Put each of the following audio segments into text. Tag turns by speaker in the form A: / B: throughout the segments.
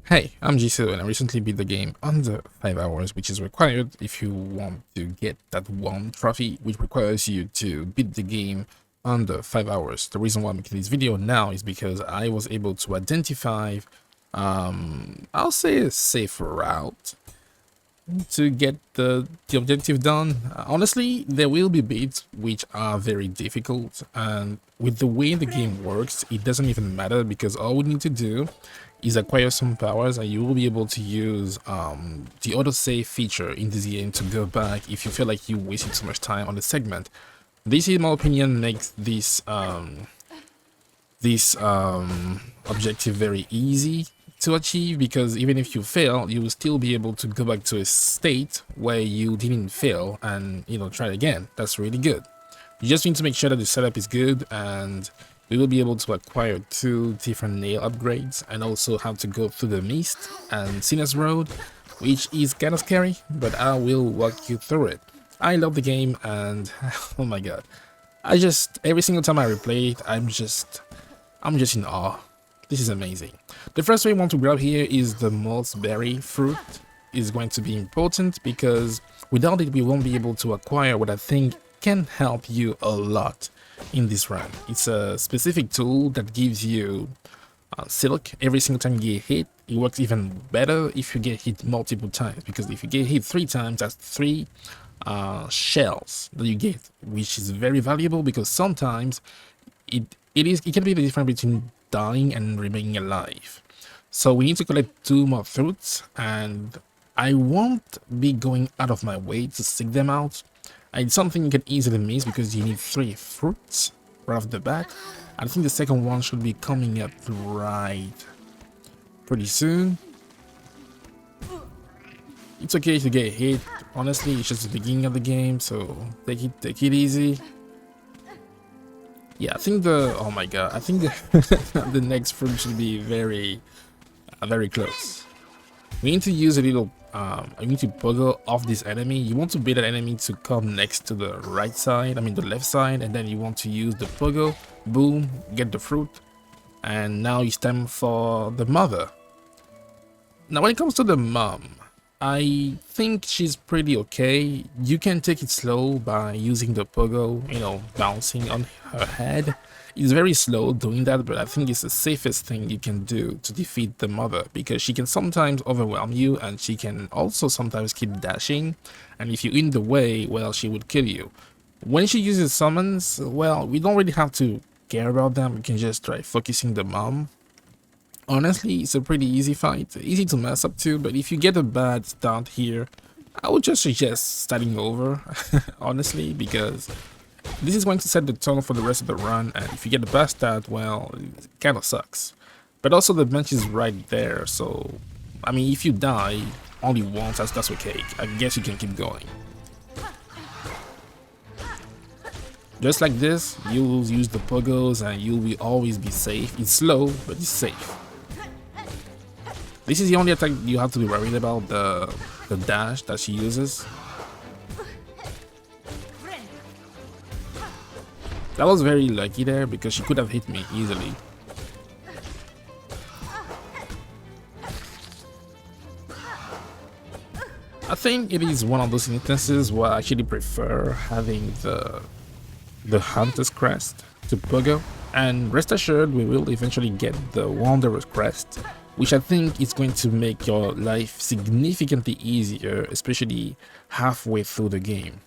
A: Hey, I'm GCO and I recently beat the game under 5 hours, which is required if you want to get that one trophy, which requires you to beat the game under 5 hours. The reason why I'm making this video now is because I was able to identify, I'll say a safer route to get the objective done. Honestly, there will be bits which are very difficult, and with the way the game works, it doesn't even matter because all we need to do is acquire some powers and you will be able to use the autosave feature in this game to go back if you feel like you wasted so much time on the segment. This, in my opinion, makes this objective very easy to achieve, because even if you fail, you will still be able to go back to a state where you didn't fail and, you know, try it again. That's really good. You just need to make sure that the setup is good, and we will be able to acquire 2 different nail upgrades and also have to go through the Mist and Sinner's Road, which is kind of scary, but I will walk you through it. I love the game, and oh my god, every single time I replay it, I'm just in awe. This is amazing. The first way we want to grab here is the Mossberry fruit. Is going to be important because without it we won't be able to acquire what I think can help you a lot in this run. It's a specific tool that gives you silk every single time you get hit. It works even better if you get hit multiple times, because if you get hit 3 times, that's 3 shells that you get, which is very valuable because sometimes it can be the difference between dying and remaining alive. So we need to collect 2 more fruits, and I won't be going out of my way to seek them out. It's something you can easily miss because you need 3 fruits right off the bat. I think the second one should be coming up right pretty soon. It's okay to get hit. Honestly, it's just the beginning of the game, so take it easy. Yeah, I think oh my god, I think the next fruit should be very close. We need to use a little I need to puzzle off this enemy. You want to bait that enemy to come next to the right side, the left side, and then you want to use the puzzle. Boom, get the fruit. And now it's time for the mother. Now when it comes to the mom, I think she's pretty okay. You can take it slow by using the pogo, bouncing on her head. It's very slow doing that, but I think it's the safest thing you can do to defeat the mother, because she can sometimes overwhelm you and she can also sometimes keep dashing, and if you're in the way, well, she would kill you. When she uses summons, well, we don't really have to care about them. We can just try focusing the mom. Honestly, it's a pretty easy fight, easy to mess up to, but if you get a bad start here, I would just suggest starting over, honestly, because this is going to set the tone for the rest of the run, and if you get a bad start, well, it kind of sucks. But also the bench is right there, so, if you die only once, that's okay. I guess you can keep going. Just like this, you'll use the pogos and you'll always be safe. It's slow, but it's safe. This is the only attack you have to be worried about, the dash that she uses. That was very lucky there, because she could have hit me easily. I think it is one of those instances where I actually prefer having the Hunter's Crest to Pogo. And rest assured, we will eventually get the Wanderer's Crest, which I think is going to make your life significantly easier, especially halfway through the game.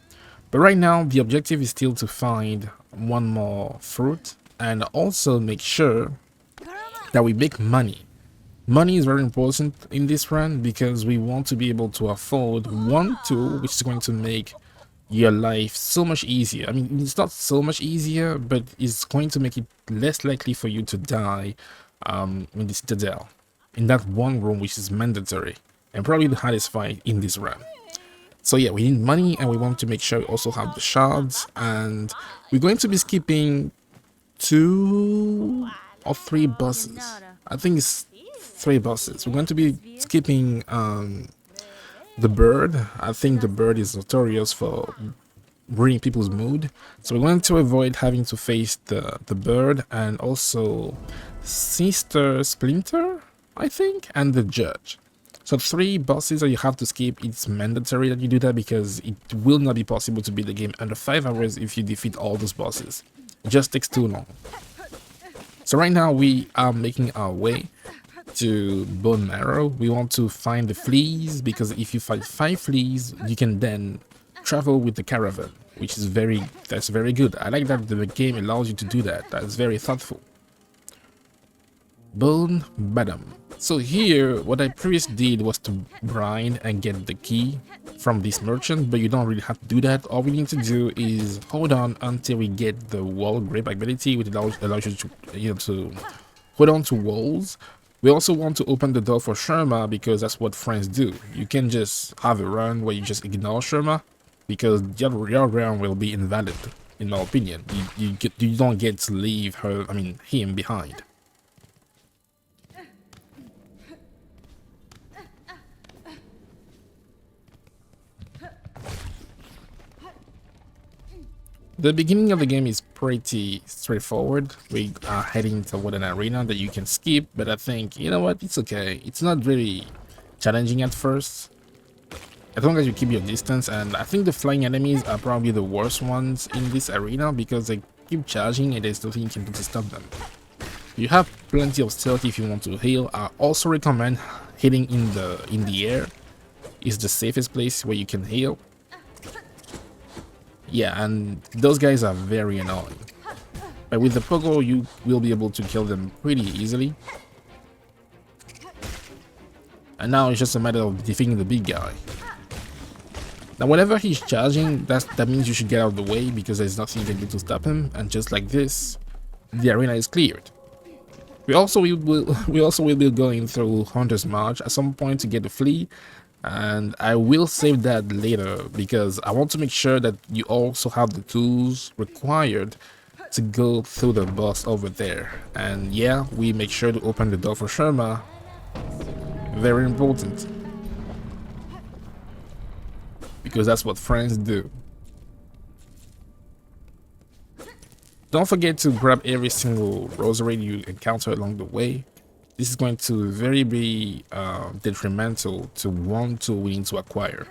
A: But right now, the objective is still to find 1 more fruit and also make sure that we make money. Money is very important in this run because we want to be able to afford 1 tool which is going to make your life so much easier. It's not so much easier, but it's going to make it less likely for you to die in the Citadel, in that 1 room which is mandatory and probably the hardest fight in this run. So yeah, we need money, and we want to make sure we also have the shards, and we're going to be skipping 2 or 3 bosses. I think it's 3 bosses. We're going to be skipping the bird. I think the bird is notorious for ruining people's mood, so we're going to avoid having to face the bird, and also Sister Splinter. I think, and the judge. So 3 bosses that you have to skip. It's mandatory that you do that because it will not be possible to beat the game under 5 hours if you defeat all those bosses. It just takes too long. So right now we are making our way to Bone Marrow. We want to find the fleas because if you fight 5 fleas, you can then travel with the caravan, which is very good. I like that the game allows you to do that. That's very thoughtful. Bone Bottom. So here, what I previously did was to grind and get the key from this merchant, but you don't really have to do that. All we need to do is hold on until we get the wall grip ability, which allows you to hold on to walls. We also want to open the door for Sherma because that's what friends do. You can just have a run where you just ignore Sherma because your round will be invalid, in my opinion. You don't get to leave him behind. The beginning of the game is pretty straightforward. We are heading toward an arena that you can skip, but I think, you know what, it's okay. It's not really challenging at first, as long as you keep your distance, and I think the flying enemies are probably the worst ones in this arena because they keep charging and there's nothing you can do to stop them. You have plenty of stealth if you want to heal. I also recommend hitting in the air. It's the safest place where you can heal. Yeah, and those guys are very annoying. But with the pogo, you will be able to kill them pretty easily. And now it's just a matter of defeating the big guy. Now, whenever he's charging, that means you should get out of the way because there's nothing you can do to stop him. And just like this, the arena is cleared. We also will be going through Hunter's March at some point to get the flea. And I will save that later because I want to make sure that you also have the tools required to go through the boss over there. And yeah, we make sure to open the door for Sherma. Very important, because that's what friends do. Don't forget to grab every single rosary you encounter along the way. This is going to be detrimental to one tool we need to acquire.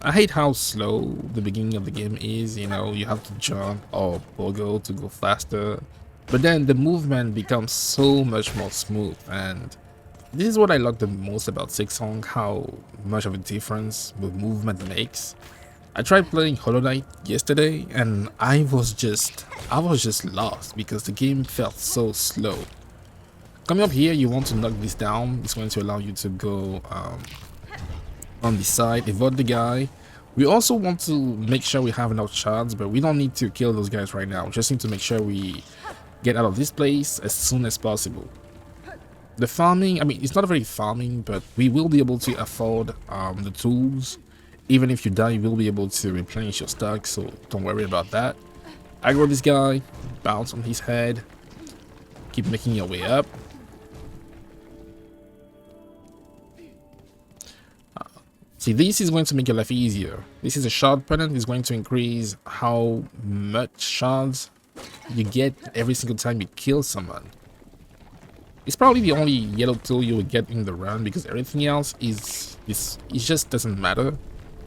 A: I hate how slow the beginning of the game is. You know, you have to jump or pogo to go faster, but then the movement becomes so much more smooth, and this is what I like the most about Silksong, how much of a difference the movement makes. I tried playing Hollow Knight yesterday and I was just lost because the game felt so slow. Coming up here, you want to knock this down. It's going to allow you to go on the side, avoid the guy. We also want to make sure we have enough shards, but we don't need to kill those guys right now. We just need to make sure we get out of this place as soon as possible. The farming, I mean, it's not very farming, but we will be able to afford the tools. Even if you die, you will be able to replenish your stock, so don't worry about that. Aggro this guy, bounce on his head, keep making your way up. See, this is going to make your life easier. This is a Shard Pendant. It's going to increase how much shards you get every single time you kill someone. It's probably the only yellow tool you will get in the run because everything else it just doesn't matter.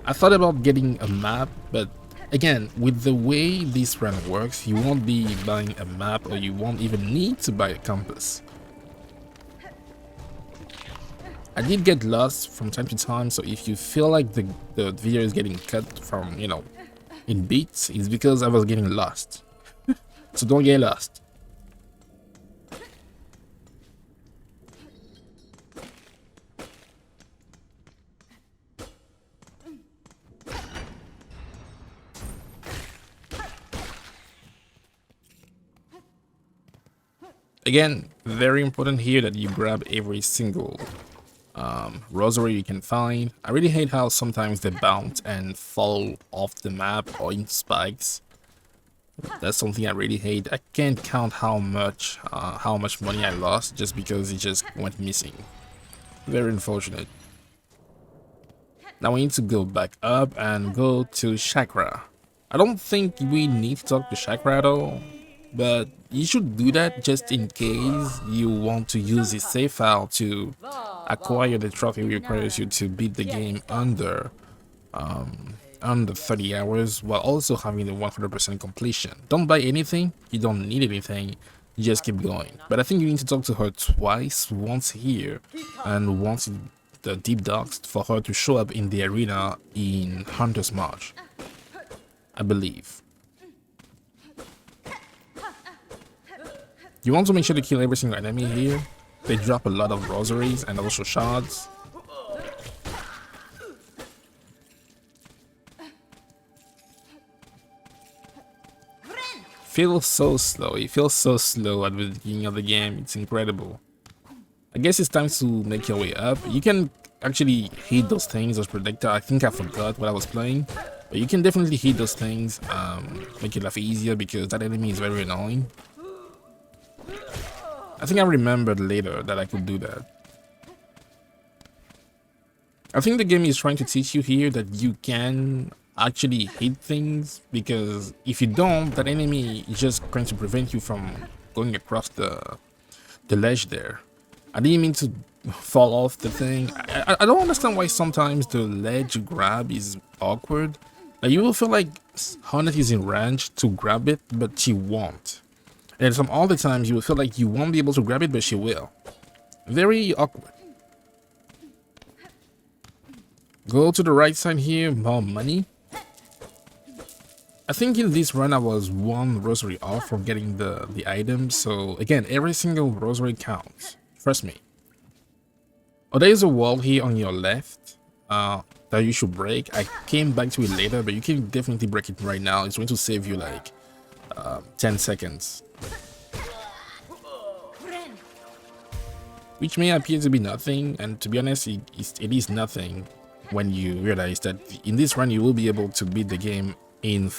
A: I thought about getting a map, but again, with the way this run works, you won't be buying a map, or you won't even need to buy a compass. I did get lost from time to time, so if you feel like the video is getting cut from, you know, in beats, it's because I was getting lost. So don't get lost. Again, very important here that you grab every single rosary you can find. I really hate how sometimes they bounce and fall off the map or in spikes. That's something I really hate. I can't count how much money I lost just because it just went missing. Very unfortunate. Now we need to go back up and go to Shakra. I don't think we need to talk to Shakra at all, but you should do that just in case you want to use the save file to acquire the trophy requires you to beat the game under 30 hours while also having the 100% completion. Don't buy anything, you don't need anything, you just keep going. But I think you need to talk to her twice, once here and once in the deep docks for her to show up in the arena in Hunter's March, I believe. You want to make sure to kill every single enemy here. They drop a lot of rosaries and also shards. Feels so slow. It feels so slow at the beginning of the game. It's incredible. I guess it's time to make your way up. You can actually hit those things, those projectiles. I think I forgot what I was playing, but you can definitely hit those things. Make your life easier because that enemy is very annoying. I think I remembered later that I could do that. I think the game is trying to teach you here that you can actually hit things, because if you don't, that enemy is just going to prevent you from going across the ledge there. I didn't mean to fall off the thing. I don't understand why sometimes the ledge grab is awkward. Like, you will feel like Hornet is in range to grab it, but she won't. And some other times you will feel like you won't be able to grab it, but she will. Very awkward. Go to the right side here, more money. I think in this run I was one rosary off from getting the item, so again, every single rosary counts. Trust me. Oh, there is a wall here on your left that you should break. I came back to it later, but you can definitely break it right now. It's going to save you like 10 seconds. Which may appear to be nothing, and to be honest, it is nothing when you realize that in this run you will be able to beat the game in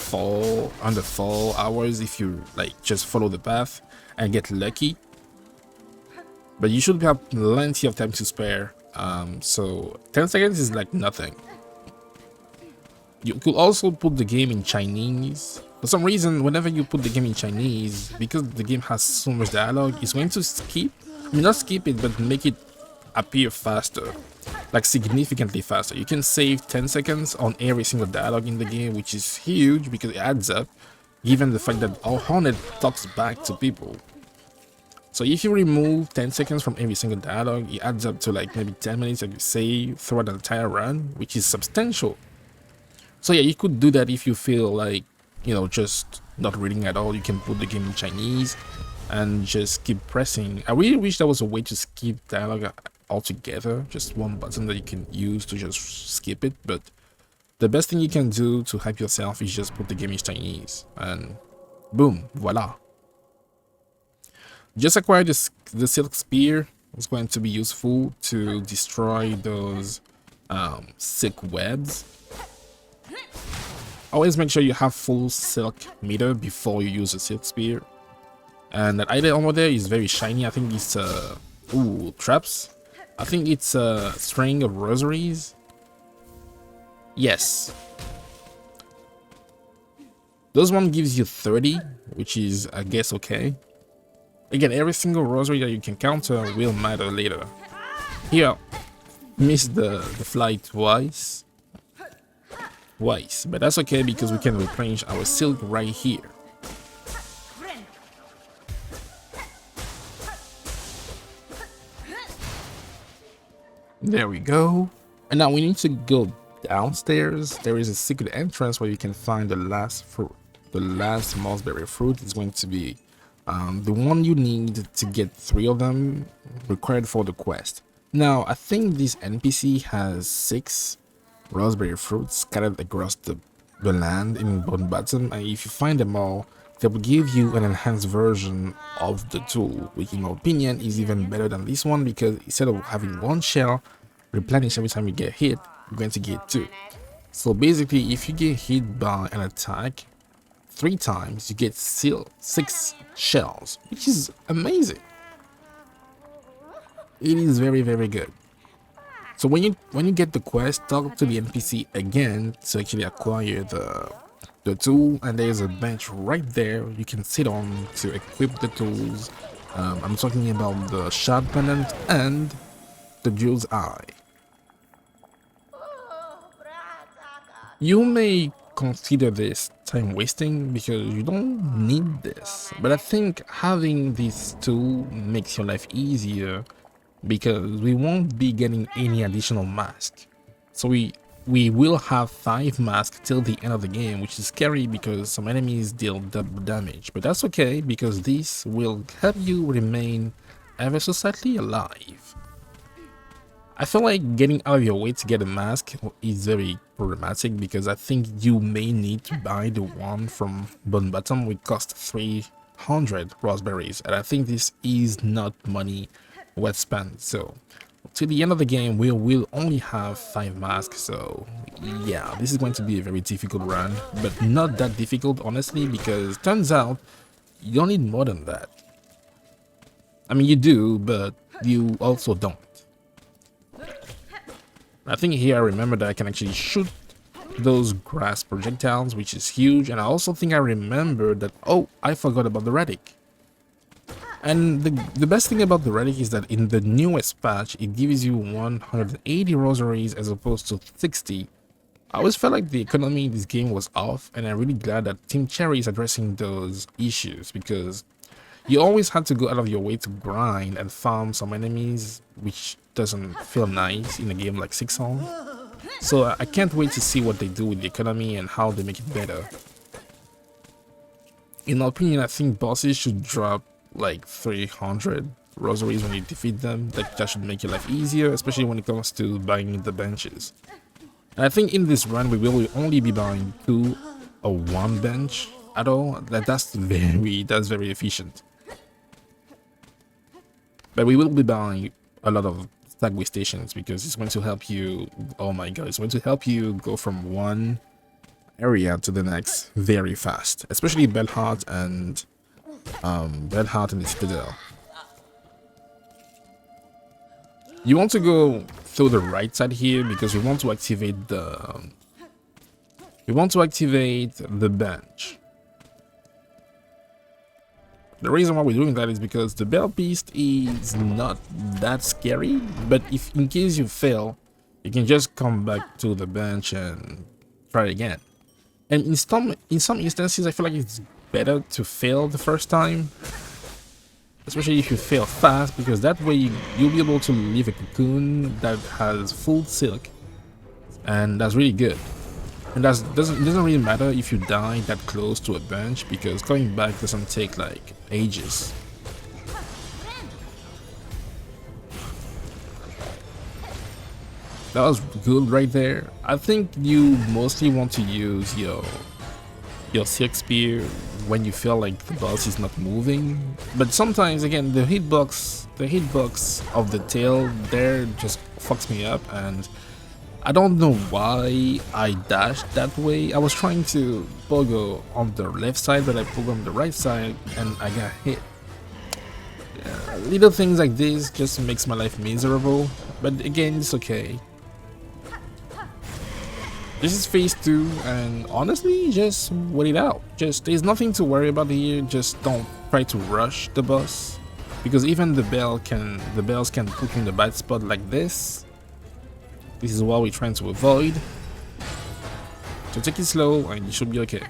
A: under 4 hours if you like just follow the path and get lucky. But you should have plenty of time to spare, so 10 seconds is like nothing. You could also put the game in Chinese. For some reason, whenever you put the game in Chinese, because the game has so much dialogue, it's going to skip, I mean not skip it, but make it appear faster. Like significantly faster. You can save 10 seconds on every single dialogue in the game, which is huge because it adds up, given the fact that our Hornet talks back to people. So if you remove 10 seconds from every single dialogue, it adds up to like maybe 10 minutes that you save throughout the entire run, which is substantial. So yeah, you could do that if you feel like, you know, just not reading at all. You can put the game in Chinese and just keep pressing. I really wish there was a way to skip dialogue altogether, just one button that you can use to just skip it, but the best thing you can do to help yourself is just put the game in Chinese and boom, voila. Just acquire the Silkspear. It's going to be useful to destroy those silk webs. Always make sure you have full silk meter before you use the Silkspear. And that item over there is very shiny. I think it's ooh, traps. I think it's a string of rosaries. Yes. Those one gives you 30, which is, I guess, okay. Again, every single rosary that you can counter will matter later. Here, missed the fly twice. But that's okay because we can replenish our silk right here. There we go. And now we need to go downstairs. There is a secret entrance where you can find the last fruit. The last Mossberry fruit is going to be the one you need to get 3 of them required for the quest. Now, I think this NPC has 6 raspberry fruits scattered across the land in bottom bottom, and if you find them all, they will give you an enhanced version of the tool, which in my opinion is even better than this one, because instead of having 1 shell replenish every time you get hit, you're going to get 2. So basically, if you get hit by an attack 3 times, you get still 6 shells, which is amazing. It is very, very good. So when you get the quest, talk to the NPC again to actually acquire the the tool, and there's a bench right there you can sit on to equip the tools. I'm talking about the Shard Pendant and the Jewel's Eye. You may consider this time wasting because you don't need this, but I think having this tool makes your life easier because we won't be getting any additional mask. So we will have 5 masks till the end of the game, which is scary because some enemies deal double damage, but that's okay because this will help you remain ever so slightly alive. I feel like getting out of your way to get a mask is very problematic because I think you may need to buy the one from Bone Bottom, which costs 300 raspberries, and I think this is not money well spent. So to the end of the game we will only have 5 masks, so yeah, this is going to be a very difficult run, but not that difficult honestly, because turns out you don't need more than that. I mean, you do, but you also don't. I think here I remember that I can actually shoot those grass projectiles, which is huge, and I also think I remember that, oh, I forgot about the Relic. And the best thing about the Relic is that in the newest patch, it gives you 180 rosaries as opposed to 60. I always felt like the economy in this game was off, and I'm really glad that Team Cherry is addressing those issues, because you always had to go out of your way to grind and farm some enemies, which doesn't feel nice in a game like Silksong. So I can't wait to see what they do with the economy and how they make it better. In my opinion, I think bosses should drop like 300 rosaries when you defeat them. That should make your life easier, especially when it comes to buying the benches. And I think in this run we will only be buying 2 or 1 bench at all. That's very efficient. But we will be buying a lot of stagway stations because it's going to help you, oh my god, it's going to help you go from one area to the next very fast, especially Bellhart and the Citadel. You want to go through the right side here because we want to activate the bench. The reason why we're doing that is because the Bell Beast is not that scary, but if in case you fail, you can just come back to the bench and try it again. And in some instances, I feel like it's better to fail the first time, especially if you fail fast, because that way you'll be able to leave a cocoon that has full silk, and that's really good. And it doesn't really matter if you die that close to a bench, because coming back doesn't take like ages. That was good right there. I think you mostly want to use your Silkspear when you feel like the boss is not moving, but sometimes again the hitbox of the tail there just fucks me up, and I don't know why I dashed that way. I was trying to pogo on the left side, but I pogo on the right side and I got hit. Little things like this just makes my life miserable, but again, it's okay. This is phase 2, and honestly, just wait it out. There's nothing to worry about here. Just don't try to rush the boss, because even the bells can put you in the bad spot like this. This is what we're trying to avoid. So take it slow and you should be okay.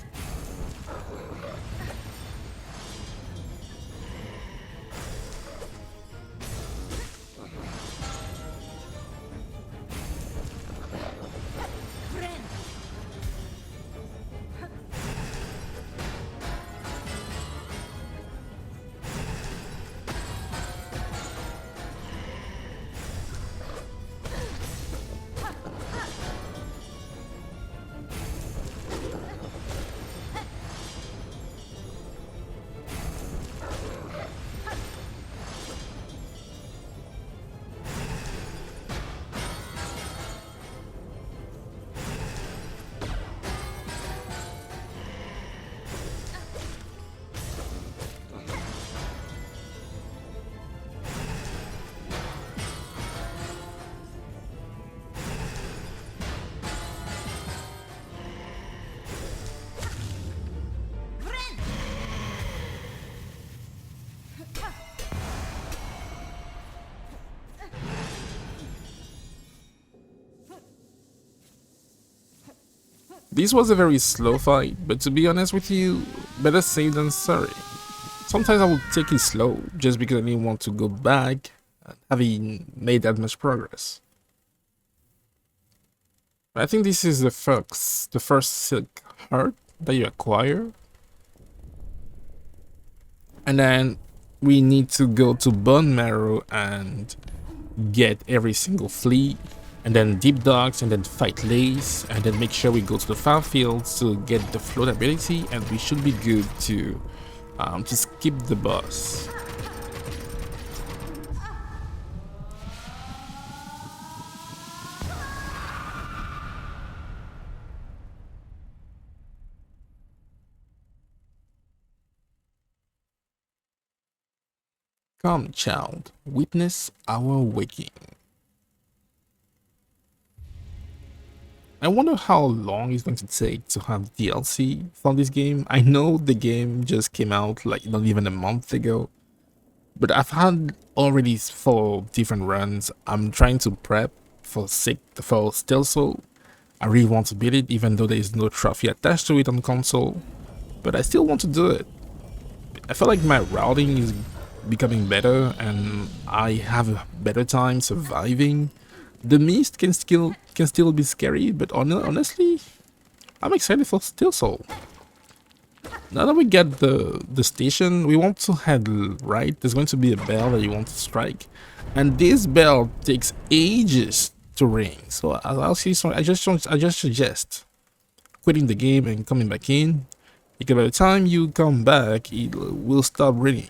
A: This was a very slow fight, but to be honest with you, better safe than sorry. Sometimes I would take it slow just because I didn't want to go back having made that much progress. I think this is the first silk heart that you acquire. And then we need to go to Bone Marrow and get every single flea, and then deep docks, and then fight Lace, and then make sure we go to the far fields to get the float ability, and we should be good to skip the boss. Come, child, witness our waking. I wonder how long it's going to take to have DLC for this game. I know the game just came out like not even a month ago, but I've had already 4 different runs. I'm trying to prep for Silksong. I really want to beat it, even though there is no trophy attached to it on console, but I still want to do it. I feel like my routing is becoming better and I have a better time surviving. The mist can still be scary, but honestly, I'm excited for Silksong. Now that we get the station, we want to head right. There's going to be a bell that you want to strike, and this bell takes ages to ring. So I'll see. So I just suggest quitting the game and coming back in, because by the time you come back, it will stop ringing.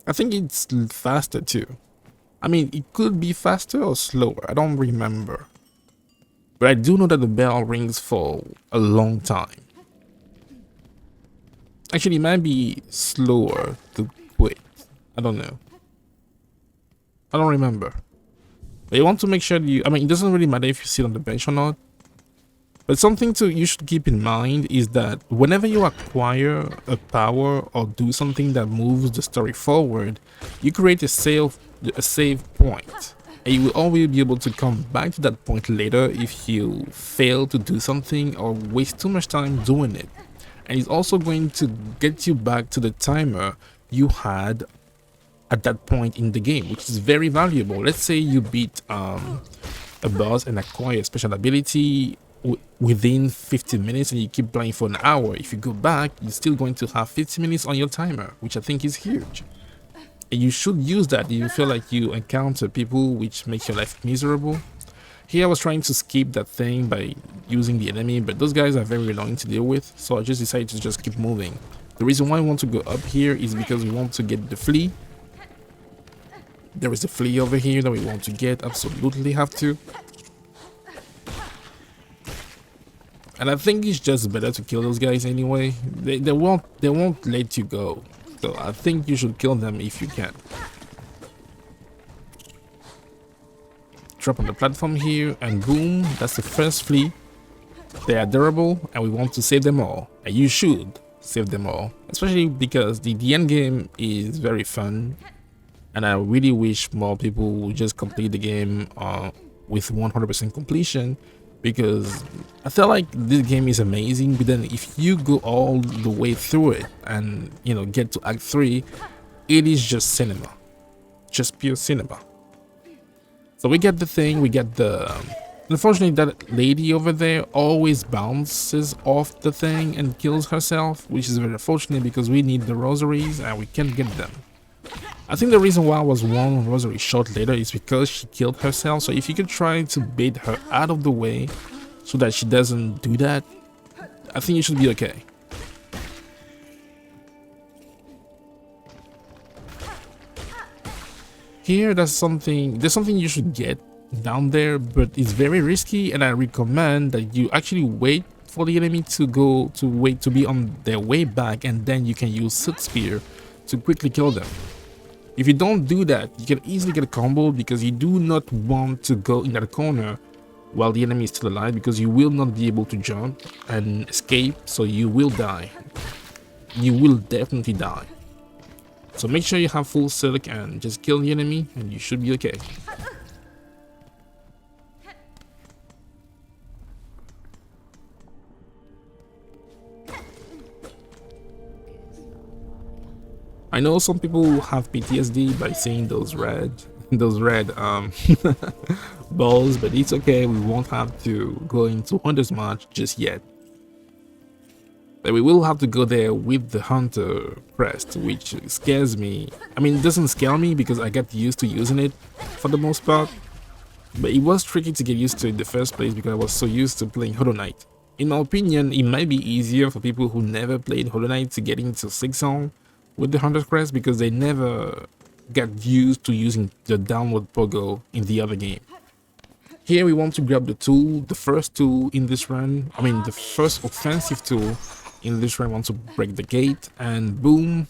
A: I think it's faster too. I mean, it could be faster or slower, I don't remember. But I do know that the bell rings for a long time. Actually, it might be slower to quit. I don't know. I don't remember. But you want to make sure I mean, it doesn't really matter if you sit on the bench or not. But something you should keep in mind is that whenever you acquire a power or do something that moves the story forward, you create a save point, and you will always be able to come back to that point later if you fail to do something or waste too much time doing it. And it's also going to get you back to the timer you had at that point in the game, which is very valuable. Let's say you beat a boss and acquire a special ability within 15 minutes and you keep playing for an hour. If you go back, you're still going to have 15 minutes on your timer, which I think is huge. And you should use that if you feel like you encounter people which make your life miserable. Here I was trying to skip that thing by using the enemy, but those guys are very annoying to deal with, so I just decided to just keep moving. The reason why I want to go up here is because we want to get the flea. There is a flea over here that we want to get, absolutely have to. And I think it's just better to kill those guys anyway. They won't let you go. So I think you should kill them if you can. Drop on the platform here and boom, that's the first flea. They are durable and we want to save them all. And you should save them all. Especially because the end game is very fun. And I really wish more people would just complete the game with 100% completion. Because I feel like this game is amazing, but then if you go all the way through it and, you know, get to Act 3, it is just cinema. Just pure cinema. So we get the thing, we get the... Unfortunately, that lady over there always bounces off the thing and kills herself, which is very unfortunate because we need the rosaries and we can't get them. I think the reason why I was 1 rosary short later is because she killed herself. So if you could try to bait her out of the way so that she doesn't do that, I think you should be okay. Here, there's something you should get down there, but it's very risky, and I recommend that you actually wait for the enemy to be on their way back, and then you can use Silkspear to quickly kill them. If you don't do that, you can easily get a combo because you do not want to go in that corner while the enemy is still alive, because you will not be able to jump and escape, so you will die. You will definitely die. So make sure you have full silk and just kill the enemy and you should be okay. I know some people have PTSD by seeing those red balls, but it's okay. We won't have to go into Hunter's March just yet. But we will have to go there with the Hunter Crest, which scares me. I mean, it doesn't scare me because I get used to using it for the most part. But it was tricky to get used to in the first place because I was so used to playing Hollow Knight. In my opinion, it might be easier for people who never played Hollow Knight to get into Silksong with the Hunter Crest because they never got used to using the downward pogo in the other game. Here we want to grab the tool, the first tool in this run, I mean the first offensive tool in this run. Want to break the gate, and boom,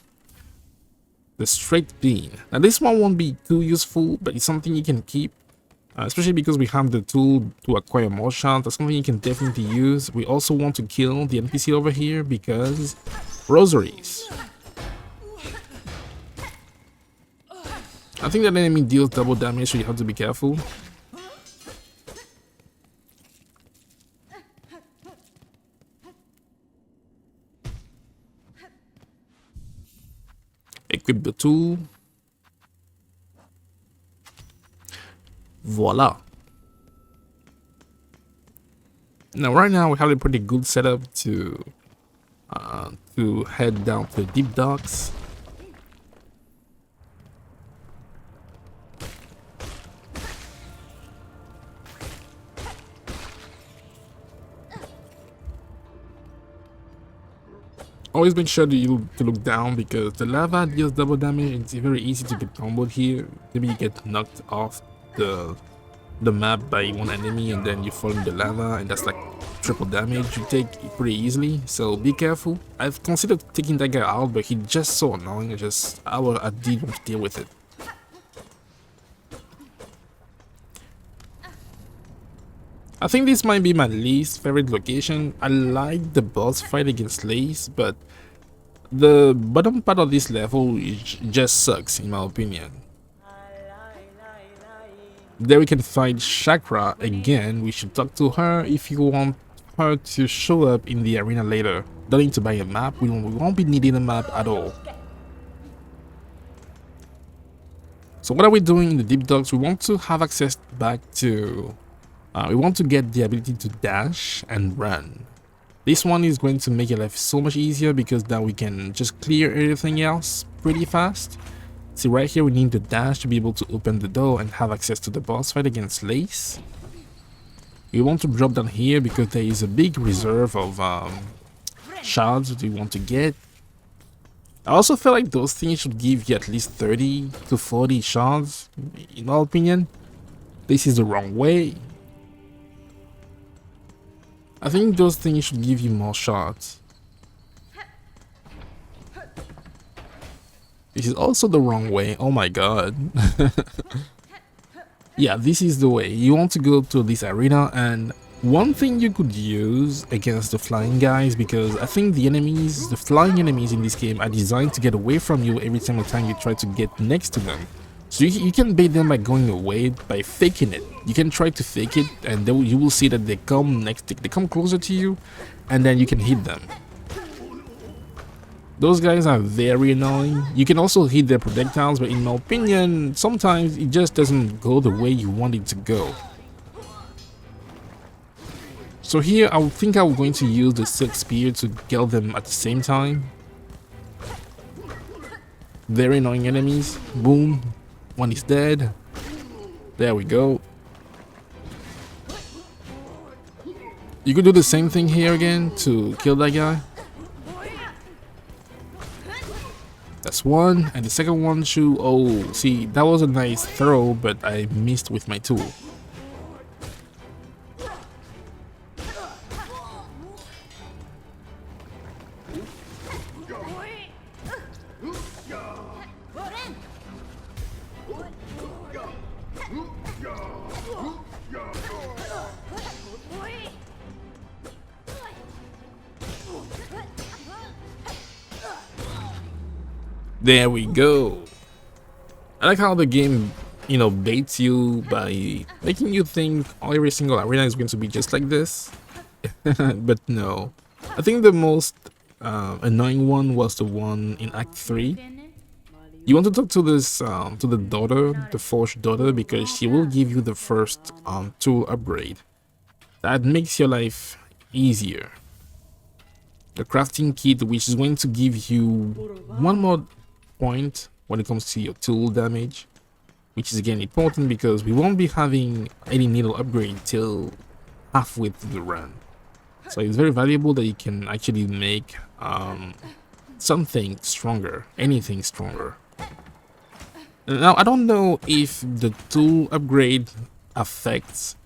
A: the straight beam. Now this one won't be too useful, but it's something you can keep, especially because we have the tool to acquire more shards. That's something you can definitely use. We also want to kill the NPC over here because rosaries. I think that enemy deals double damage, so you have to be careful. Equip the tool. Voila. Now right now we have a pretty good setup to head down to the deep docks. Always make sure to look down because the lava deals double damage and it's very easy to get comboed here. Maybe you get knocked off the map by one enemy and then you fall in the lava and that's like triple damage you take pretty easily, so be careful. I've considered taking that guy out, but he's just so annoying. I did want to deal with it. I think this might be my least favorite location. I like the boss fight against Lace, but the bottom part of this level just sucks in my opinion. There we can find Shakra again. We should talk to her if you want her to show up in the arena later. Don't need to buy a map. We won't be needing a map at all. So what are we doing in the deep docks? We want to have access back to... we want to get the ability to dash and run. This one is going to make your life so much easier because now we can just clear everything else pretty fast. See right here we need the dash to be able to open the door and have access to the boss fight against Lace. We want to drop down here because there is a big reserve of shards that we want to get. I also feel like those things should give you at least 30 to 40 shards in my opinion. This is the wrong way. I think those things should give you more shards. This is also the wrong way. Oh my god. Yeah, this is the way. You want to go to this arena, and one thing you could use against the flying guys, because I think the flying enemies in this game are designed to get away from you every single time you try to get next to them. So you can bait them by going away, by faking it. You can try to fake it and you will see that they come closer to you and then you can hit them. Those guys are very annoying. You can also hit their projectiles, but in my opinion, sometimes it just doesn't go the way you want it to go. So here I think I'm going to use the Silkspear to kill them at the same time. Very annoying enemies. Boom. One is dead. There we go. You could do the same thing here again to kill that guy. That's one, and the second one should... Oh, see, that was a nice throw, but I missed with my tool. There we go. I like how the game, you know, baits you by making you think every single arena is going to be just like this. But no. I think the most annoying one was the one in Act 3. You want to talk to this to the daughter, the forged daughter, because she will give you the first tool upgrade. That makes your life easier. The crafting kit, which is going to give you one more point when it comes to your tool damage, which is again important because we won't be having any needle upgrade till halfway through the run. So it's very valuable that you can actually make something stronger, anything stronger. Now I don't know if the tool upgrade affects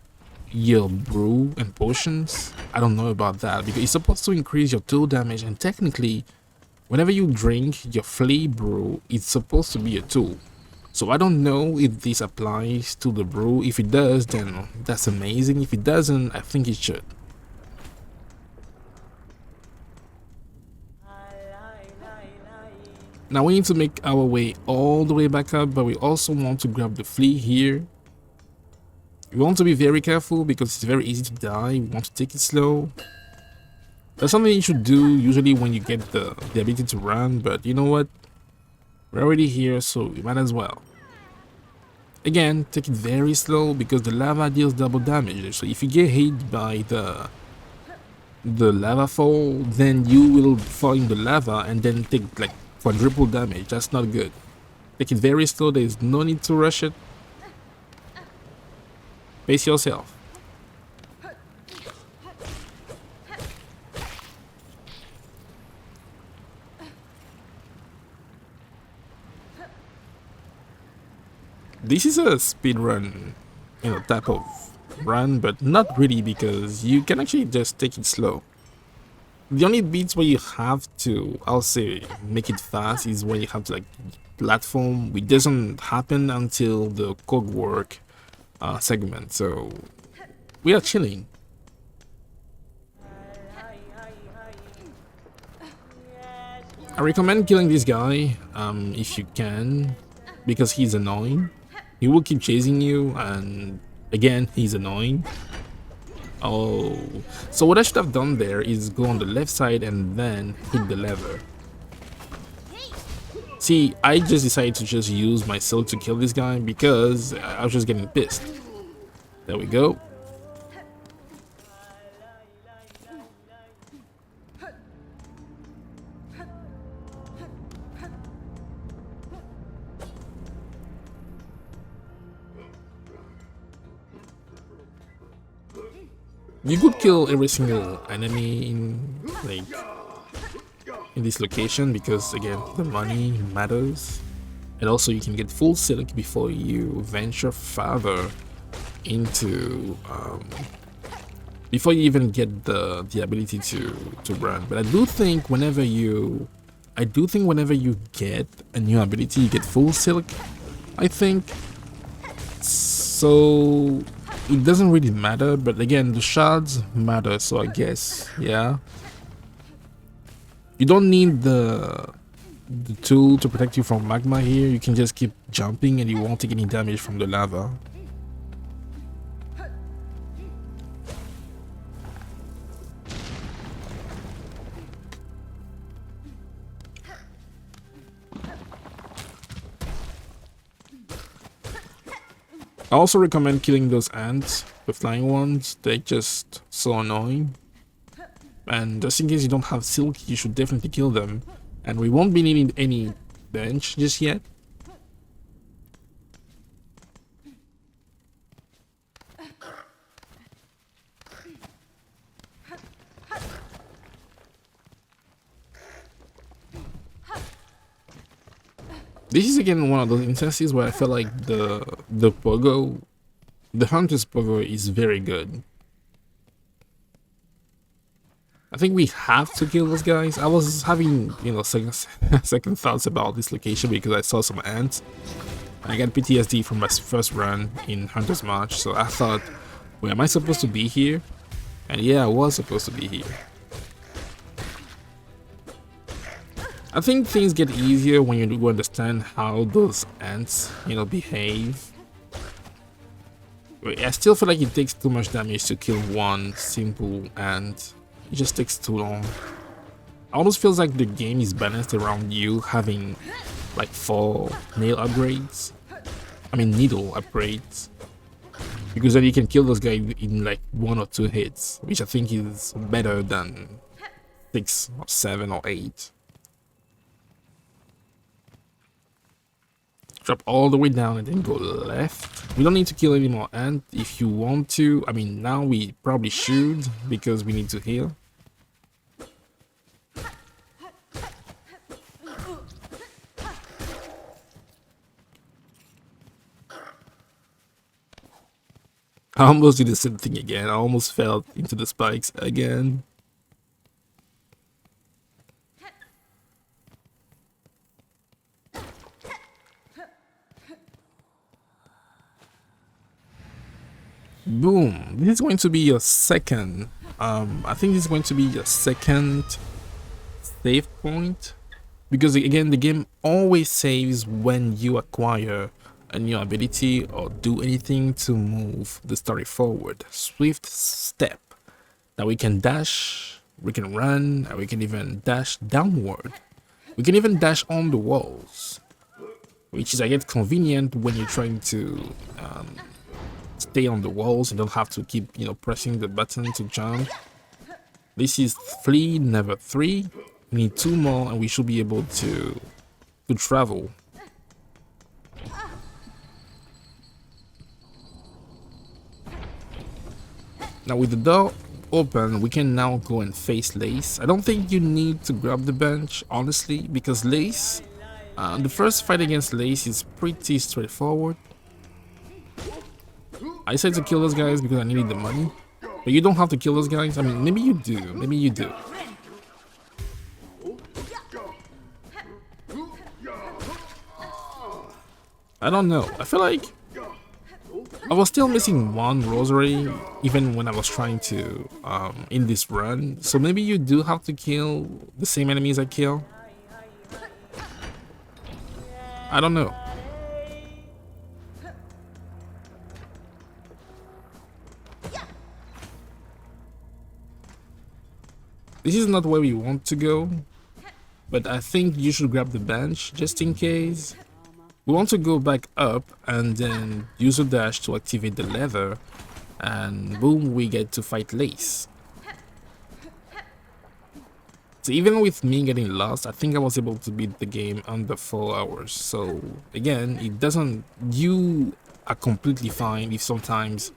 A: your brew and potions. I don't know about that because it's supposed to increase your tool damage, and technically whenever you drink your Flea brew, it's supposed to be a tool. So I don't know if this applies to the brew. If it does, then that's amazing. If it doesn't, I think it should. Now we need to make our way all the way back up, but we also want to grab the flea here. We want to be very careful because it's very easy to die. We want to take it slow. That's something you should do usually when you get the ability to run, but you know what? We're already here, so we might as well. Again, take it very slow because the lava deals double damage. So if you get hit by the lava fall, then you will fall in the lava and then take like quadruple damage. That's not good. Take it very slow. There is no need to rush it. Pace yourself. This is a speedrun, type of run, but not really because you can actually just take it slow. The only beats where you have to, I'll say, make it fast is when you have to like platform, which doesn't happen until the Cogwork segment. So we are chilling. I recommend killing this guy if you can, because he's annoying. He will keep chasing you, and again, he's annoying. Oh, so what I should have done there is go on the left side and then hit the lever. See, I just decided to just use my silk to kill this guy because I was just getting pissed. There we go. You could kill every single enemy in this location because again the money matters, and also you can get full silk before you venture further into before you even get the ability to run. But I do think whenever you get a new ability, you get full silk, I think. So it doesn't really matter, but again the shards matter, so I guess, yeah. You don't need the tool to protect you from magma here. You can just keep jumping and you won't take any damage from the lava. I also recommend killing those ants, the flying ones. They're just so annoying. And just in case you don't have silk, you should definitely kill them. And we won't be needing any bench just yet. This is again one of those instances where I feel like the pogo, the hunter's pogo is very good. I think we have to kill those guys. I was having, second thoughts about this location because I saw some ants. I got PTSD from my first run in Hunter's March, so I thought, wait, am I supposed to be here? And yeah, I was supposed to be here. I think things get easier when you understand how those ants, behave. I still feel like it takes too much damage to kill one simple ant. It just takes too long. It almost feels like the game is balanced around you having like 4 nail upgrades. I mean needle upgrades. Because then you can kill those guys in like 1 or 2 hits, which I think is better than 6 or 7 or 8. Drop all the way down and then go left. We don't need to kill any more ants. If you want to, I mean now we probably should because we need to heal. I almost did the same thing again. I almost fell into the spikes again. Boom. This is going to be your second. I think this is going to be your second save point. Because again, the game always saves when you acquire a new ability or do anything to move the story forward. Swift step. Now we can dash, we can run, and we can even dash downward. We can even dash on the walls, which is I guess convenient when you're trying to stay on the walls and don't have to keep pressing the button to jump. This is Flea number 3. We need 2 more and we should be able to travel. Now with the door open, we can now go and face Lace. I don't think you need to grab the bench, honestly, because Lace, the first fight against Lace is pretty straightforward. I decided to kill those guys because I needed the money. But you don't have to kill those guys. I mean, maybe you do. Maybe you do. I don't know. I feel like I was still missing 1 rosary even when I was trying to in this run. So maybe you do have to kill the same enemies I kill. I don't know. This is not where we want to go, but I think you should grab the bench just in case. We want to go back up and then use a dash to activate the lever, and boom, we get to fight Lace. So even with me getting lost, I think I was able to beat the game under 4 hours. So again, you are completely fine if sometimes,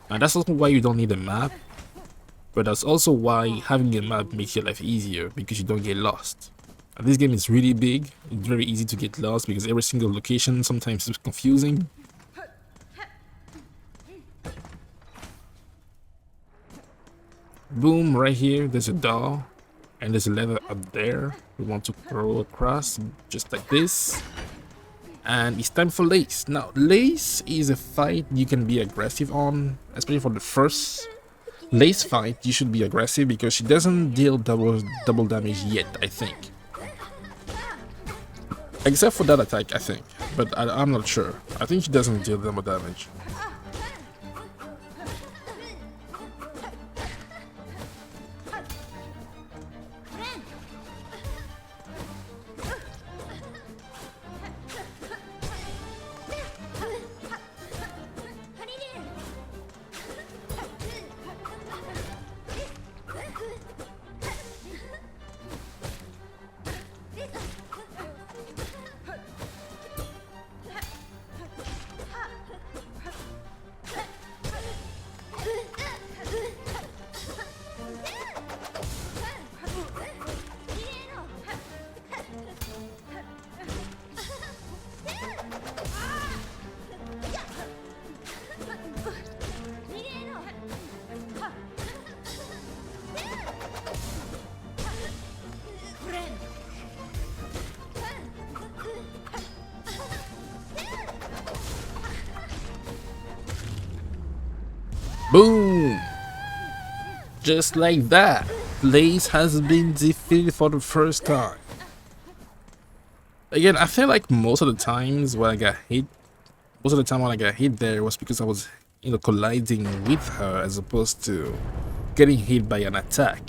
A: and that's also why you don't need a map. But that's also why having a map makes your life easier, because you don't get lost. And this game is really big. It's very easy to get lost because every single location sometimes is confusing. Boom, right here there's a door and there's a lever up there. We want to throw across just like this. And it's time for Lace. Now Lace is a fight you can be aggressive on, especially for the first Lace fight. You should be aggressive because she doesn't deal double damage yet, I think. Except for that attack, I think. But I'm not sure. I think she doesn't deal double damage. Boom! Just like that, Lace has been defeated for the first time. Again, I feel like most of the times when I got hit, there was because I was, colliding with her as opposed to getting hit by an attack.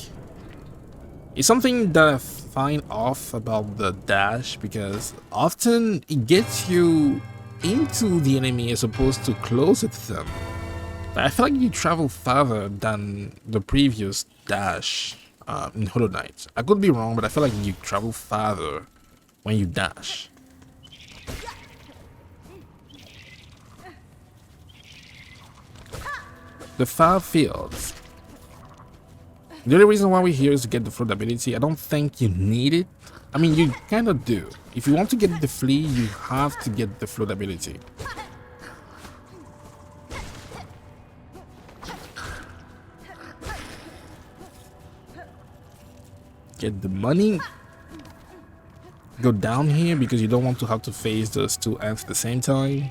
A: It's something that I find off about the dash, because often it gets you into the enemy as opposed to closer to them. But I feel like you travel farther than the previous dash in Hollow Knight. I could be wrong, but I feel like you travel farther when you dash. The far fields. The only reason why we're here is to get the float ability. I don't think you need it. I mean, you kind of do. If you want to get the flea, you have to get the float ability. Get the money. Go down here because you don't want to have to face those two ants at the same time.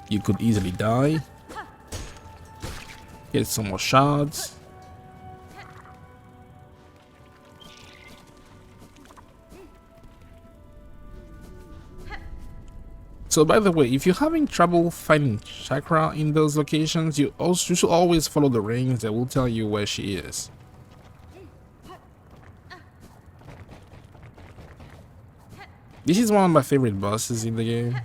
A: You could easily die. Get some more shards. So by the way, if you're having trouble finding Shakra in those locations, you should always follow the rings that will tell you where she is. This is one of my favorite bosses in the game.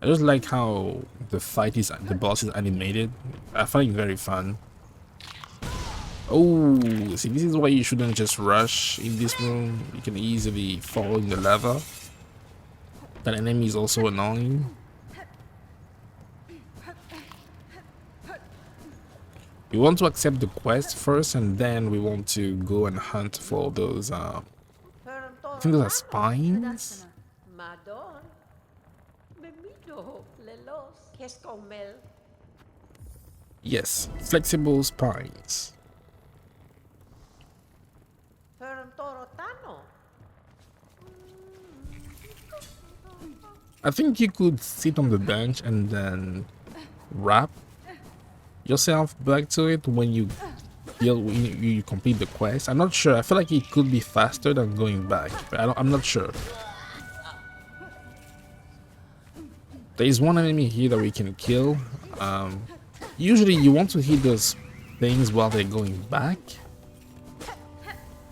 A: I just like how the boss is animated. I find it very fun. Oh, see, this is why you shouldn't just rush in this room. You can easily fall in the lava. That enemy is also annoying. We want to accept the quest first, and then we want to go and hunt for those I think those are spines. Yes, flexible spines. I think you could sit on the bench and then wrap yourself back to it when you complete the quest. I'm not sure. I feel like it could be faster than going back, but I'm not sure. There is one enemy here that we can kill. Usually you want to hit those things while they're going back.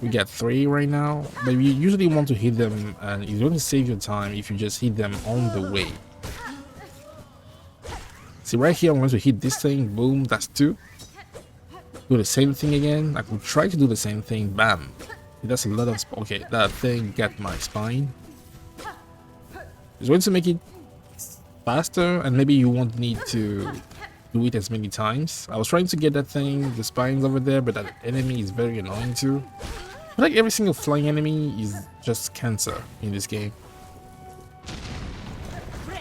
A: We got 3 right now, but you usually want to hit them, and it's going to save your time if you just hit them on the way. See, right here I'm going to hit this thing, boom, that's 2. Do the same thing again. I could try to do the same thing, bam. That's a lot of okay, that thing got my spine. It's going to make it faster, and maybe you won't need to do it as many times. I was trying to get that thing, the spines over there, but that enemy is very annoying too. I feel like every single flying enemy is just cancer in this game.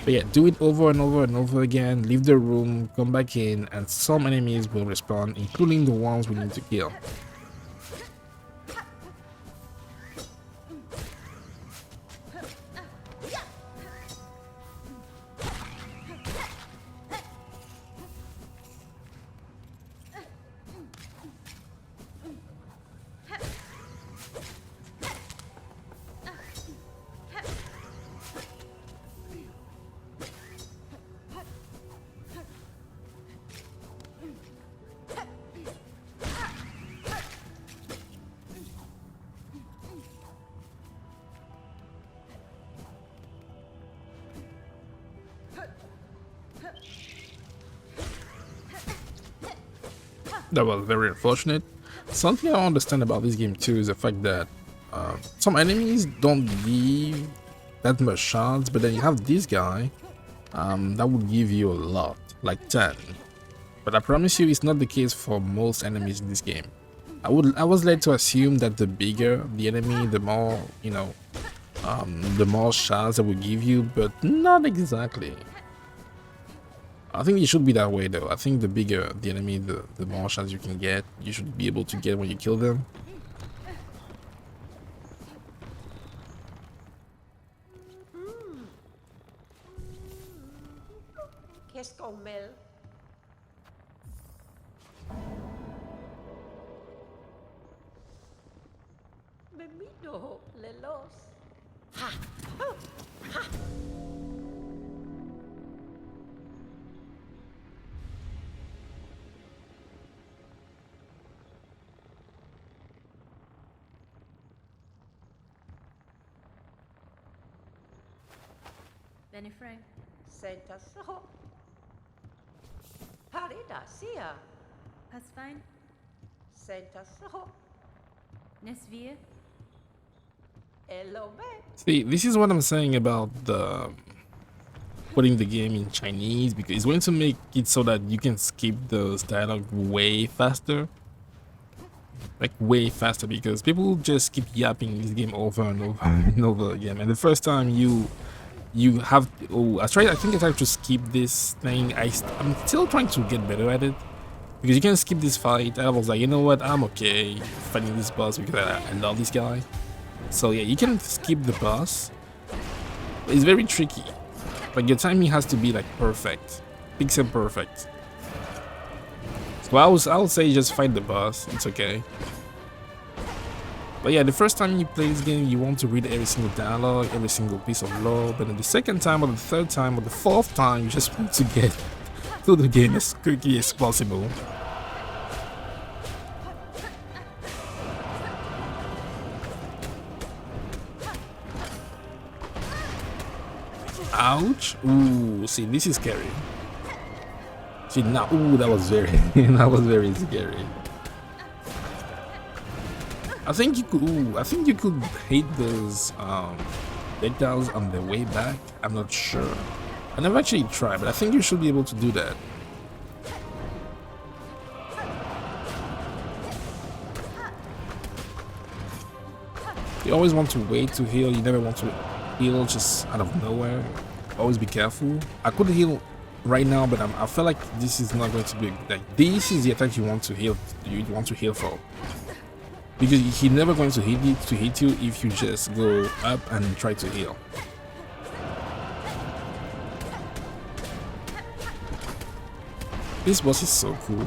A: But yeah, do it over and over and over again, leave the room, come back in, and some enemies will respawn, including the ones we need to kill. That was very unfortunate. Something I don't understand about this game too is the fact that some enemies don't give that much shards, but then you have this guy that would give you a lot, like 10. But I promise you, it's not the case for most enemies in this game. I was led to assume that the bigger the enemy, the more, you know, the more shards that would give you, but not exactly. I think it should be that way though. I think the bigger the enemy, the more shards you can get. You should be able to get when you kill them.
B: Benifrey.
C: Senta so. Harida sia.
B: Pasfine.
C: Senta so.
B: Nesvir.
C: Elobe.
A: See, this is what I'm saying about the putting the game in Chinese, because it's going to make it so that you can skip those dialogue way faster. Like way faster, because people just keep yapping this game over and over and over again. And the first time you have, oh, I think I tried to skip this thing. I'm still trying to get better at it, because you can skip this fight. I was like, you know what, I'm okay fighting this boss because I love this guy. So yeah, you can skip the boss. It's very tricky. Like your timing has to be like perfect, pixel perfect. So I would say just fight the boss. It's okay. But yeah, the first time you play this game, you want to read every single dialogue, every single piece of lore. But then the second time, or the third time, or the fourth time, you just want to get through the game as quickly as possible. Ouch! Ooh, see, this is scary. See now, ooh, that was very, that was very scary. I think you could, ooh, I think you could hit those decktiles on the way back. I'm not sure. I never actually tried, but I think you should be able to do that. You always want to wait to heal. You never want to heal just out of nowhere. Always be careful. I could heal right now, but I feel like this is not going to be like, this is the attack you want to heal. You want to heal for, because he's never going to hit you if you just go up and try to heal. This boss is so cool.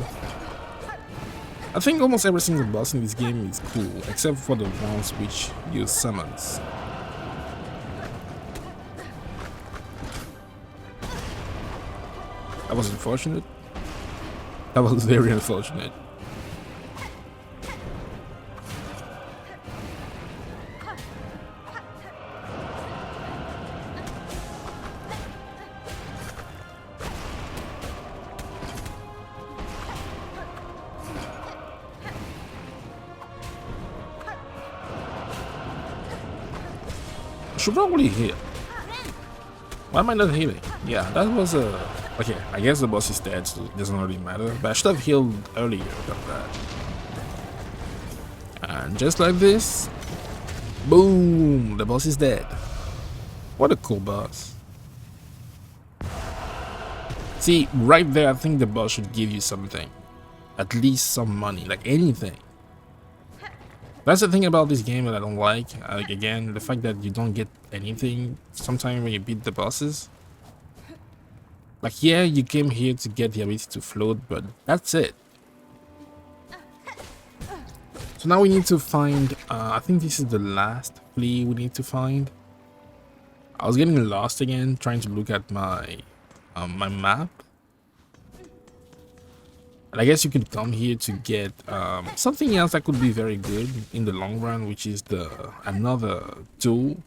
A: I think almost every single boss in this game is cool, except for the ones which use summons. That was unfortunate. That was very unfortunate. I should probably heal. Why am I not healing? Yeah, that was a... Okay, I guess the boss is dead, so it doesn't really matter. But I should have healed earlier about that. And just like this, boom, the boss is dead. What a cool boss. See, right there, I think the boss should give you something. At least some money, like anything. That's the thing about this game that I don't like. Again, the fact that you don't get anything sometimes when you beat the bosses. Like, yeah, you came here to get the ability to float, but that's it. So now we need to find, I think this is the last flea we need to find. I was getting lost again, trying to look at my my map. And I guess you could come here to get something else that could be very good in the long run, which is another tool,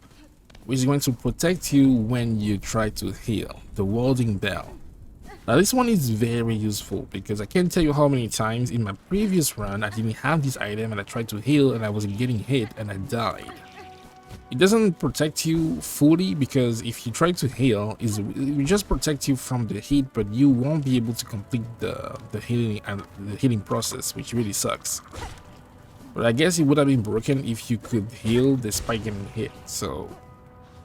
A: which is going to protect you when you try to heal, the warding bell. Now this one is very useful because I can't tell you how many times in my previous run I didn't have this item and I tried to heal and I was getting hit and I died. It doesn't protect you fully, because if you try to heal, it will just protect you from the hit, but you won't be able to complete the healing and the healing process, which really sucks. But I guess it would have been broken if you could heal despite getting hit. So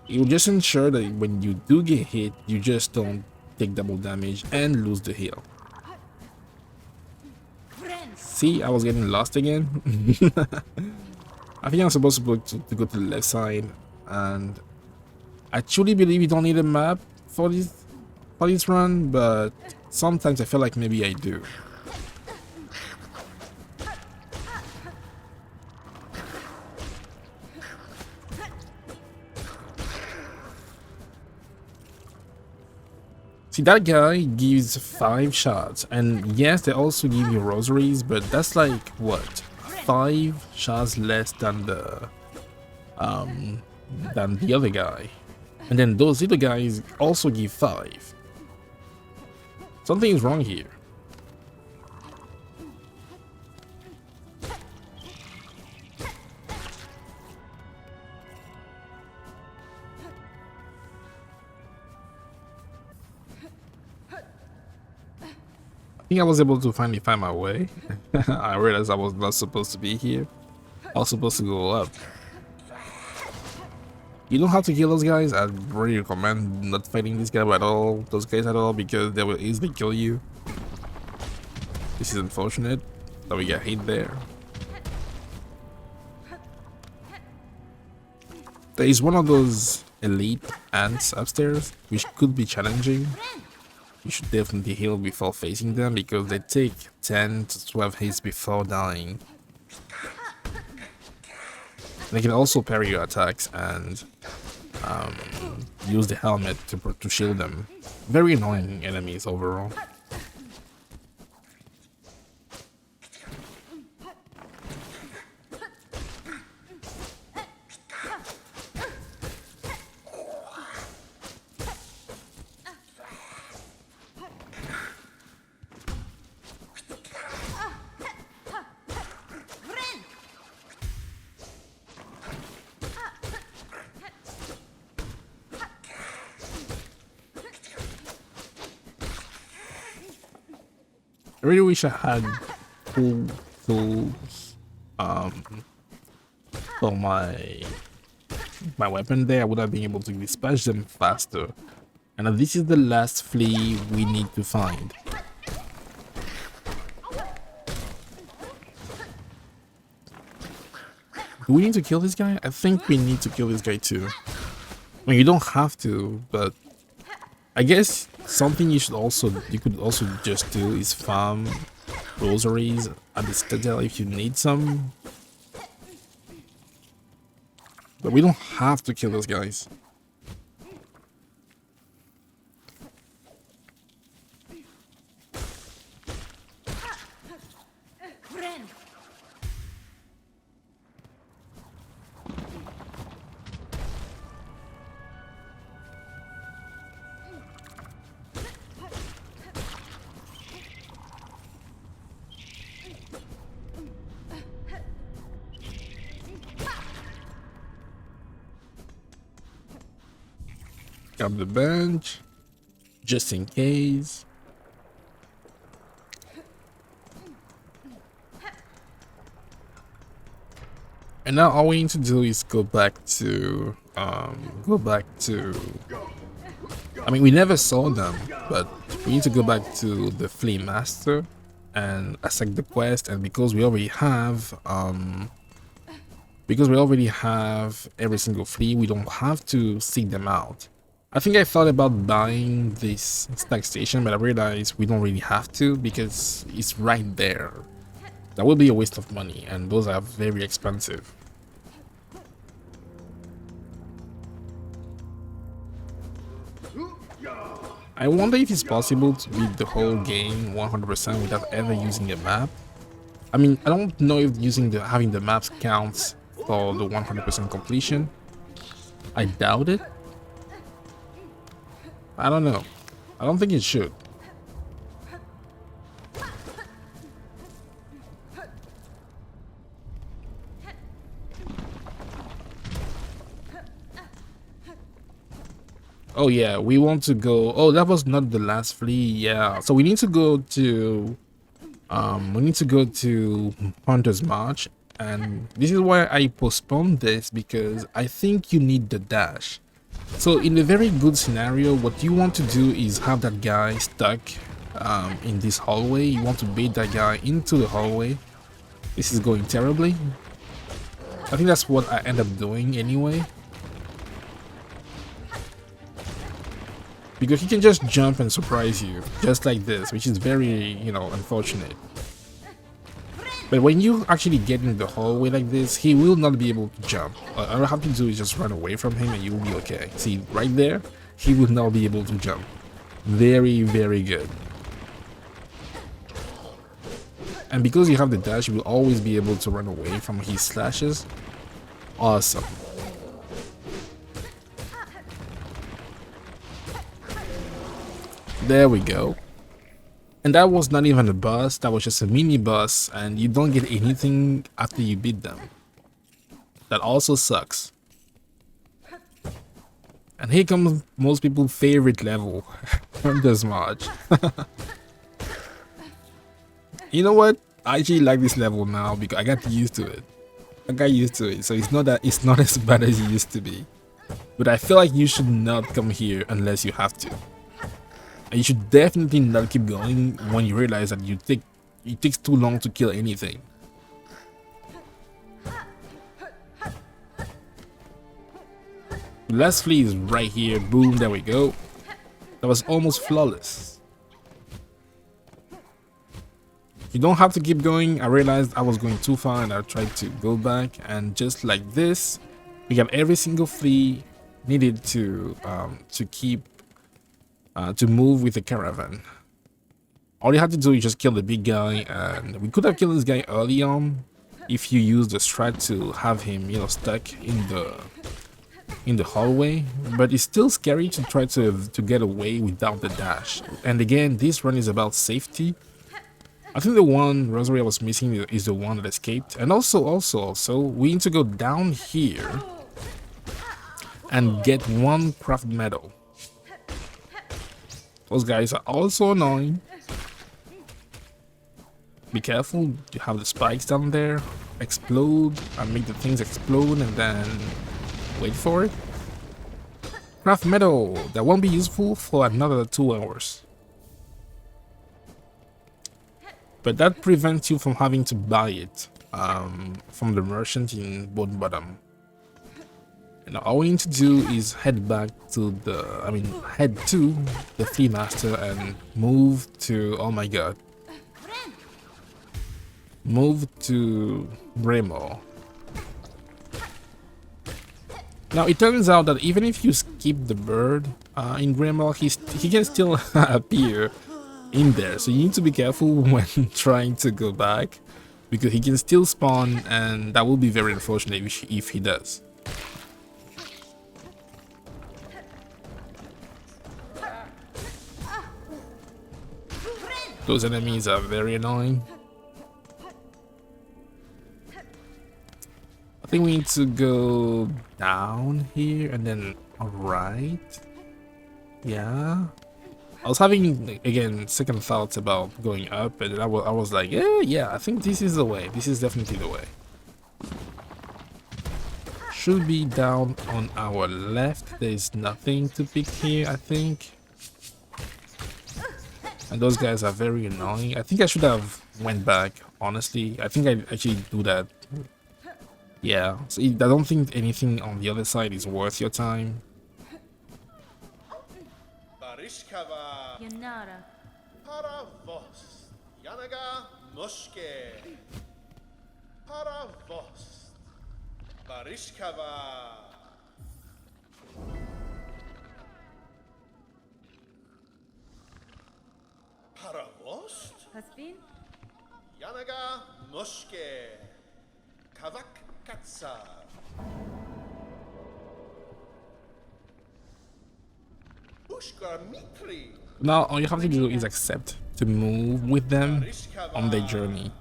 A: it will just ensure that when you do get hit, you just don't take double damage and lose the heal. See, I was getting lost again. I think I'm supposed to go to the left side, and I truly believe you don't need a map for this run, but sometimes I feel like maybe I do. See, that guy gives 5 shards, and yes, they also give you rosaries, but that's like what? 5 shards less than the other guy. And then those little guys also give 5. Something is wrong here. I think I was able to finally find my way. I realized I was not supposed to be here. I was supposed to go up. You don't have to kill those guys. I really recommend not fighting this guy at all, those guys at all, because they will easily kill you. This is unfortunate that we get hit there. There is one of those elite ants upstairs, which could be challenging. You should definitely heal before facing them because they take 10 to 12 hits before dying. They can also parry your attacks and use the helmet to shield them. Very annoying enemies overall. I really wish I had cool tools for my weapon there. I would have been able to dispatch them faster. And this is the last flea we need to find. Do we need to kill this guy? I think we need to kill this guy too. I mean, you don't have to, but I guess something you could also just do is farm rosaries at the citadel if you need some. But we don't have to kill those guys. Grab the bench, just in case. And now all we need to do is go back to, I mean, we never saw them, but we need to go back to the Fleamaster and accept the quest. And because we already have, every single flea, we don't have to seek them out. I think I thought about buying this snack station, but I realized we don't really have to because it's right there. That would be a waste of money, and those are very expensive. I wonder if it's possible to beat the whole game 100% without ever using a map. I mean, I don't know if having the maps counts for the 100% completion. I doubt it. I don't know. I don't think it should. Oh yeah, we want to go. Oh, that was not the last flea. Yeah, so we need to go to Hunter's March, and this is why I postponed this, because I think you need the dash. So in a very good scenario, what you want to do is have that guy stuck in this hallway. You want to bait that guy into the hallway. This is going terribly. I think that's what I end up doing anyway. Because he can just jump and surprise you, just like this, which is very, unfortunate. But when you actually get in the hallway like this, he will not be able to jump. All you have to do is just run away from him and you will be okay. See, right there, he will not be able to jump. Very, very good. And because you have the dash, you will always be able to run away from his slashes. Awesome. There we go. And that was not even a boss, that was just a mini boss, and you don't get anything after you beat them. That also sucks. And here comes most people's favorite level, Hunter's March. You know what? I actually like this level now because I got used to it. So it's not as bad as it used to be. But I feel like you should not come here unless you have to. And you should definitely not keep going when you realize that it takes too long to kill anything. Lost Flea is right here. Boom, there we go. That was almost flawless. You don't have to keep going. I realized I was going too far and I tried to go back, and just like this, we have every single flea needed to move with the caravan. All you have to do is just kill the big guy, and we could have killed this guy early on if you use the strat to have him, stuck in the hallway, but it's still scary to try to get away without the dash. And again, this run is about safety. I think the one rosary I was missing is the one that escaped. And also we need to go down here and get one craft medal. Those guys are also annoying. Be careful, you have the spikes down there. Explode and make the things explode, and then wait for it. Craft medal that won't be useful for another 2 hours. But that prevents you from having to buy it from the merchant in Bone Bottom. And all we need to do is head to the Fleamaster and move to, oh my god, move to Greymoor. Now it turns out that even if you skip the bird in Greymoor, he can still appear in there, so you need to be careful when trying to go back, because he can still spawn, and that will be very unfortunate if he does. Those enemies are very annoying. I think we need to go down here and then right. Yeah. I was having, again, second thoughts about going up, and I was like, yeah, I think this is the way. This is definitely the way. Should be down on our left. There's nothing to pick here, I think. And those guys are very annoying. I think I should have went back, honestly. I think I actually do that. Yeah, so I don't think anything on the other side is worth your time.
B: Yanara.
D: Paravos. Yanaga Mushke. Paravos. Barishkava. Paravos.
B: Paspin?
D: Yanaga Mushke. Kavak Katsa. Ushkar Mitri.
A: Now all you have to do is accept to move with them on their journey.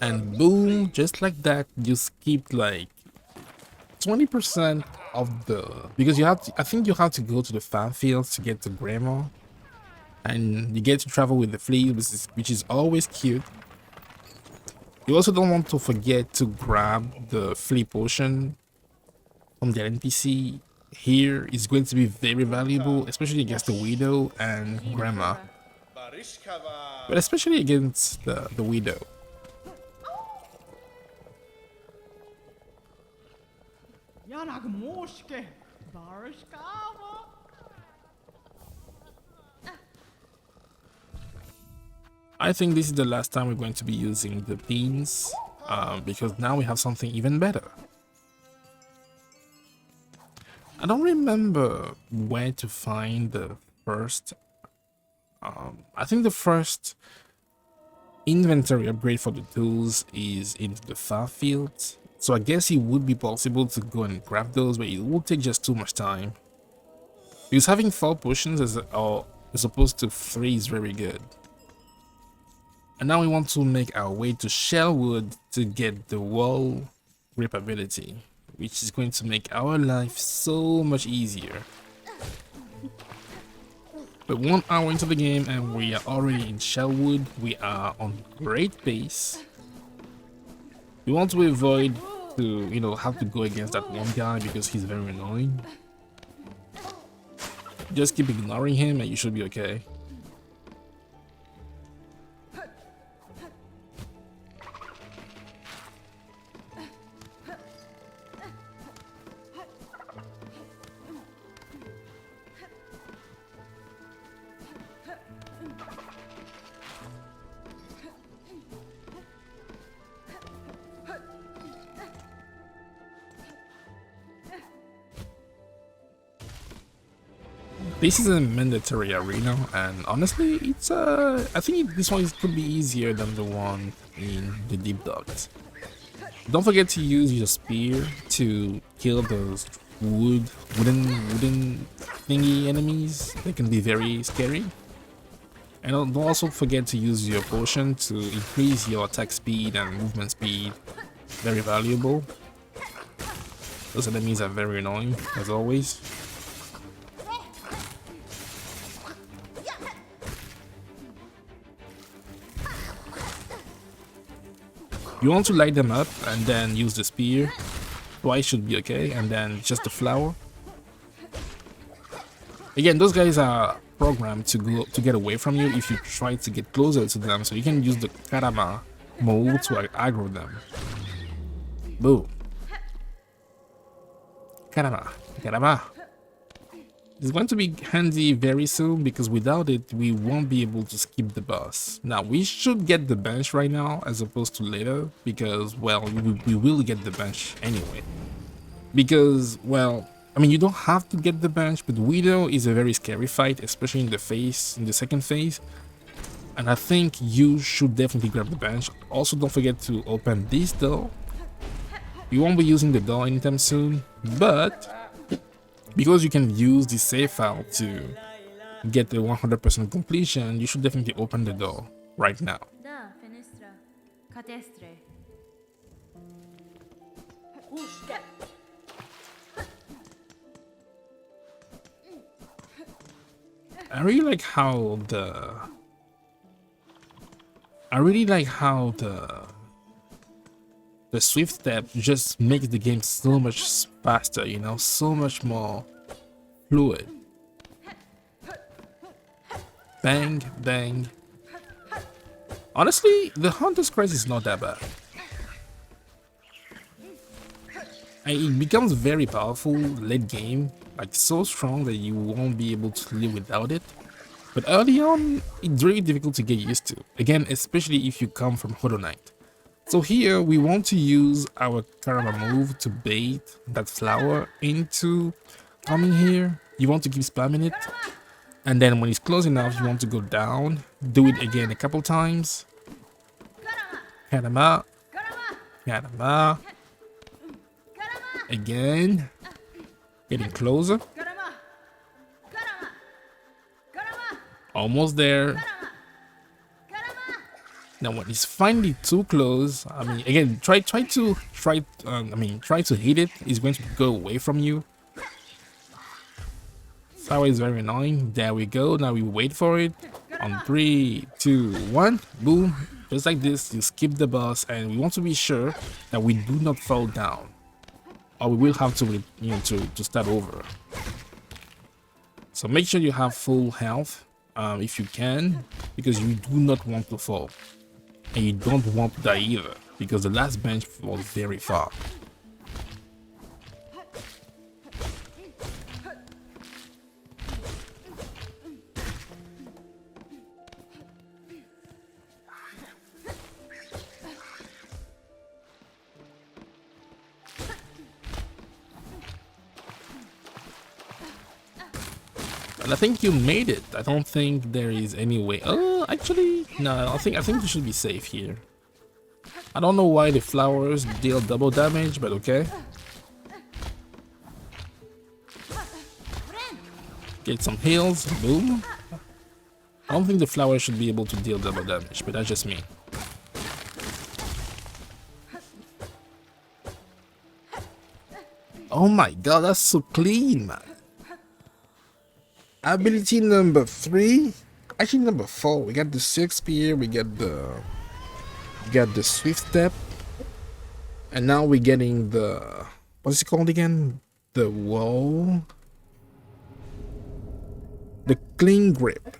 A: And boom, just like that, you skipped like 20% of the, because you have to, I think you have to go to the farm fields to get to Greymoor, and you get to travel with the flea, which is always cute. You also don't want to forget to grab the flea potion from the NPC. Here is going to be very valuable, especially against the Widow and Grandma, but especially against the Widow. I think this is the last time we're going to be using the beans, because now we have something even better. I don't remember where to find the first, I think the first inventory upgrade for the tools is in the far fields. So I guess it would be possible to go and grab those, but it will take just too much time. Because having 4 potions as opposed to 3 is very good. And now we want to make our way to Shelwood to get the wall grip ability, which is going to make our life so much easier. But 1 hour into the game and we are already in Shelwood. We are on great pace. We want to avoid to, you know, have to go against that one guy because he's very annoying. Just keep ignoring him and you should be okay. This is a mandatory arena, and honestly, it's I think this one could be easier than the one in the deep docks. Don't forget to use your spear to kill those wooden thingy enemies. They can be very scary. And don't also forget to use your potion to increase your attack speed and movement speed. Very valuable. Those enemies are very annoying, as always. You want to light them up and then use the spear. Twice should be okay, and then just the flower. Again, those guys are programmed to get away from you if you try to get closer to them, so you can use the Karama move to aggro them. Boom. Karama. Karama. It's going to be handy very soon because without it, we won't be able to skip the boss. Now, we should get the bench right now as opposed to later because, well, we will get the bench anyway. Because, well, I mean, you don't have to get the bench, but Widow is a very scary fight, especially in the second phase. And I think you should definitely grab the bench. Also, don't forget to open this door. You won't be using the door anytime soon, but because you can use the save file to get the 100% completion, you should definitely open the door right now.
B: Da, fenestra. Catestre.
C: Mooshka.
A: I really like how the swift step just makes the game so much faster, you know, so much more fluid. Bang, bang. Honestly, the Hunter's Crest is not that bad. And it becomes very powerful late game, like so strong that you won't be able to live without it. But early on, it's really difficult to get used to. Again, especially if you come from Hollow Knight. So here we want to use our Karama move to bait that flower into coming here. You want to keep spamming it, and then when it's close enough, you want to go down. Do it again a couple times. Karama, Karama. Again, getting closer. Almost there. Now when it's finally too close, I mean, again, try to hit it. It's going to go away from you. Flower is very annoying. There we go. Now we wait for it. On 3, 2, 1, boom. Just like this, you skip the boss, and we want to be sure that we do not fall down, or we will have to, to start over. So make sure you have full health if you can, because you do not want to fall. And you don't want to die either, because the last bench was very far. And I think you made it. I don't think there is any way. Oh, actually, no. I think you should be safe here. I don't know why the flowers deal double damage, but okay. Get some heals. Boom. I don't think the flower should be able to deal double damage, but that's just me. Oh my god, that's so clean, man. Ability number 3, actually number 4. We got the Silkspear, we got the Swift Step, and now we're getting the, what's it called again? The wall, the Clean Grip,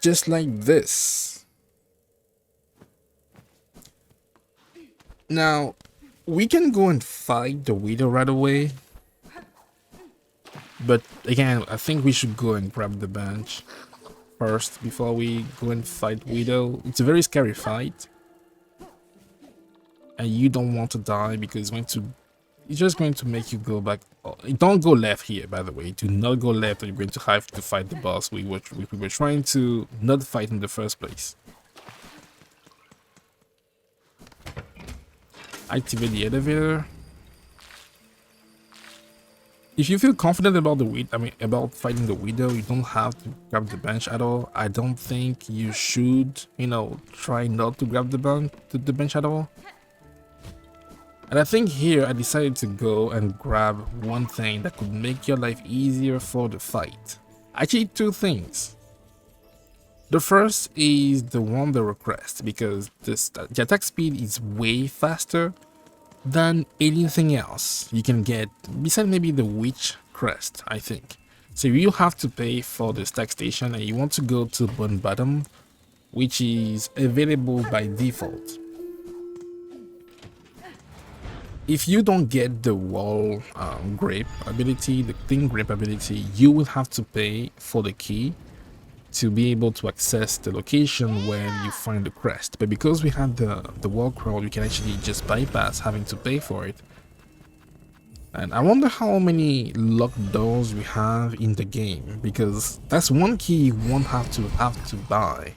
A: just like this. Now we can go and fight the Widow right away. But again, I think we should go and grab the bench first before we go and fight Widow. It's a very scary fight. And you don't want to die because it's just going to make you go back. Don't go left here, by the way. Do not go left or you're going to have to fight the boss we were trying to not fight in the first place. Activate the elevator. If you feel confident about about fighting the Widow, you don't have to grab the bench at all. I don't think you should, try not to grab the bench at all. And I think here I decided to go and grab one thing that could make your life easier for the fight. Actually, 2 things. The first is the Wanderer Crest, because the attack speed is way faster than anything else you can get, besides maybe the Witch Crest, I think. So you have to pay for the stack station and you want to go to bottom, which is available by default. If you don't get the wall grip ability, the thin grip ability, you will have to pay for the key to be able to access the location where you find the crest. But because we have the wall crawl, we can actually just bypass having to pay for it. And I wonder how many locked doors we have in the game, because that's one key you won't have to buy.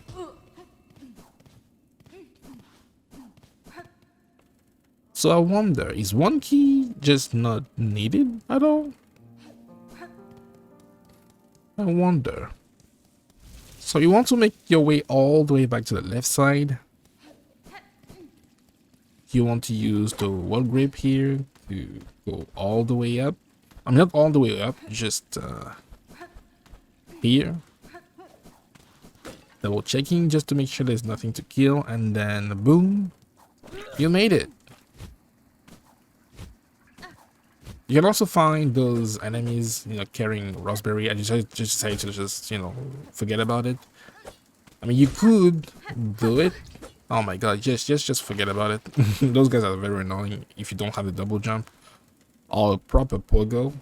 A: So I wonder, is one key just not needed at all? I wonder. So you want to make your way all the way back to the left side. You want to use the wall grip here to go all the way up. I mean, not all the way up, just here. Double checking just to make sure there's nothing to kill, and then boom, you made it. You can also find those enemies, carrying raspberry, and you just decide to forget about it. I mean, you could do it. Oh my god, just forget about it. Those guys are very annoying if you don't have the double jump or a proper pogo.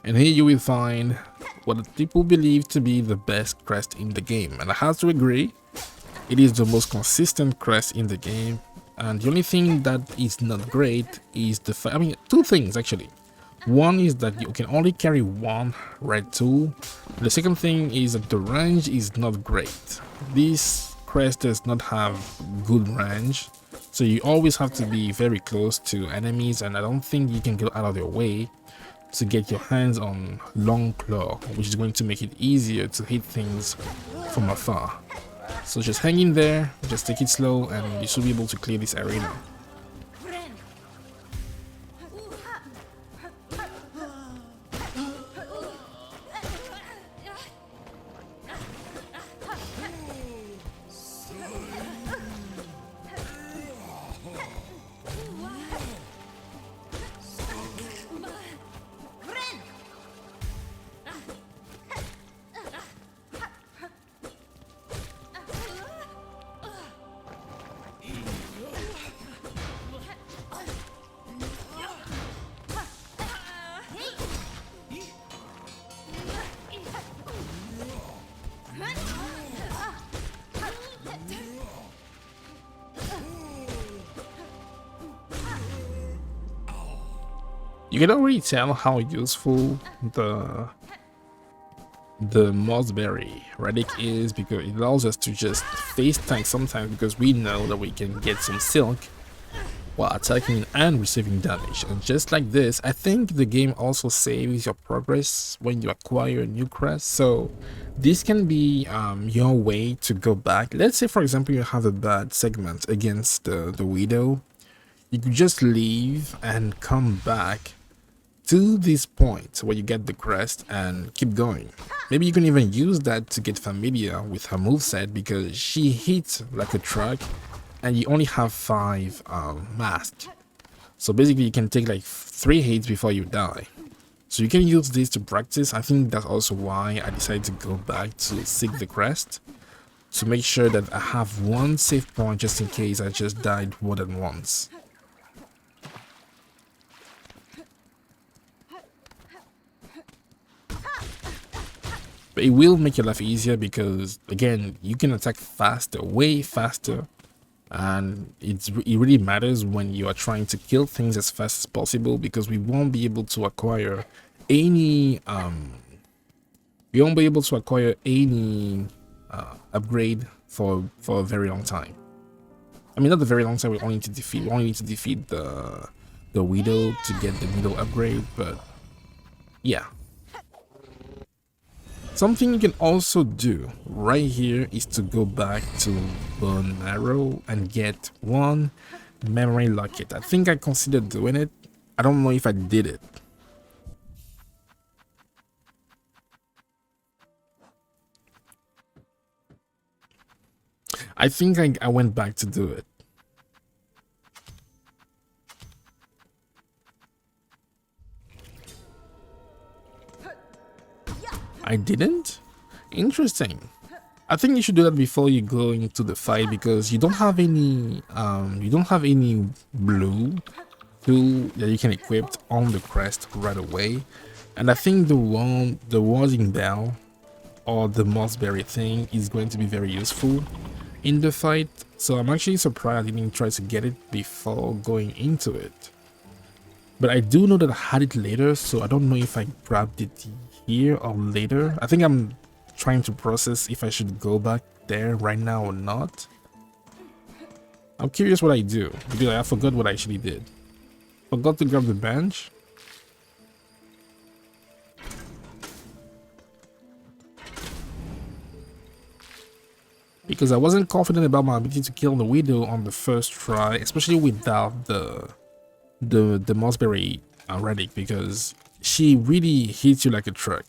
A: And here you will find what people believe to be the best crest in the game, and I have to agree, it is the most consistent crest in the game. And the only thing that is not great is the 2 things actually. One is that you can only carry 1 red tool. The second thing is that the range is not great. This crest does not have good range, so you always have to be very close to enemies, and I don't think you can go out of your way to get your hands on Long Claw, which is going to make it easier to hit things from afar. So just hang in there, just take it slow, and you should be able to clear this arena. You can already tell how useful the Mossberry Relic is, because it allows us to just face tank sometimes, because we know that we can get some silk while attacking and receiving damage. And just like this, I think the game also saves your progress when you acquire a new crest. So this can be your way to go back. Let's say, for example, you have a bad segment against the Widow. You could just leave and come back to this point where you get the crest and keep going. Maybe you can even use that to get familiar with her moveset, because she hits like a truck and you only have 5 masks. So basically you can take like 3 hits before you die. So you can use this to practice. I think that's also why I decided to go back to seek the crest, to make sure that I have one save point just in case I just died more than once. But it will make your life easier because, again, you can attack faster, way faster, and it really matters when you are trying to kill things as fast as possible, because we won't be able to acquire any upgrade for a very long time. I mean, not a very long time. We only need to defeat the Widow to get the Widow upgrade, but yeah. Something you can also do right here is to go back to Bone Marrow and get 1 memory locket. I think I considered doing it. I don't know if I did it. I think I went back to do it. I didn't? Interesting. I think you should do that before you go into the fight, because you don't have any blue tool that you can equip on the crest right away. And I think the warding bell or the Mossberry thing is going to be very useful in the fight. So I'm actually surprised I didn't try to get it before going into it. But I do know that I had it later, so I don't know if I grabbed it here or later. I think I'm trying to process if I should go back there right now or not. I'm curious what I do, because I forgot what I actually did. Forgot to grab the bench. Because I wasn't confident about my ability to kill the Widow on the first try, especially without the Mossberry Relic, because she really hits you like a truck.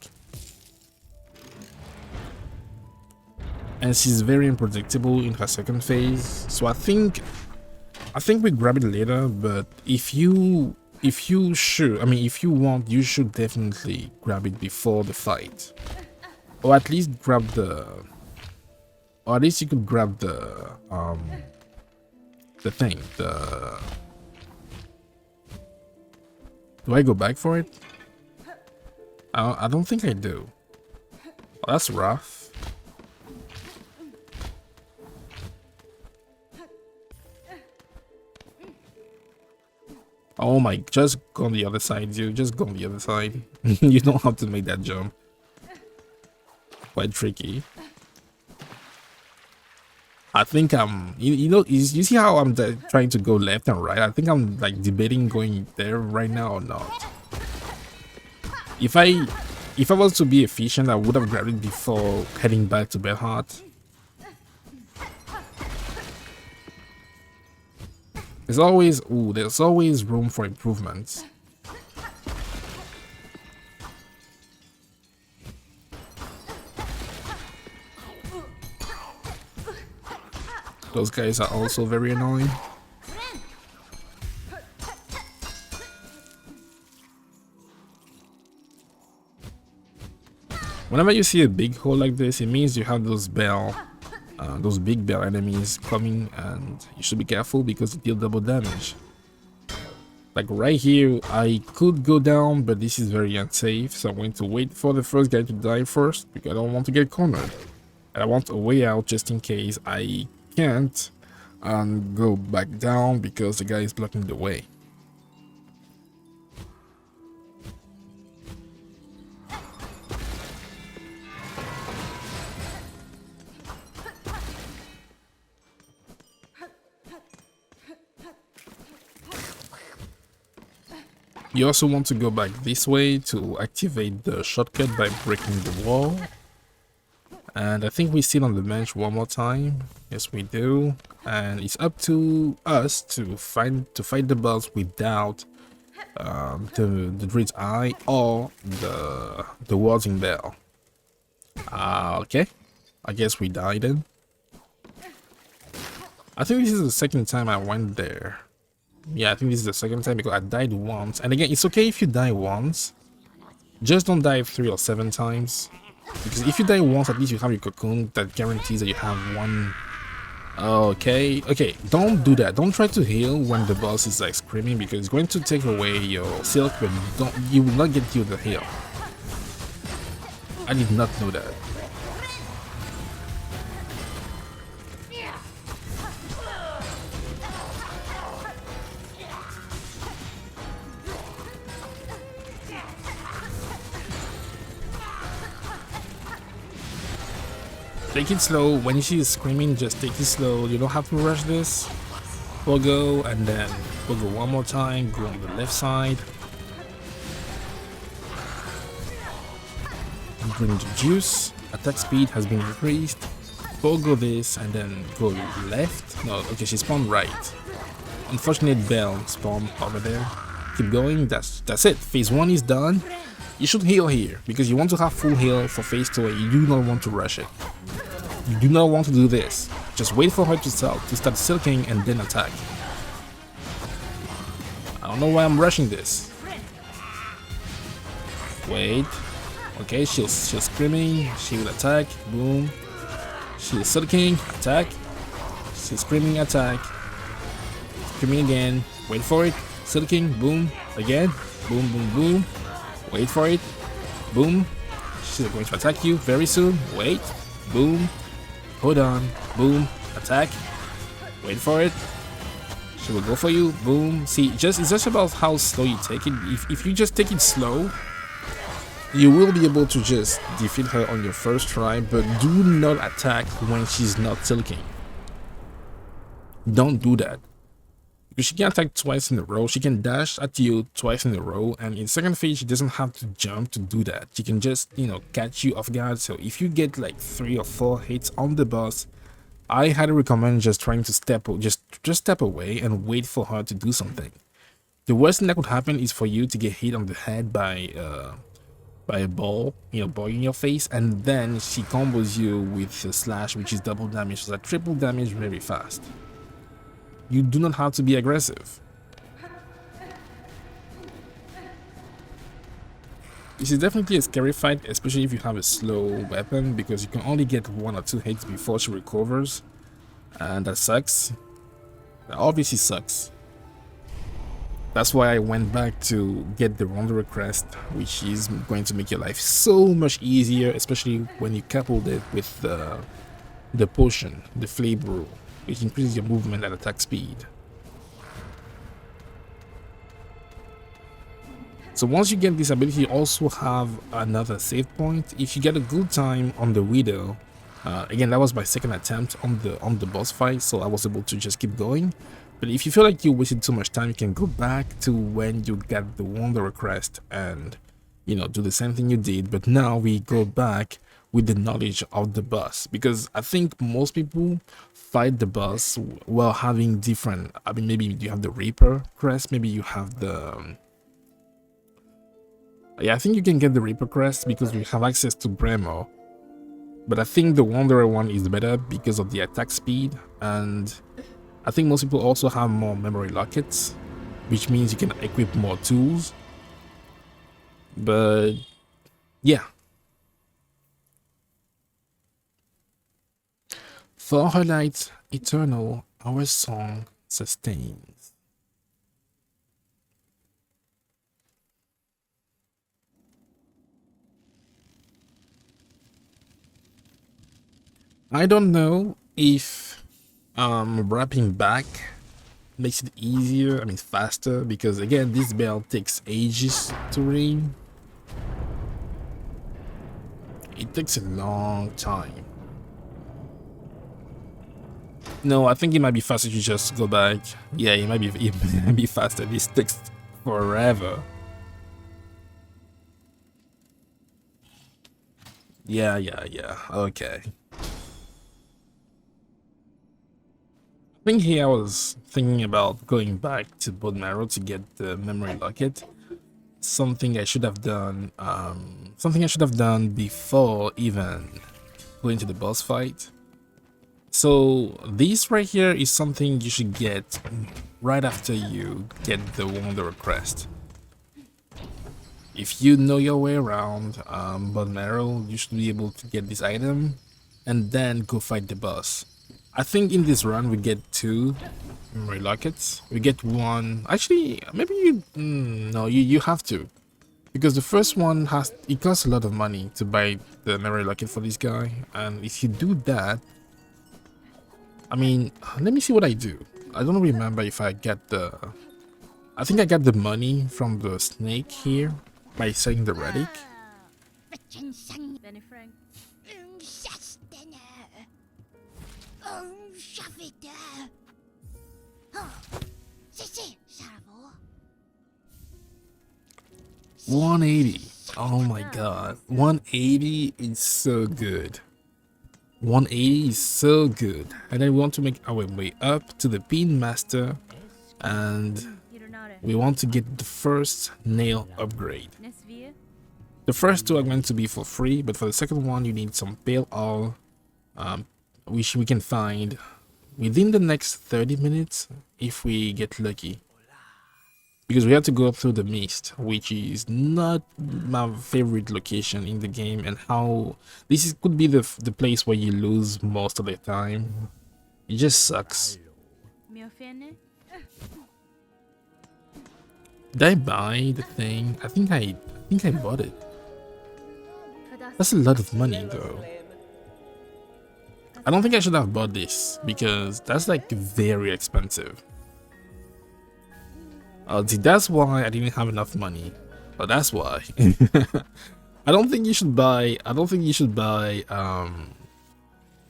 A: And she's very unpredictable in her second phase. So I think we grab it later, but if you want, you should definitely grab it before the fight. Or at least grab the, or at least you could grab the thing, do I go back for it? I don't think I do. Oh, that's rough. Oh my, just go on the other side, dude. Just go on the other side. You don't have to make that jump. Quite tricky. I think I'm, you see how I'm trying to go left and right? I think I'm like debating going there right now or not. If I was to be efficient, I would have grabbed it before heading back to Bellhart. There's always room for improvements. Those guys are also very annoying. Whenever you see a big hole like this, it means you have those big bell enemies coming, and you should be careful because they deal double damage. Like right here, I could go down, but this is very unsafe, so I'm going to wait for the first guy to die first, because I don't want to get cornered. And I want a way out just in case I can't go back down because the guy is blocking the way. You also want to go back this way to activate the shortcut by breaking the wall. And I think we sit on the bench one more time. Yes, we do. And it's up to us to fight the boss without the Druid's Eye or the Warding Bell. Okay. I guess we died then. I think this is the second time I went there. Yeah, I think this is the second time because I died once. And again, it's okay if you die once. Just don't die 3 or 7 times. Because if you die once, at least you have your cocoon that guarantees that you have one. Okay, don't do that. Don't try to heal when the boss is like screaming because it's going to take away your silk, but you will not get you the heal. I did not know that. Take it slow. When she is screaming, just take it slow. You don't have to rush this. Pogo, and then Pogo one more time. Go on the left side. Bring the juice. Attack speed has been increased. Pogo this, and then go left. No, okay, she spawned right. Unfortunate Bell spawned over there. Keep going. That's it. Phase 1 is done. You should heal here because you want to have full heal for phase 2 and you do not want to rush it. You do not want to do this. Just wait for her to start silking and then attack. I don't know why I'm rushing this. Wait. Okay, she's screaming. She will attack. Boom. She's silking. Attack. She's screaming. Attack. Screaming again. Wait for it. Silking. Boom. Again. Boom, boom, boom. Wait for it. Boom. She's going to attack you very soon. Wait. Boom. Hold on. Boom. Attack. Wait for it. She will go for you. Boom. See, it's just about how slow you take it. If you just take it slow, you will be able to just defeat her on your first try, but do not attack when she's not silking. Don't do that. Because she can attack twice in a row. She can dash at you twice in a row, and in second phase she doesn't have to jump to do that. She can just, you know, catch you off guard. So if you get like 3 or 4 hits on the boss, I highly recommend just trying to step away and wait for her to do something. The worst thing that could happen is for you to get hit on the head by a ball, ball in your face, and then she combos you with a slash, which is double damage, so that triple damage very fast. You do not have to be aggressive. This is definitely a scary fight, especially if you have a slow weapon, because you can only get 1 or 2 hits before she recovers, and that sucks. That obviously sucks. That's why I went back to get the Wanderer Crest, which is going to make your life so much easier, especially when you coupled it with the potion, the Flea Brew, which increases your movement and attack speed. So once you get this ability, you also have another save point. If you get a good time on the Widow, again, that was my second attempt on the boss fight, so I was able to just keep going. But if you feel like you wasted too much time, you can go back to when you get the Wanderer Crest and, do the same thing you did. But now we go back with the knowledge of the boss, because I think most people fight the boss while having different, maybe you have the Reaper Crest, maybe you have the... Yeah, I think you can get the Reaper Crest because we have access to Greymoor. But I think the Wanderer one is better because of the attack speed, and I think most people also have more memory lockets, which means you can equip more tools. But yeah. For her light eternal, our song sustains. I don't know if wrapping back makes it easier, faster, because again, this bell takes ages to ring. It takes a long time. No, I think it might be faster to just go back. Yeah, it might be faster. This takes forever. Yeah. Okay. I think here I was thinking about going back to Bone Marrow to get the memory locket. Something I should have done. Something I should have done before even going to the boss fight. So this right here is something you should get right after you get the Wanderer Crest. If you know your way around Bone Marrow, you should be able to get this item and then go fight the boss. I think in this run we get 2 memory lockets. We get one. Actually, maybe you. No, you have to, because the first one it costs a lot of money to buy the memory locket for this guy, and if you do that, I mean, let me see what I do. I don't remember if I get the. I think I got the money from the snake here by selling the relic.
B: Benny Frank.
A: $180. Oh my god. 180 is so good. 180 is so good. And then we want to make our way up to the Speedmaster, and we want to get the first nail upgrade. The first 2 are going to be for free, but for the second one you need some pale all, which we can find within the next 30 minutes if we get lucky. Because we have to go up through the mist, which is not my favorite location in the game, and how this could be the place where you lose most of the time. It just sucks. Did I buy the thing? I think I bought it. That's a lot of money though. I don't think I should have bought this because that's like very expensive. That's why I didn't have enough money. Oh, that's why. I don't think you should buy.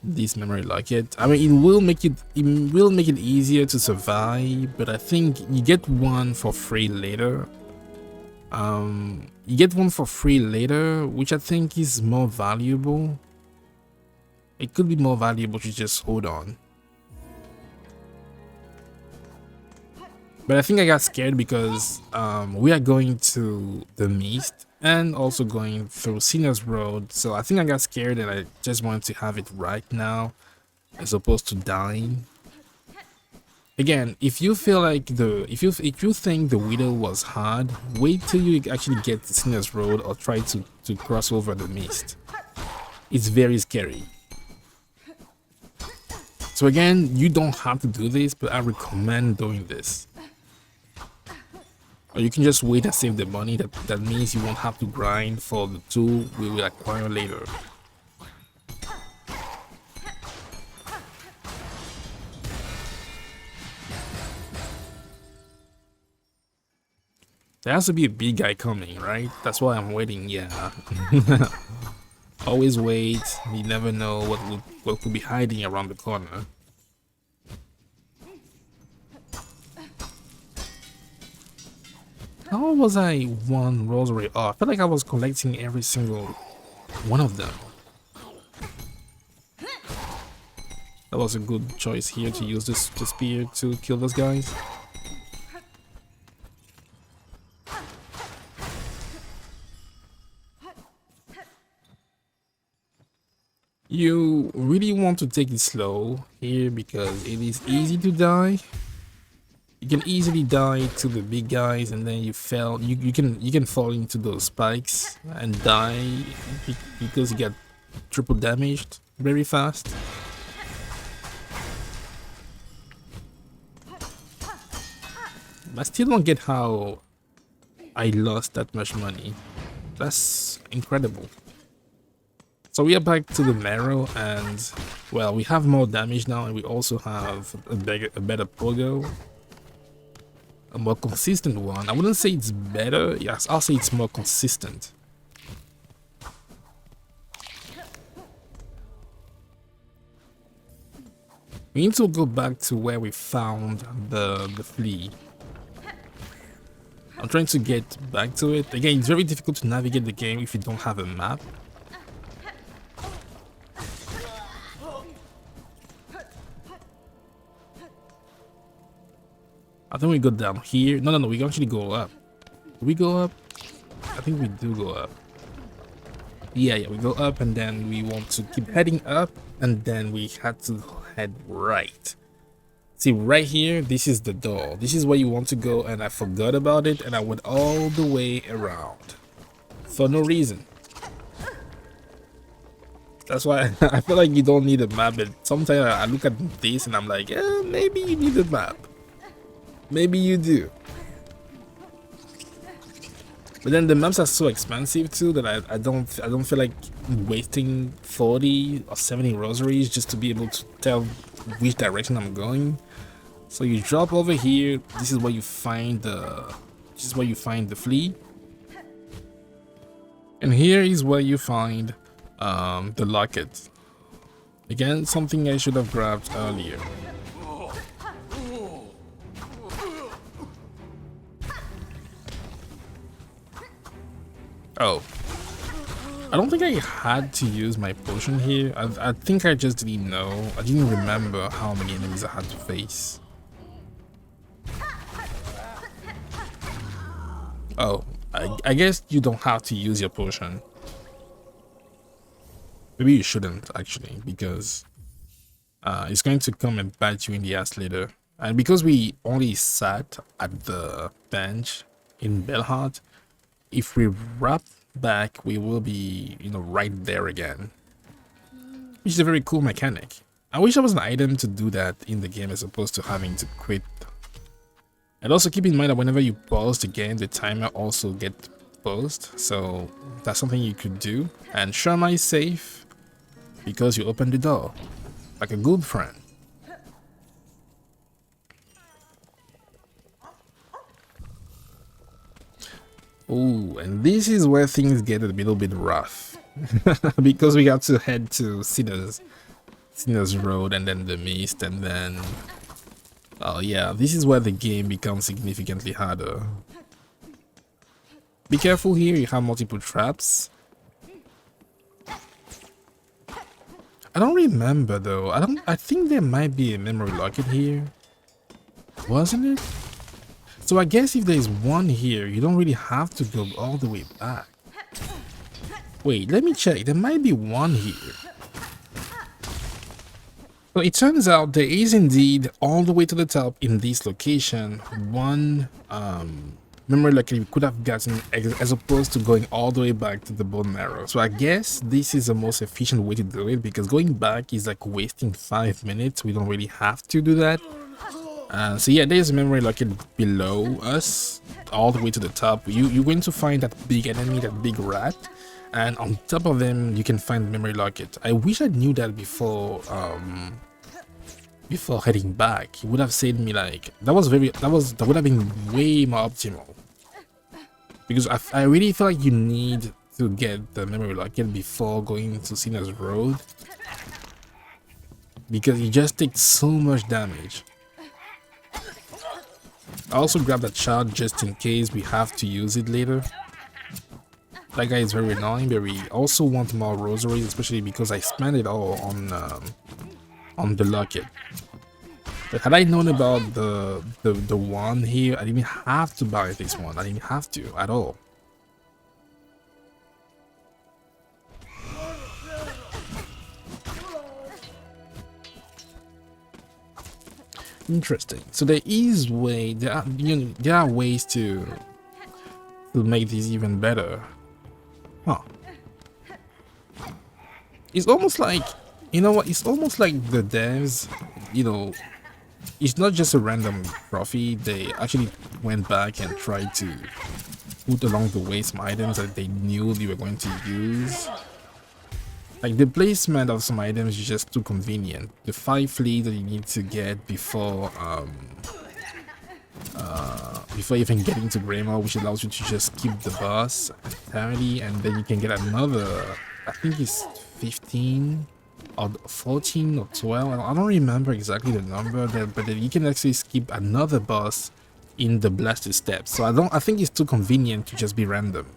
A: This memory locket. I mean, it will make it easier to survive, but I think you get one for free later. You get one for free later, which I think is more valuable. It could be more valuable to just hold on. But I think I got scared because we are going to the mist and also going through Sinner's Road, so I think I got scared and I just wanted to have it right now as opposed to dying. Again, if you feel like if you think the Widow was hard, wait till you actually get to Sinner's Road or try to cross over the mist. It's very scary. So again, you don't have to do this, but I recommend doing this. Or you can just wait and save the money. That means you won't have to grind for the tool we will acquire later. There has to be a big guy coming, right? That's why I'm waiting, yeah. Always wait, you never know what could be hiding around the corner. How was I one rosary off? I felt like I was collecting every single one of them. That was a good choice here to use the spear to kill those guys. You really want to take it slow here because it is easy to die. You can easily die to the big guys, and then you can fall into those spikes and die because you get triple damaged very fast. I still don't get how I lost that much money. That's incredible. So we are back to the Marrow, and well, we have more damage now, and we also have a better pogo. A more consistent one. I wouldn't say it's better, yes, I'll say it's more consistent. We need to go back to where we found the flea. I'm trying to get back to it. Again, it's very difficult to navigate the game if you don't have a map. I think we go down here. No, we can actually go up. Do we go up? I think we do go up. Yeah, we go up, and then we want to keep heading up, and then we had to head right. See, right here, this is the door. This is where you want to go, and I forgot about it, and I went all the way around for no reason. That's why I feel like you don't need a map, but sometimes I look at this and I'm like, maybe you need a map. Maybe you do. But then the maps are so expensive too that I don't feel like wasting 40 or 70 rosaries just to be able to tell which direction I'm going. So you drop over here. This is where you find the flea. And here is where you find the locket. Again, something I should have grabbed earlier. Oh, I don't think I had to use my potion here. I think I just didn't know. I didn't remember how many enemies I had to face. Oh, I guess you don't have to use your potion. Maybe you shouldn't actually, because it's going to come and bite you in the ass later. And because we only sat at the bench in Bellhart, if we wrap back, we will be, right there again. Which is a very cool mechanic. I wish there was an item to do that in the game as opposed to having to quit. And also keep in mind that whenever you pause the game, the timer also gets paused. So that's something you could do. And Sherma is safe because you opened the door like a good friend. Oh, and this is where things get a little bit rough. Because we got to head to Sinner's Road and then the Mist, and then... Oh yeah, this is where the game becomes significantly harder. Be careful here, you have multiple traps. I don't remember though. I think there might be a memory locket here. Wasn't it? So I guess if there's one here, you don't really have to go all the way back. Wait, let me check. There might be one here. So it turns out there is indeed all the way to the top in this location one memory locket you could have gotten as opposed to going all the way back to the bone marrow. So I guess this is the most efficient way to do it, because going back is like wasting 5 minutes. We don't really have to do that. So yeah, there's a memory locket below us, all the way to the top. You're going to find that big enemy, that big rat, and on top of them you can find the memory locket. I wish I knew that before heading back. It would have saved me, like, that would have been way more optimal, because I really feel like you need to get the memory locket before going to Sinner's Road, because it just takes so much damage. I also grabbed that shard just in case we have to use it later. That guy is very annoying, but we also want more rosaries, especially because I spent it all on the locket. But had I known about the one here, I didn't have to buy this one. I didn't have to at all. Interesting. So there are ways to make this even better. Huh. It's almost like, you know what? It's almost like the devs, it's not just a random trophy. They actually went back and tried to put along the way some items that they knew they were going to use. Like, the placement of some items is just too convenient. The 5 fleas that you need to get before even getting to Greymoor, which allows you to just skip the boss entirely, and then you can get another, I think it's 15 or 14 or 12. I don't remember exactly the number there, but then you can actually skip another boss in the blasted steps. So I think it's too convenient to just be random.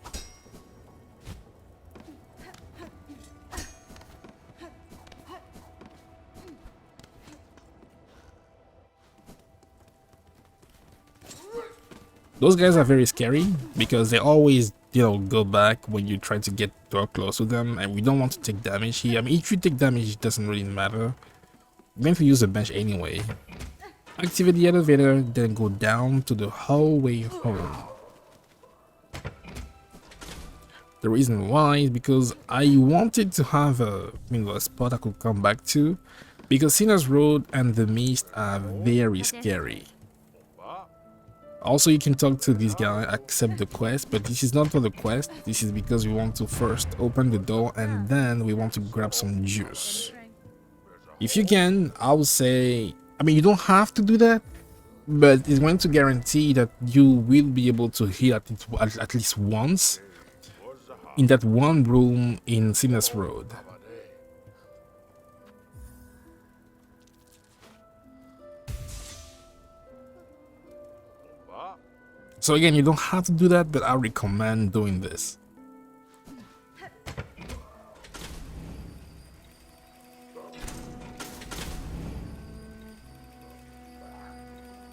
A: Those guys are very scary because they always, you know, go back when you try to get too close to them, and we don't want to take damage here. I mean, if you take damage, it doesn't really matter. We're going to use the bench anyway. Activate the elevator, then go down to the hallway home. The reason why is because I wanted to have a, you know, a spot I could come back to, because Sinner's Road and the Mist are very scary. Also, you can talk to this guy, accept the quest, but this is not for the quest. This is because we want to first open the door and then we want to grab some juice. If you can, I would say, I mean, you don't have to do that, but it's going to guarantee that you will be able to heal at least once in that one room in Sinner's Road. So again, you don't have to do that, but I recommend doing this.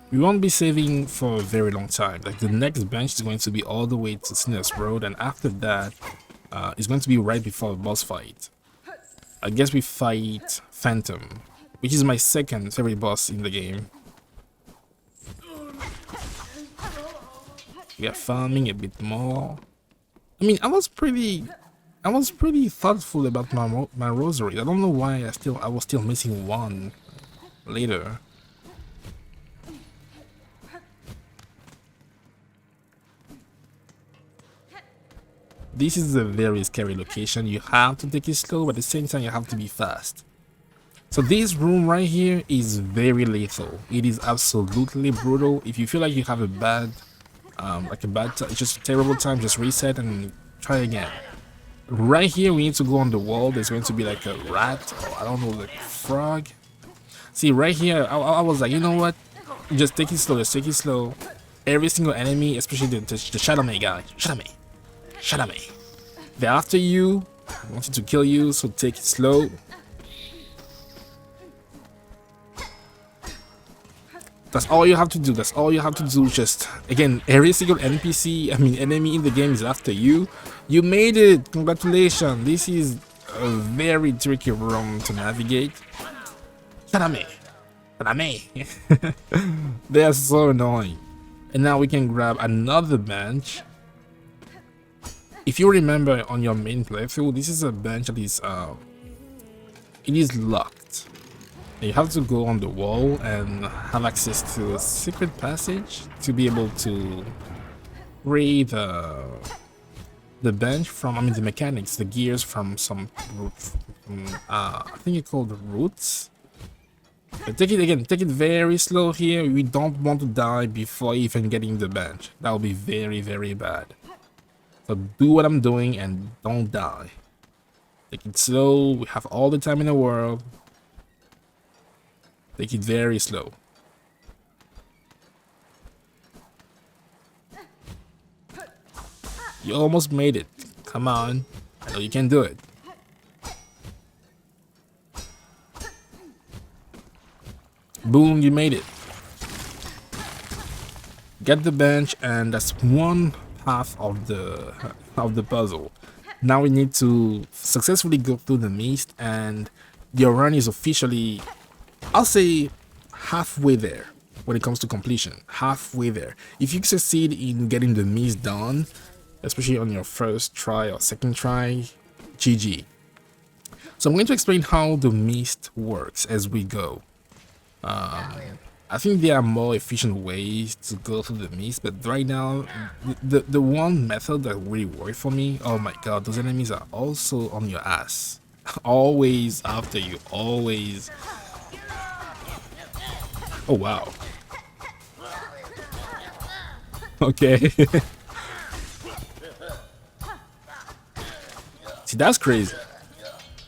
A: We won't be saving for a very long time. Like, the next bench is going to be all the way to Sinner's Road, and after that, it's going to be right before a boss fight. I guess we fight Phantom, which is my second favorite boss in the game. We are farming a bit more. I mean, I was pretty thoughtful about my rosary. I don't know why I was still missing one later. This is a very scary location. You have to take it slow, but at the same time you have to be fast. So this room right here is very lethal. It is absolutely brutal. If you feel like you have a bad it's just a terrible time, just reset and try again. Right here we need to go on the wall. There's going to be like a rat, or I don't know, like a frog. See, right here I was like, you know what, just take it slow, just take it slow. Every single enemy, especially the Shadow May guy, Shadow May, they're after you, wanting to kill you, so take it slow. That's all you have to do. That's all you have to do. Just, again, every single NPC, I mean enemy in the game is after you. You made it. Congratulations. This is a very tricky room to navigate. Taname. They are so annoying. And now we can grab another bench. If you remember on your main playthrough, this is a bench that is it is locked. You have to go on the wall and have access to a secret passage to be able to free the bench from, I mean, the mechanics, the gears from some root, I think it's called roots. But take it very slow here. We don't want to die before even getting the bench. That will be very, very bad. So do what I'm doing and don't die. Take it slow. We have all the time in the world. Take it very slow. You almost made it. Come on. I know you can do it. Boom, you made it. Get the bench, and that's one half of the puzzle. Now we need to successfully go through the mist, and your run is officially, I'll say, halfway there when it comes to completion. Halfway there. If you succeed in getting the mist done, especially on your first try or second try, GG. So I'm going to explain how the mist works as we go. I think there are more efficient ways to go through the mist, but right now, the one method that really worked for me, oh my god, those enemies are also on your ass. Always after you, always. Oh wow. Okay. See, that's crazy.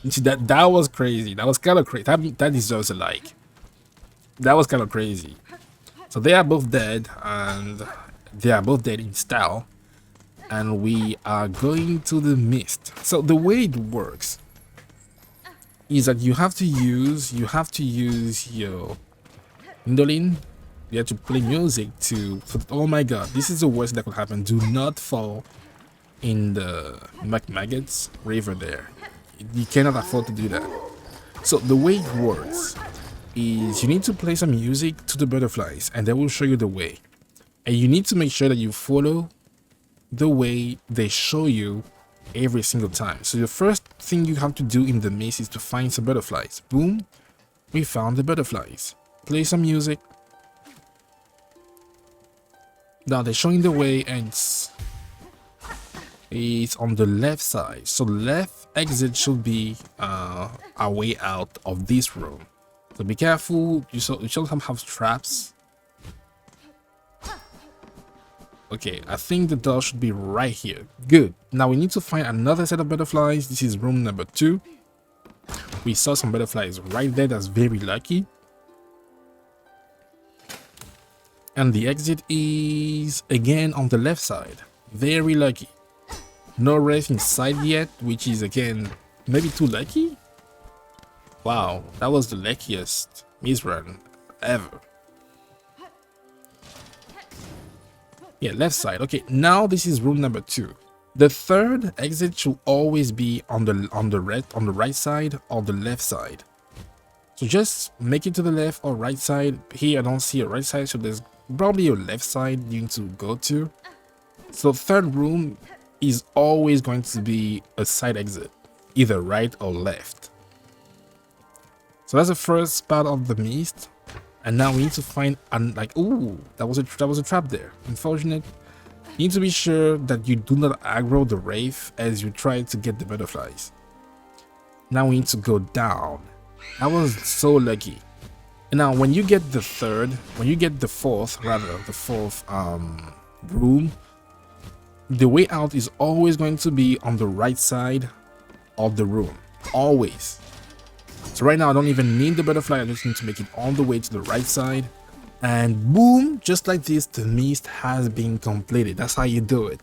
A: See, that was crazy. That was kind of crazy. That deserves a like. That was kind of crazy. So they are both dead, and they are both dead in style, and we are going to the mist. So the way it works is that you have to use your Indolin, You have to play music to... Oh my god, this is the worst that could happen. Do not fall in the maggots river there. You cannot afford to do that. So the way it works is you need to play some music to the butterflies and they will show you the way. And you need to make sure that you follow the way they show you every single time. So the first thing you have to do in the maze is to find some butterflies. Boom, we found the butterflies. Play some music. Now they're showing the way and it's on the left side. So left exit should be our way out of this room. So be careful, you should have traps. Okay, I think the door should be right here. Good. Now we need to find another set of butterflies. This is room number 2. We saw some butterflies right there. That's very lucky. And the exit is again on the left side. Very lucky. No wraith inside yet, which is again maybe too lucky. Wow, that was the luckiest maze run ever. Yeah, left side. Okay, now this is room number 2. The third exit should always be on the right side or the left side. So just make it to the left or right side. Here I don't see a right side, so there's probably a left side you need to go to. So third room is always going to be a side exit, either right or left. So that's the first part of the mist. And now we need to find, ooh, that was a trap there. Unfortunate. You need to be sure that you do not aggro the wraith as you try to get the butterflies. Now we need to go down. That was so lucky. And now when you get the fourth room, the way out is always going to be on the right side of the room. Always. So right now I don't even need the butterfly, I just need to make it all the way to the right side. And boom, just like this, the mist has been completed. That's how you do it.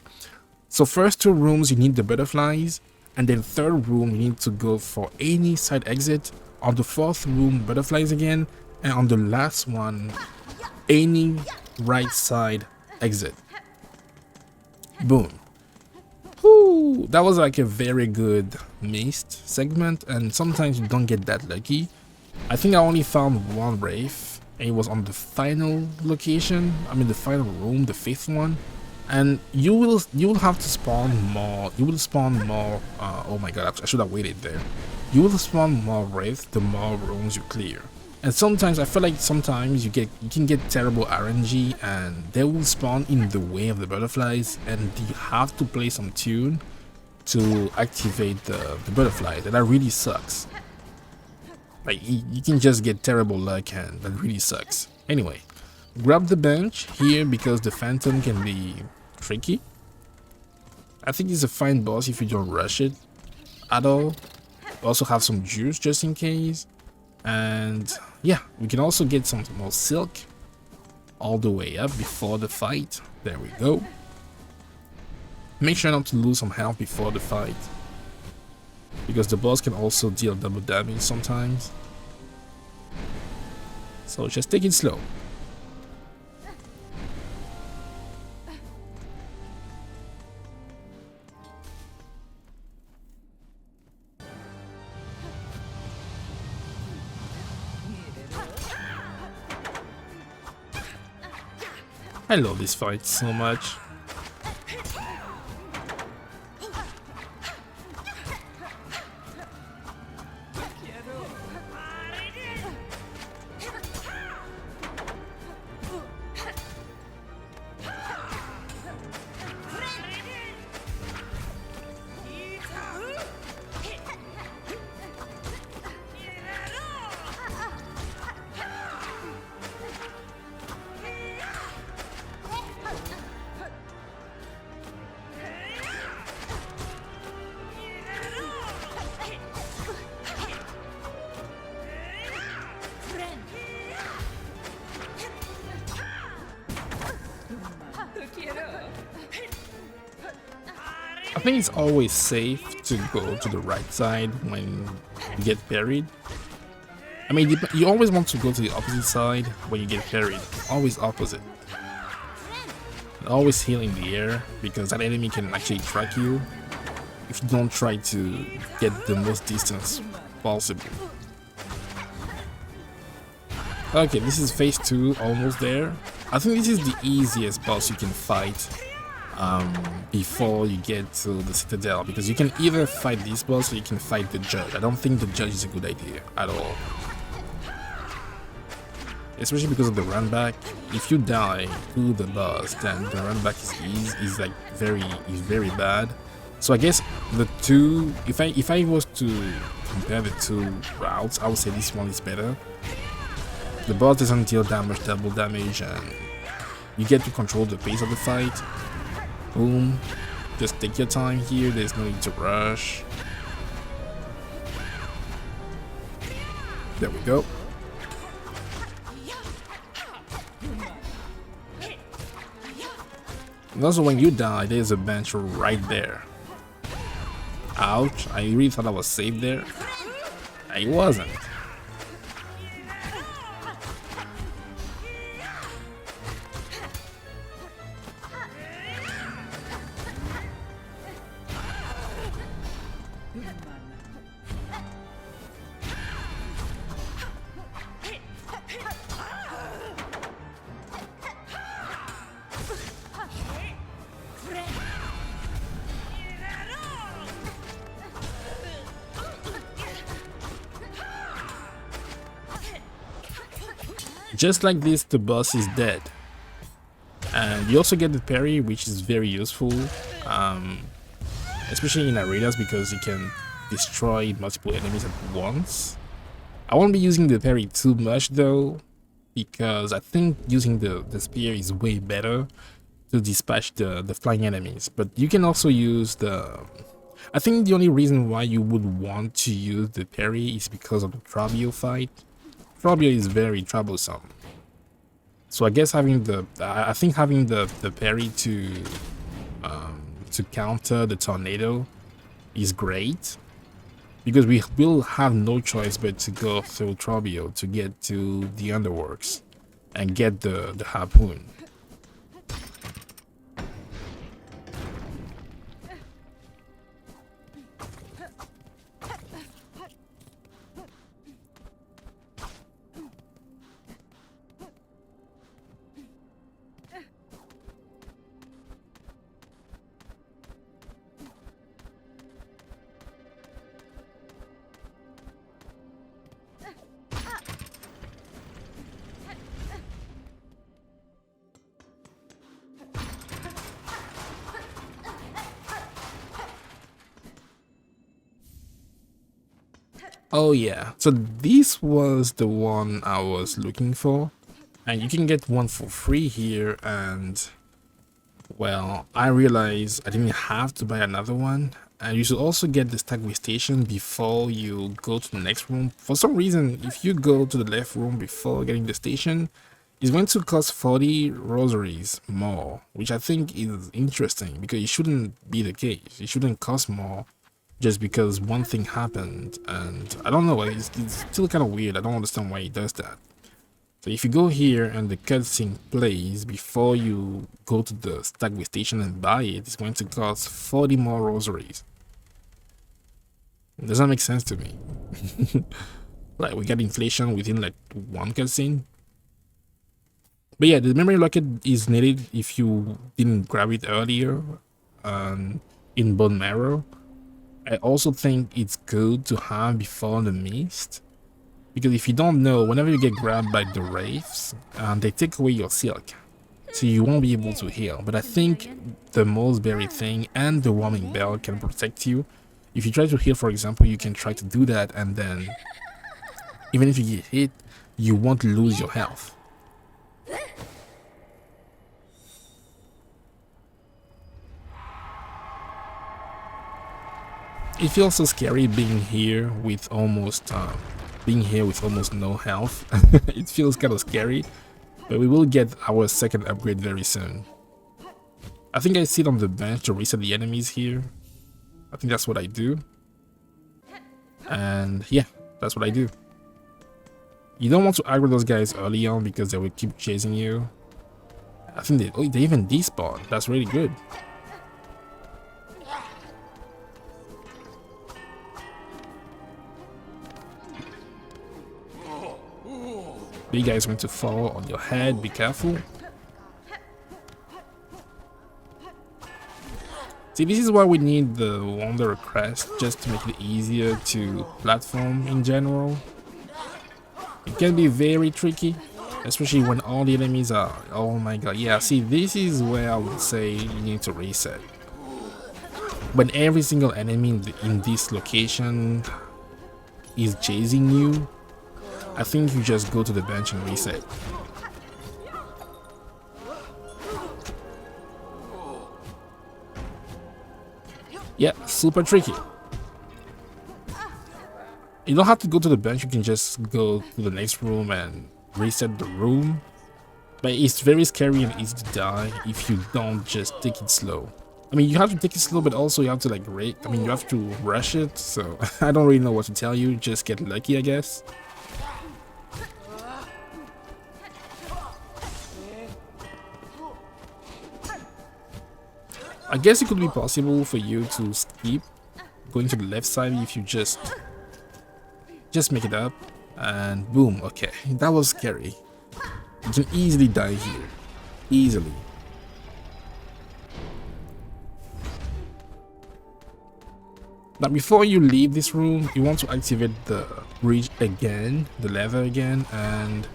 A: So first 2 rooms you need the butterflies, and then third room you need to go for any side exit. On the fourth room, butterflies again, and on the last one, any right side exit. Boom. Whew, that was like a very good mist segment, and sometimes you don't get that lucky. I think I only found 1 wraith, and it was on the final location. I mean the final room, the 5th one. And you will have to spawn more. You will spawn more. Oh my god, I should have waited there. You will spawn more wraiths the more rooms you clear. And sometimes I feel like sometimes you can get terrible RNG and they will spawn in the way of the butterflies, and you have to play some tune to activate the butterfly. And that really sucks. Like you can just get terrible luck, and that really sucks. Anyway, grab the bench here because the phantom can be tricky. I think it's a fine boss if you don't rush it at all. Also have some juice just in case. And yeah, we can also get some more silk all the way up before the fight. There we go. Make sure not to lose some health before the fight, because the boss can also deal double damage sometimes. So just take it slow. I love this fight so much. I think it's always safe to go to the right side when you get buried. I mean, you always want to go to the opposite side when you get parried. Always opposite. Always heal in the air, because that enemy can actually track you if you don't try to get the most distance possible. Okay, this is phase 2, almost there. I think this is the easiest boss you can fight before you get to the Citadel, because you can either fight this boss or you can fight the judge. I don't think the judge is a good idea at all. Especially because of the run back. If you die to the boss, then the run back is like very bad. So I guess the two, if I was to compare the two routes, I would say this one is better. The boss doesn't deal damage, double damage, and you get to control the pace of the fight. Boom. Just take your time here, there's no need to rush. There we go. And also when you die, there's a bench right there. Ouch, I really thought I was safe there. I wasn't. Just like this, the boss is dead. And you also get the parry, which is very useful, especially in arenas, because you can destroy multiple enemies at once. I won't be using the parry too much though, because I think using the spear is way better to dispatch the flying enemies. But you can also use the... I think the only reason why you would want to use the parry is because of the Trobbio fight. Trobbio is very troublesome. So I guess having the parry to counter the tornado is great, because we will have no choice but to go through Trobbio to get to the Underworks and get the harpoon. Oh yeah, so this was the one I was looking for, and you can get one for free here. And well, I realized I didn't have to buy another one, and you should also get the Stagway station before you go to the next room. For some reason, if you go to the left room before getting the station, it's going to cost 40 rosaries more, which I think is interesting, because it shouldn't be the case. It shouldn't cost more just because one thing happened, and I don't know, it's still kind of weird. I don't understand why he does that. So if you go here and the cutscene plays before you go to the Stagway station and buy it, it's going to cost 40 more rosaries. It doesn't make sense to me. Like, we got inflation within like one cutscene. But yeah, the memory locket is needed if you didn't grab it earlier in Bone Marrow. I also think it's good to have before the mist, because if you don't know, whenever you get grabbed by the wraiths, they take away your silk, so you won't be able to heal. But I think the Mossberry thing and the warming bell can protect you. If you try to heal, for example, you can try to do that, and then even if you get hit, you won't lose your health. It feels so scary being here with almost no health. It feels kind of scary, but we will get our second upgrade very soon. I think I sit on the bench to reset the enemies here. I think that's what I do. And yeah, that's what I do. You don't want to aggro those guys early on because they will keep chasing you. I think they even despawn. That's really good. Big guys going to fall on your head. Be careful. See, this is why we need the Wanderer Crest, just to make it easier to platform in general. It can be very tricky, especially when all the enemies are... Oh my god, yeah, see, this is where I would say you need to reset. When every single enemy in this location is chasing you, I think you just go to the bench and reset. Yeah, super tricky. You don't have to go to the bench, you can just go to the next room and reset the room. But it's very scary and easy to die if you don't just take it slow. I mean, you have to take it slow, but also you have to like you have to rush it, so I don't really know what to tell you, just get lucky, I guess. I guess it could be possible for you to skip going to the left side if you just make it up, and boom. Okay, that was scary. You can easily die here, easily. Now before you leave this room, you want to activate the bridge again, the lever again, and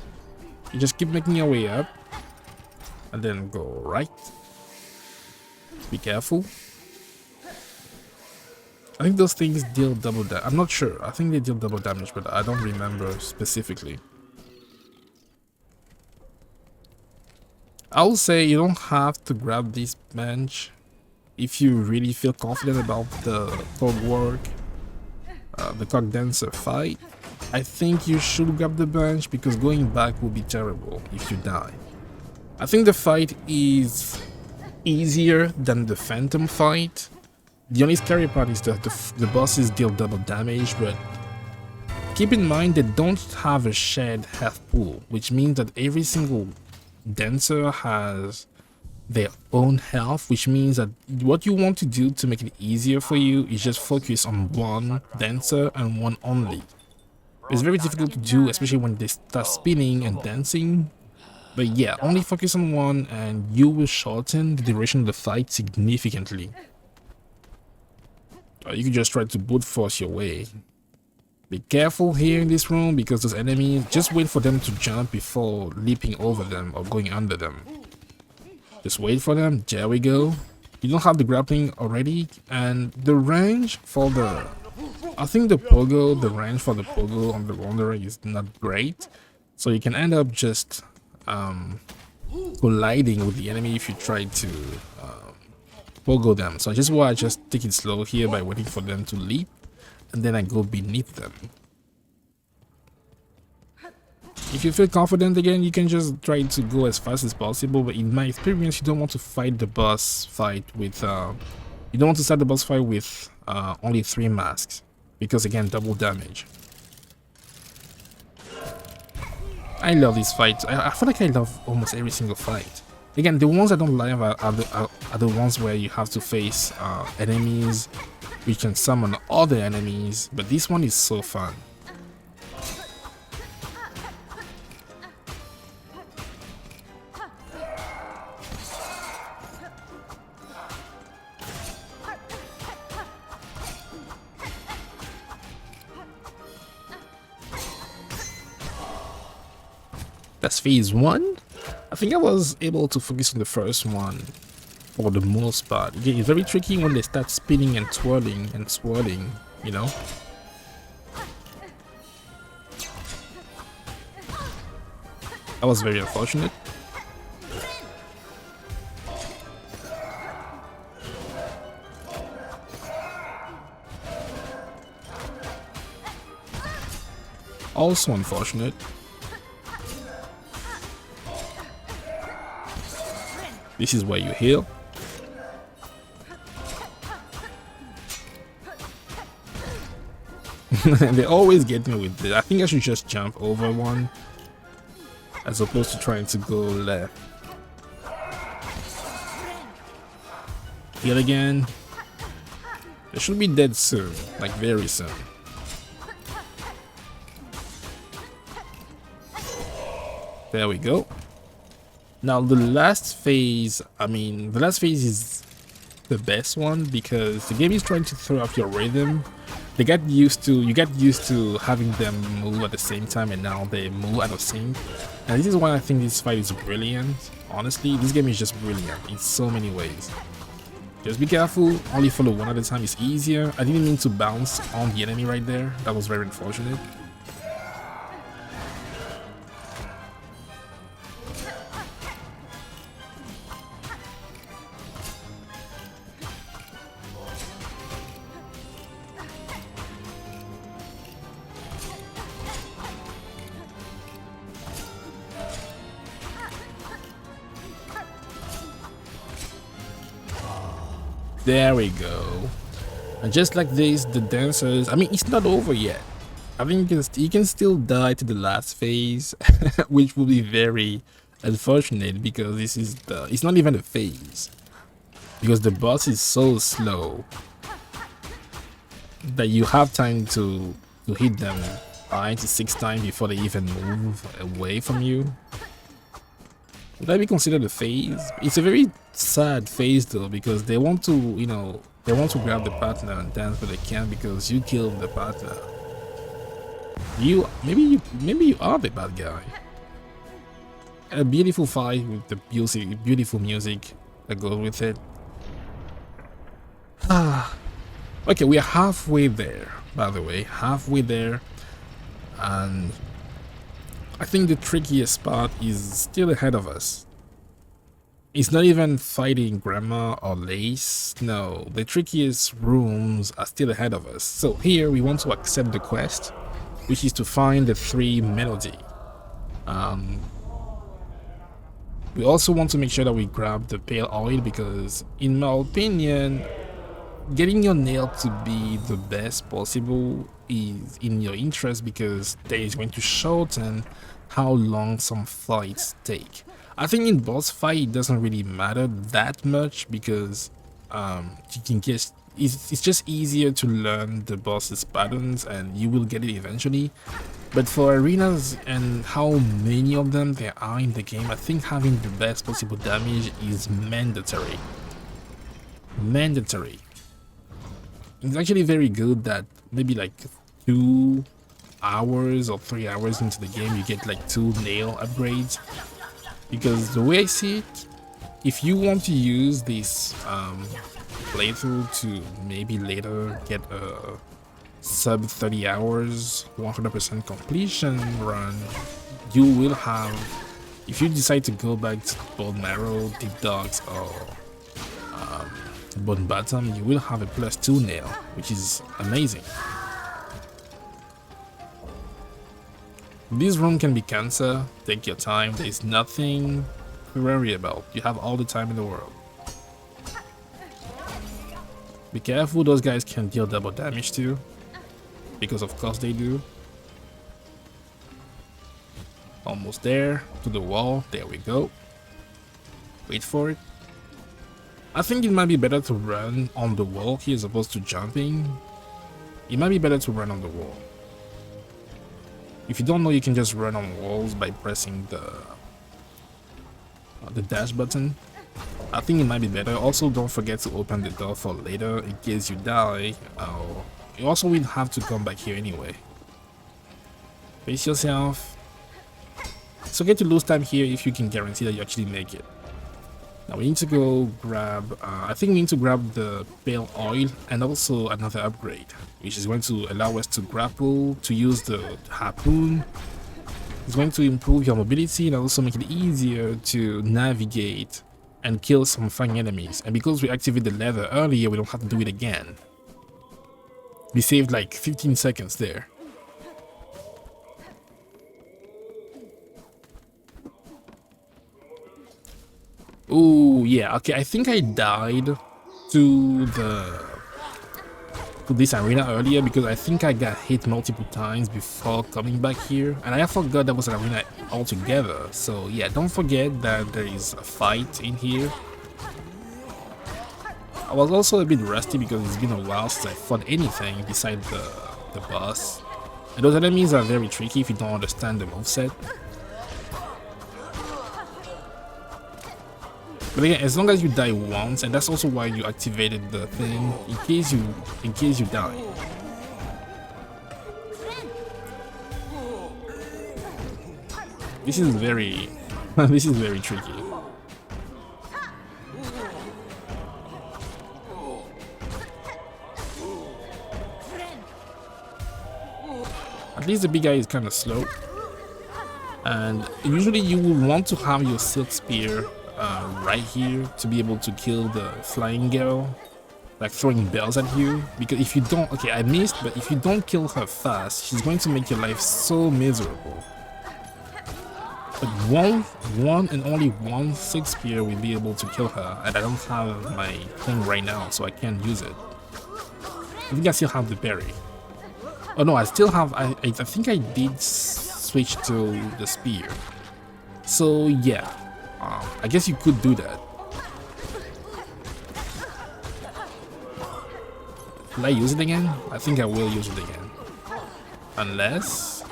A: you just keep making your way up and then go right. Be careful. I think those things deal double damage. I'm not sure. I think they deal double damage, but I don't remember specifically. I'll say you don't have to grab this bench if you really feel confident about the Cogwork, the Cog Dancer fight. I think you should grab the bench because going back will be terrible if you die. I think the fight is easier than the Phantom fight. The only scary part is that the bosses deal double damage, but keep in mind they don't have a shared health pool, which means that every single dancer has their own health, which means that what you want to do to make it easier for you is just focus on one dancer and one only. It's very difficult to do, especially when they start spinning and dancing. But yeah, only focus on one and you will shorten the duration of the fight significantly. Or you can just try to brute force your way. Be careful here in this room because those enemies, just wait for them to jump before leaping over them or going under them. Just wait for them, there we go. You don't have the grappling already, and the range for the... I think the range for the pogo on the Wanderer is not great. So you can end up just colliding with the enemy if you try to pogo them. So this is why I just take it slow here by waiting for them to leap, and then I go beneath them. If you feel confident again, you can just try to go as fast as possible, but in my experience, you don't want to fight the boss fight with you don't want to start the boss fight with only 3 masks, because again, double damage. I love these fights. I feel like I love almost every single fight. Again, the ones I don't like are the ones where you have to face enemies, which can summon other enemies, but this one is so fun. That's phase 1. I think I was able to focus on the first one for the most part. Again, it's very tricky when they start spinning and twirling and swirling, you know. That was very unfortunate. Also unfortunate. This is where you heal. They always get me with this. I think I should just jump over one as opposed to trying to go left. Heal again. They should be dead soon, like very soon. There we go. Now the last phase, the last phase is the best one because the game is trying to throw off your rhythm. You get used to having them move at the same time, and now they move out of sync. And this is why I think this fight is brilliant. Honestly, this game is just brilliant in so many ways. Just be careful, only follow one at a time is easier. I didn't mean to bounce on the enemy right there. That was very unfortunate. There we go. And just like this, the dancers, it's not over yet. I think you can still die to the last phase, which will be very unfortunate because it's not even a phase. Because the boss is so slow that you have time to hit them 5 to 6 times before they even move away from you. Would that be considered a phase? It's a very sad phase though, because they want to, they want to grab the partner and dance, but they can't because you killed the partner. Maybe you are the bad guy. A beautiful fight with the beautiful music that goes with it. Okay, we are halfway there, by the way, halfway there, and I think the trickiest part is still ahead of us. It's not even fighting Greymoor or Lace. No, the trickiest rooms are still ahead of us. So here we want to accept the quest, which is to find the 3 melody. We also want to make sure that we grab the pale oil because, in my opinion, getting your nail to be the best possible is in your interest because that is going to shorten how long some fights take. I think in boss fight it doesn't really matter that much because you can get it's just easier to learn the boss's patterns and you will get it eventually. But for arenas and how many of them there are in the game, I think having the best possible damage is mandatory. Mandatory. It's actually very good that maybe like 2 hours or 3 hours into the game you get like 2 nail upgrades, because the way I see it, if you want to use this playthrough to maybe later get a sub 30 hours 100% completion run, you will have, if you decide to go back to Bone Marrow, Deep Dogs or Bone Bottom, you will have a +2 nail, which is amazing. This room can be cancer, take your time, there's nothing to worry about, you have all the time in the world. Be careful, those guys can deal double damage too, because of course they do. Almost there, to the wall, there we go. Wait for it. I think it might be better to run on the wall here as opposed to jumping. It might be better to run on the wall. If you don't know, you can just run on walls by pressing the dash button. I think it might be better. Also, don't forget to open the door for later in case you die. You also will have to come back here anyway. Pace yourself. It's okay to lose time here if you can guarantee that you actually make it. Now we need to go grab, I think we need to grab the pale oil and also another upgrade, which is going to allow us to grapple, to use the harpoon. It's going to improve your mobility and also make it easier to navigate and kill some fang enemies. And because we activated the leather earlier, we don't have to do it again. We saved like 15 seconds there. Oh yeah, okay, I think I died to to this arena earlier because I think I got hit multiple times before coming back here, and I forgot there was an arena altogether. So yeah, don't forget that there is a fight in here. I was also a bit rusty because it's been a while since I fought anything besides the boss. And those enemies are very tricky if you don't understand the moveset. But again, as long as you die once, and that's also why you activated the thing, in case you die. This is very this is very tricky. At least the big guy is kind of slow, and usually you will want to have your Silkspear right here to be able to kill the flying girl, like throwing bells at you, because if you don't, okay, I missed, but if you don't kill her fast, she's going to make your life so miserable. But one and only one Silkspear will be able to kill her, and I don't have my thing right now, so I can't use it. I think I still have the berry. Oh no, I still have, I think I did switch to the spear. So yeah, I guess you could do that. Will I use it again? I think I will use it again. Unless,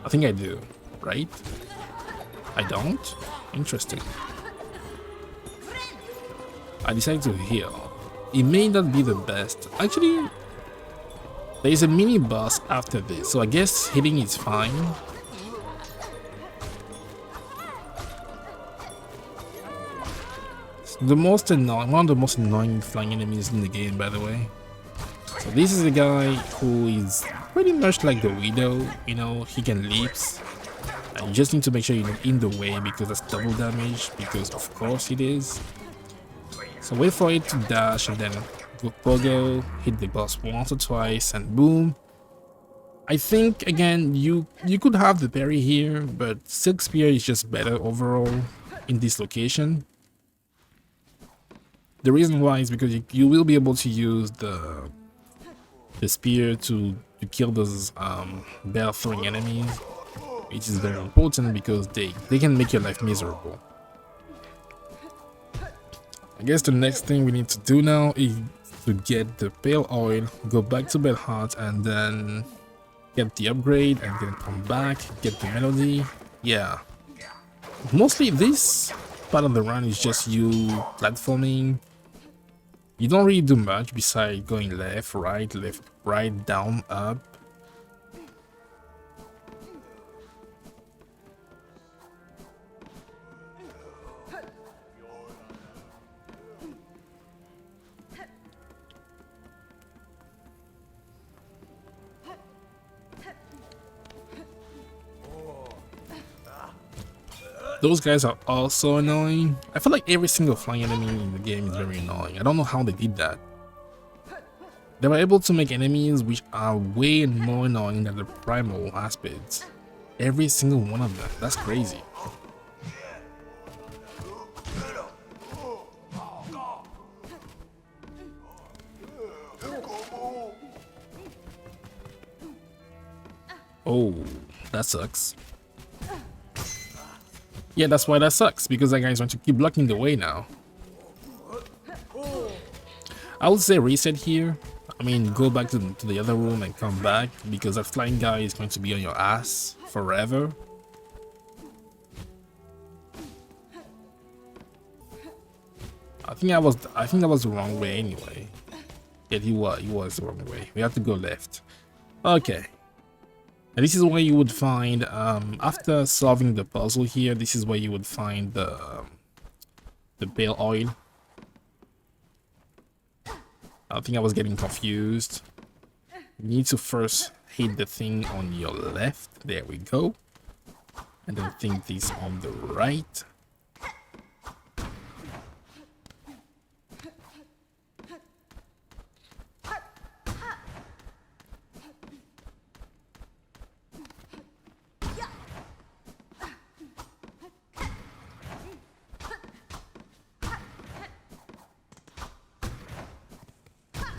A: I think I do, right? I don't? Interesting. I decided to heal. It may not be the best. Actually, there is a mini boss after this, so I guess hitting is fine. The most annoying, one of the most annoying flying enemies in the game, by the way. So this is a guy who is pretty much like the Widow, you know, he can leaps. And you just need to make sure you're not in the way because that's double damage, because of course it is. So wait for it to dash and then go pogo, hit the boss once or twice, and boom. I think again you could have the parry here, but Silkspear is just better overall in this location. The reason why is because you will be able to use the spear to kill those bell throwing enemies, which is very important because they can make your life miserable. I guess the next thing we need to do now is to get the pale oil, go back to Bellhart, and then get the upgrade, and then come back, get the melody. Yeah, mostly this part of the run is just you platforming. You don't really do much besides going left, right, down, up. Those guys are also annoying. I feel like every single flying enemy in the game is very annoying. I don't know how they did that. They were able to make enemies which are way more annoying than the primal aspects. Every single one of them. That's crazy. Oh, that sucks. Yeah, that's why that sucks, because that guy's going to keep blocking the way now. I would say reset here. I mean, go back to the other room and come back, because that flying guy is going to be on your ass forever. I think that was the wrong way anyway. Yeah, he was the wrong way. We have to go left. Okay. And this is where you would find, after solving the puzzle here, this is where you would find the pale oil. I think I was getting confused. You need to first hit the thing on your left. There we go. And then think this on the right.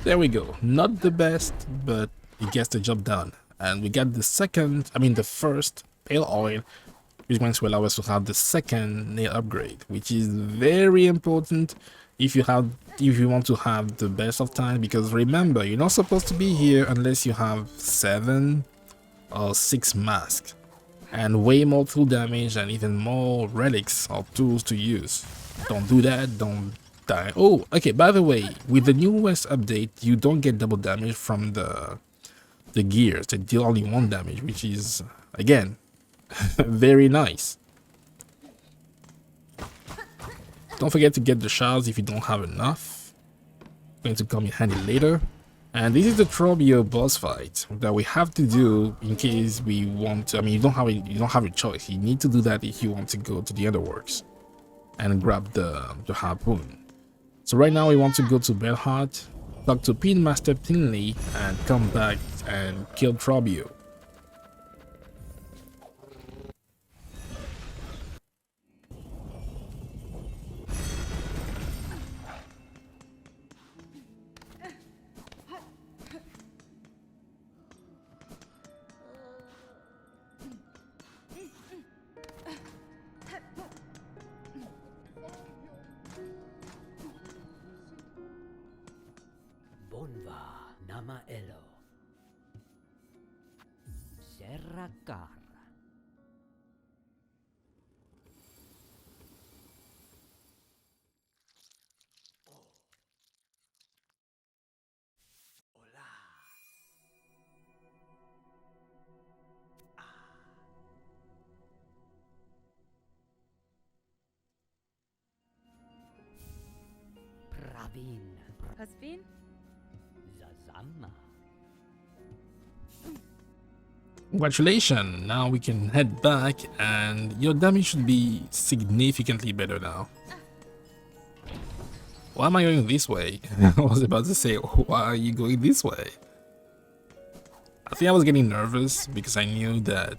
A: There we go. Not the best, but it gets the job done. And we got the the first pale oil, which is going to allow us to have the second nail upgrade, which is very important if you want to have the best of time, because remember, you're not supposed to be here unless you have 7 or 6 masks and way more tool damage and even more relics or tools to use. Don't do that, don't die. Oh, okay, by the way, with the newest update, you don't get double damage from the gears. They deal only 1 damage, which is, again, very nice. Don't forget to get the shards if you don't have enough. Going to come in handy later. And this is the Trobbio boss fight that we have to do in case we want to. I mean, you don't have a choice. You need to do that if you want to go to the Underworks and grab the harpoon. So right now we want to go to Bellhart, talk to Speedmaster Tinley, and come back and kill Trobbio.
E: Bonva nama elo. Serrakar. Pravin.
B: Hasbin?
E: Zazama.
A: Congratulations, now we can head back and your damage should be significantly better now. Why am I going this way? I was about to say, why are you going this way? I think I was getting nervous because I knew that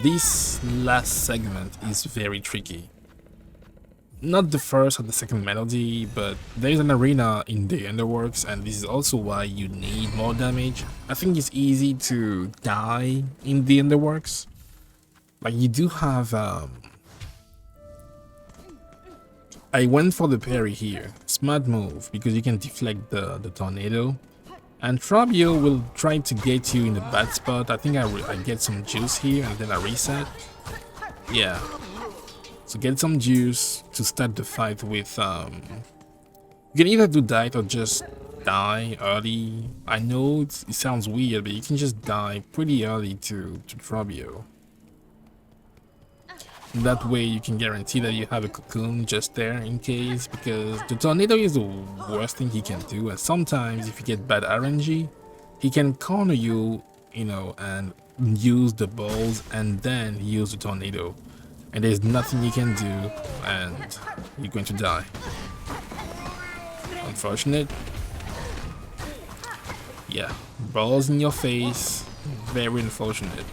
A: this last segment is very tricky. Not the first or the second melody, but there's an arena in the Underworks, and this is also why you need more damage. I think it's easy to die in the Underworks. Like, you do have I went for the parry here. Smart move, because you can deflect the tornado. And Trobbio will try to get you in a bad spot. I think I get some juice here and then I reset. Yeah. So get some juice to start the fight with, you can either do that or just die early. I know it sounds weird, but you can just die pretty early to Trobbio. That way you can guarantee that you have a cocoon just there in case, because the tornado is the worst thing he can do, and sometimes if you get bad RNG, he can corner you, you know, and use the balls and then use the tornado. And there's nothing you can do, and you're going to die. Unfortunate. Yeah, balls in your face. Very unfortunate.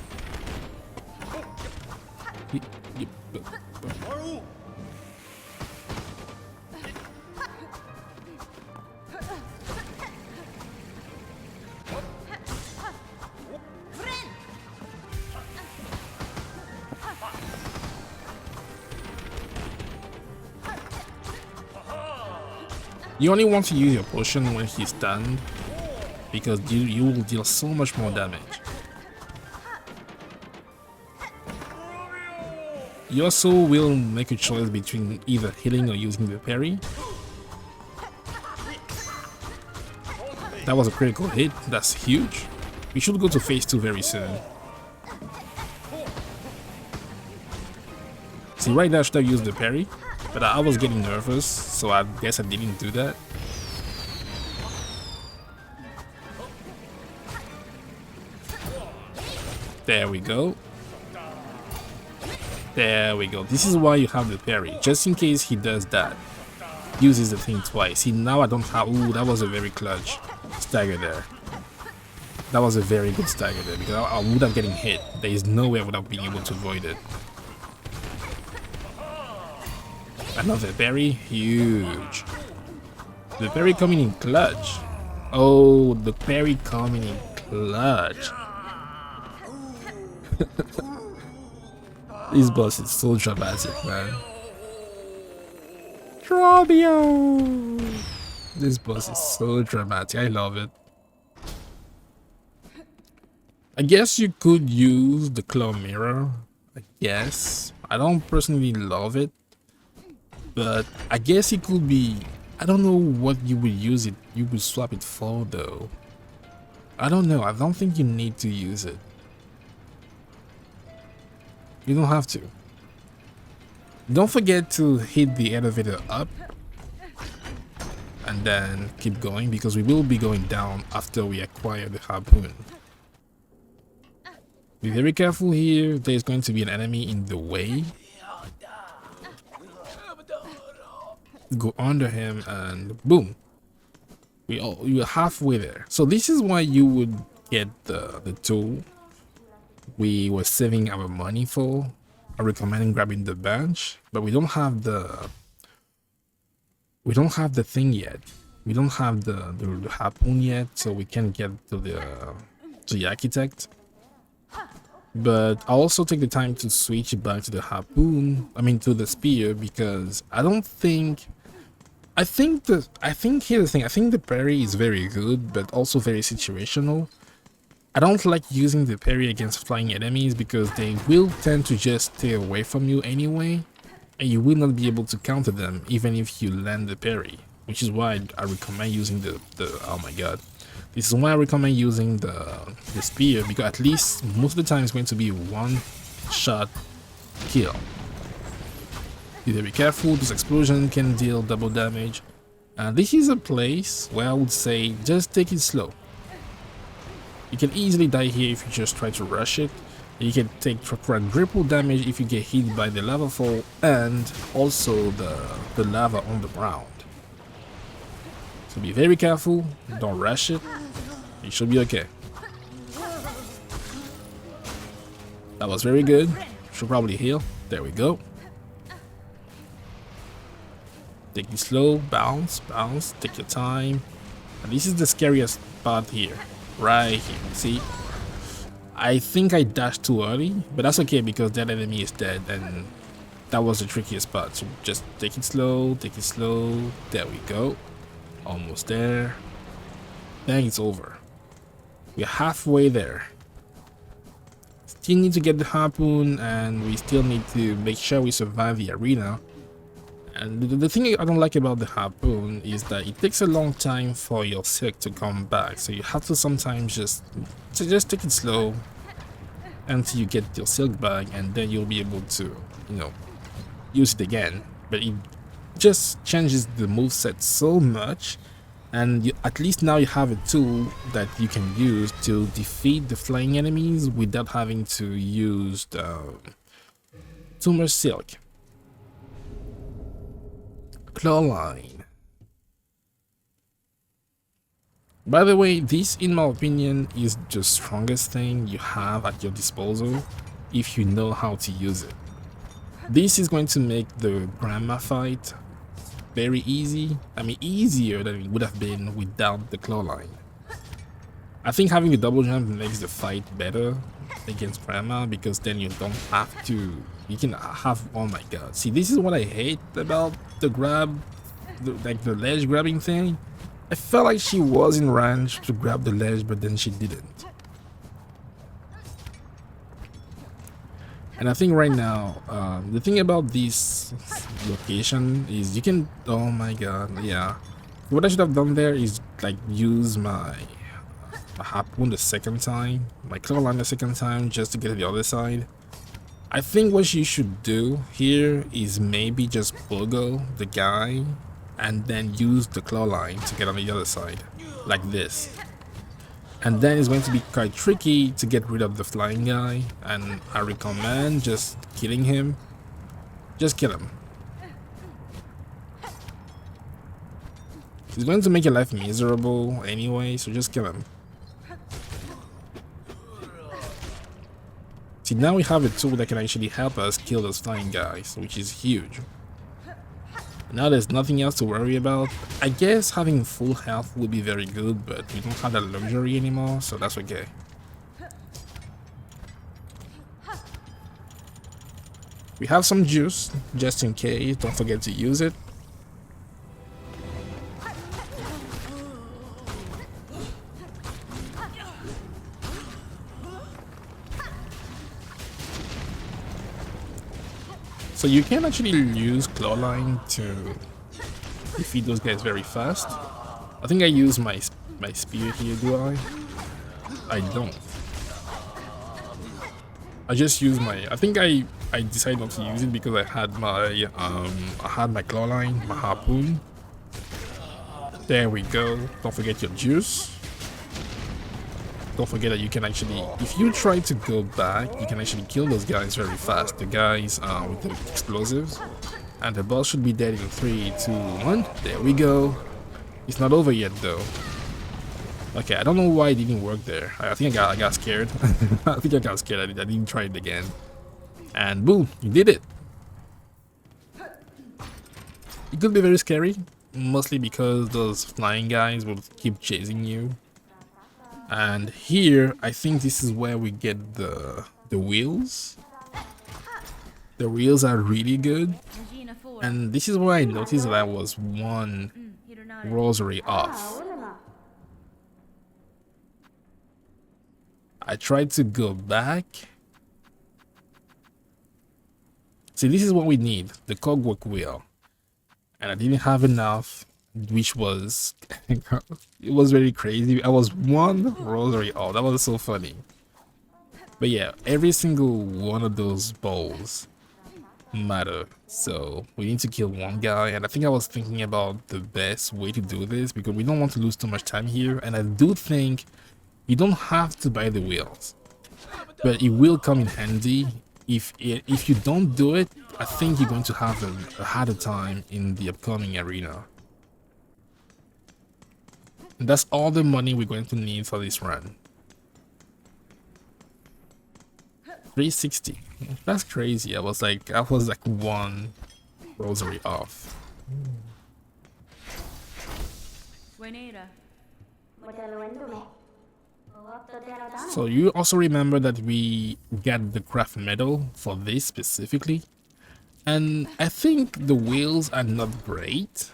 A: You only want to use your potion when he's stunned, because you will deal so much more damage. You also will make a choice between either healing or using the parry. That was a critical hit, that's huge. We should go to phase 2 very soon. See, right now I should have used the parry, but I was getting nervous, so I guess I didn't do that. There we go. There we go. This is why you have the parry, just in case he does that. Uses the thing twice. See, now I don't have... Ooh, that was a very clutch stagger there. That was a very good stagger there, because I would have getting hit. There is no way I would have been able to avoid it. Another parry, huge. The parry coming in clutch. Oh, the parry coming in clutch. This boss is so dramatic, man. Trobbio! This boss is so dramatic. I love it. I guess you could use the claw mirror. I guess. I don't personally love it. But I guess it could be... I don't know what you would use it. You would swap it for though. I don't know. I don't think you need to use it. You don't have to. Don't forget to hit the elevator up and then keep going, because we will be going down after we acquire the harpoon. Be very careful here. There's going to be an enemy in the way. Go under him and boom. You're halfway there. So this is why you would get the tool we were saving our money for. I recommend grabbing the bench, but we don't have the thing yet. We don't have the harpoon yet, so we can't get to the architect. But I also take the time to switch back to the harpoon, to the spear, because I think here's the thing, I think the parry is very good, but also very situational. I don't like using the parry against flying enemies because they will tend to just stay away from you anyway, and you will not be able to counter them even if you land the parry, which is why I recommend using the oh my god. This is why I recommend using the spear, because at least most of the time it's going to be one shot kill. Be very careful, this explosion can deal double damage. This is a place where I would say just take it slow. You can easily die here if you just try to rush it. You can take quadruple damage if you get hit by the lava fall and also the lava on the ground. So be very careful, don't rush it. You should be okay. That was very good. Should probably heal. There we go. Take it slow, bounce, take your time. And this is the scariest part here. Right here, see? I think I dashed too early, but that's okay because that enemy is dead and that was the trickiest part. So just take it slow, there we go. Almost there. Then it's over. We're halfway there. Still need to get the harpoon and we still need to make sure we survive the arena. And the thing I don't like about the harpoon is that it takes a long time for your silk to come back, so you have to sometimes just take it slow until you get your silk back, and then you'll be able to, use it again. But it just changes the moveset so much, and at least now you have a tool that you can use to defeat the flying enemies without having to use too much silk. Clawline. By the way, this in my opinion is the strongest thing you have at your disposal if you know how to use it. This is going to make the grandma fight very easy. Easier than it would have been without the clawline. I think having the double jump makes the fight better against grandma, because then you don't have to, you can have, oh my god, see, this is what I hate about the grab, like the ledge grabbing thing. I felt like she was in range to grab the ledge, but then she didn't. And I think right now, the thing about this location is you can, oh my god, yeah. What I should have done there is like use my harpoon the second time, my clawline the second time, just to get to the other side. I think what you should do here is maybe just boggle the guy and then use the clawline to get on the other side, like this. And then it's going to be quite tricky to get rid of the flying guy, and I recommend just killing him. Just kill him. He's going to make your life miserable anyway, so just kill him. See, now we have a tool that can actually help us kill those flying guys, which is huge. Now there's nothing else to worry about. I guess having full health would be very good, but we don't have that luxury anymore, so that's okay. We have some juice, just in case, don't forget to use it. So you can actually use Clawline to defeat those guys very fast. I think I use my spear here, do I? I don't. I just use my. I think I decided not to use it because I had my Clawline, my harpoon. There we go. Don't forget your juice. Don't forget that you can actually, if you try to go back, you can actually kill those guys very fast. The guys with the explosives. And the boss should be dead in 3, 2, 1. There we go. It's not over yet though. Okay, I don't know why it didn't work there. I think I got scared. I think I got scared. I didn't try it again. And boom, you did it. It could be very scary, mostly because those flying guys will keep chasing you. And here, I think this is where we get the wheels. The wheels are really good. And this is where I noticed that I was one rosary off. I tried to go back. See, this is what we need, the Cogwork wheel. And I didn't have enough, which was, it was very crazy. I was one rosary off. That was so funny. But yeah, every single one of those bowls matter. So we need to kill one guy, and I think I was thinking about the best way to do this because we don't want to lose too much time here. And I do think you don't have to buy the wheels, but it will come in handy. If you don't do it, I think you're going to have a harder time in the upcoming arena. And that's all the money we're going to need for this run. 360. That's crazy. I was like one rosary off. So you also remember that we get the craft medal for this specifically, and I think the wheels are not great,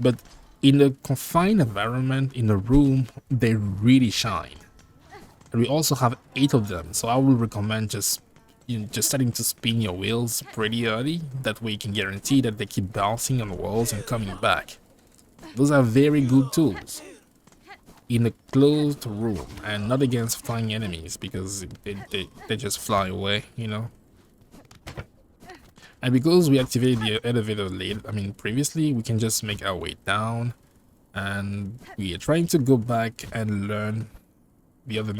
A: but in a confined environment in a room they really shine. And we also have 8 of them, so I would recommend just starting to spin your wheels pretty early. That way you can guarantee that they keep bouncing on the walls and coming back. Those are very good tools in a closed room and not against flying enemies, because they just fly away, you know. And because we activated the elevator previously, we can just make our way down, and we are trying to go back and learn the other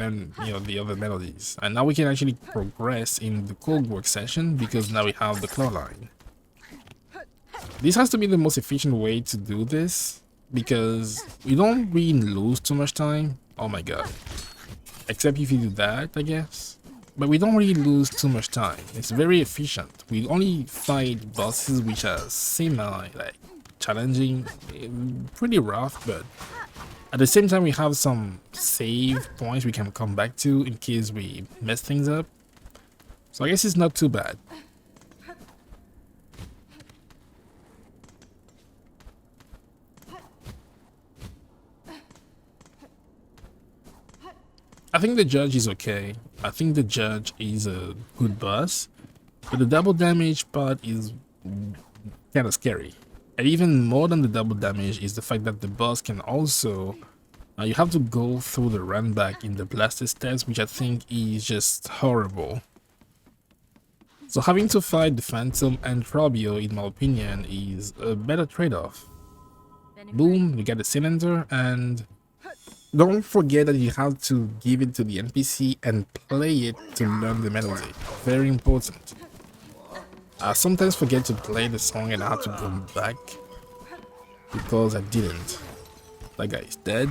A: melodies. And now we can actually progress in the Cogwork session because now we have the Clawline. This has to be the most efficient way to do this because we don't really lose too much time. Oh my god. Except if you do that, I guess. But we don't really lose too much time. It's very efficient. We only fight bosses which are challenging, pretty rough, but at the same time we have some save points we can come back to in case we mess things up. So I guess it's not too bad. I think the judge is okay. I think the judge is a good boss, but the double damage part is kind of scary. And even more than the double damage is the fact that the boss can also, you have to go through the run back in the blasted steps, which I think is just horrible. So having to fight the Phantom and Trobbio, in my opinion, is a better trade-off. Boom, we get the cylinder, and don't forget that you have to give it to the NPC and play it to learn the melody. Very important. I sometimes forget to play the song and I have to go back because I didn't. That guy is dead.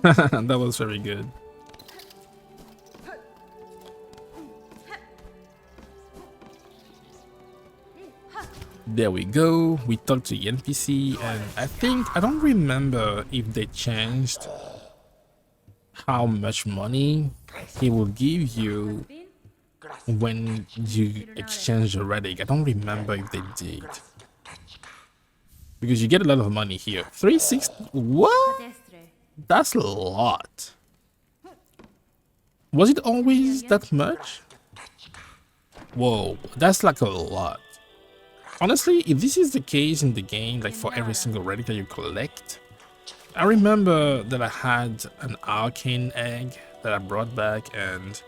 A: That was very good. There we go. We talked to the NPC, and I don't remember if they changed how much money he will give you when you exchange the relic. I don't remember if they did. Because you get a lot of money here. 360? What?
B: Cadestre.
A: That's a lot. Was it always that much? Whoa, that's like a lot. Honestly, if this is the case in the game, like for every single relic that you collect, I remember that I had an arcane egg that I brought back and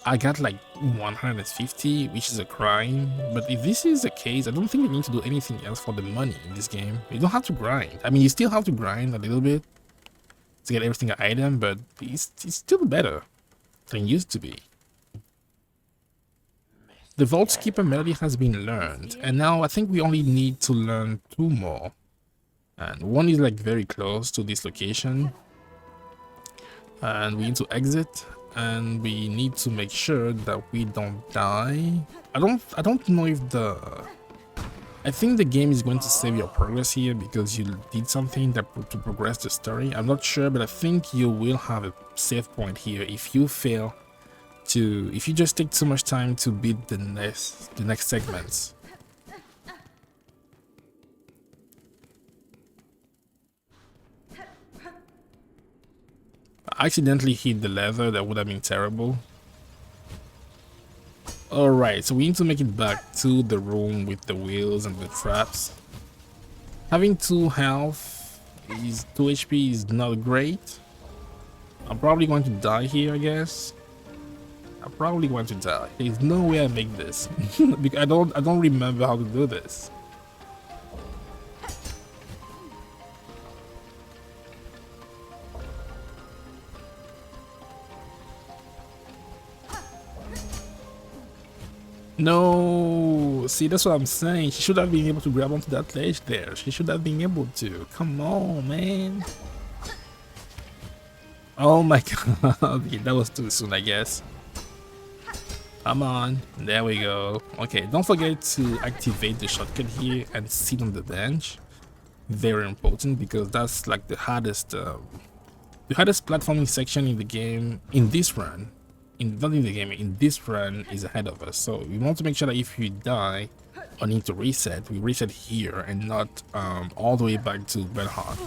A: I got like 150, which is a crime. But if this is the case, I don't think you need to do anything else for the money in this game. You don't have to grind. I mean, you still have to grind a little bit to get every single item, but it's still better than it used to be. The Vault Skipper melody has been learned, and now I think we only need to learn 2 more. And one is like very close to this location. And we need to exit, and we need to make sure that we don't die. I don't know if I think the game is going to save your progress here because you did something to progress the story. I'm not sure, but I think you will have a save point here if you fail if you just take too much time to beat the next segments. I accidentally hit the lever. That would have been terrible. Alright, so we need to make it back to the room with the wheels and the traps. Having 2 health 2 HP is not great. I'm probably going to die here, I guess. I'm probably going to die. There's no way I make this. Because I don't remember how to do this. No, see, that's what I'm saying. She should have been able to grab onto that ledge there. She should have been able to. Come on, man. Oh my god. Okay, that was too soon, I guess. Come on, there we go. Okay, don't forget to activate the shortcut here and sit on the bench. Very important because that's like the hardest platforming section in the game in this run. Not in the game, in this run is ahead of us. So we want to make sure that if you die or need to reset, we reset here and not all the way back to Bellhart.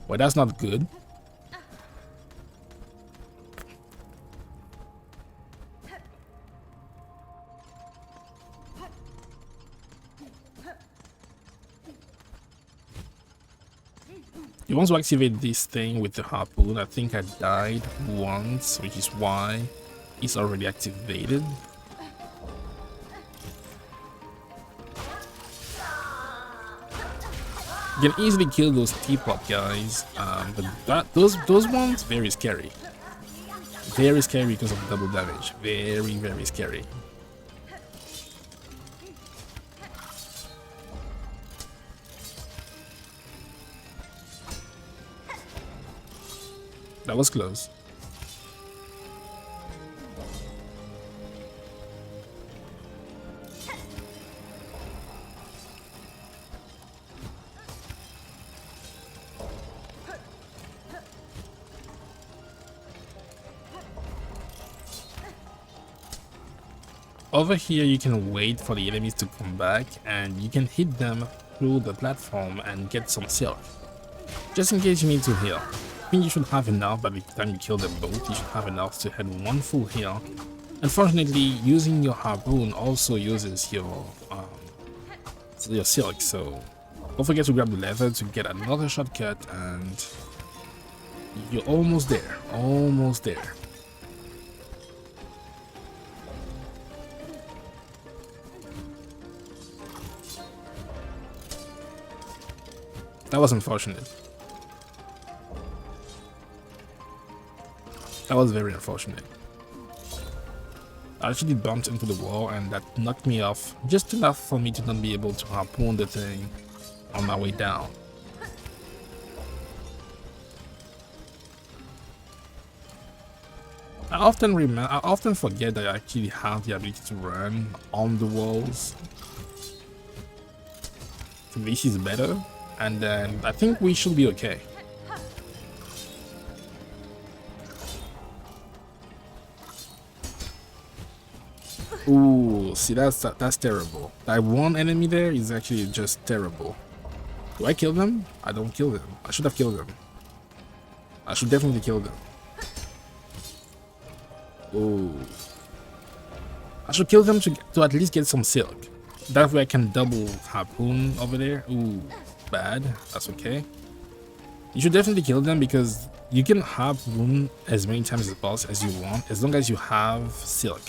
A: Well, that's not good. You want to activate this thing with the harpoon. I think I died once, which is why it's already activated. You can easily kill those teapot guys, but those ones very scary. Very scary because of double damage. Very, very scary. That was close. Over here you can wait for the enemies to come back and you can hit them through the platform and get some silk. Just in case you need to heal. I think you should have enough by the time you kill them both. You should have enough to head 1 full heal. Unfortunately, using your harpoon also uses your silk, so don't forget to grab the lever to get another shortcut, and you're almost there. Almost there. That was unfortunate. That was very unfortunate. I actually bumped into the wall and that knocked me off just enough for me to not be able to harpoon the thing on my way down. I often forget that I actually have the ability to run on the walls. So this is better, and then I think we should be okay. Ooh, see that's terrible. That one enemy there is actually just terrible. Do I kill them? I don't kill them. I should have killed them. I should definitely kill them. Ooh. I should kill them to at least get some silk. That way I can double harpoon over there. Ooh, bad. That's okay. You should definitely kill them because you can harpoon as many times as you want, as long as you have silk.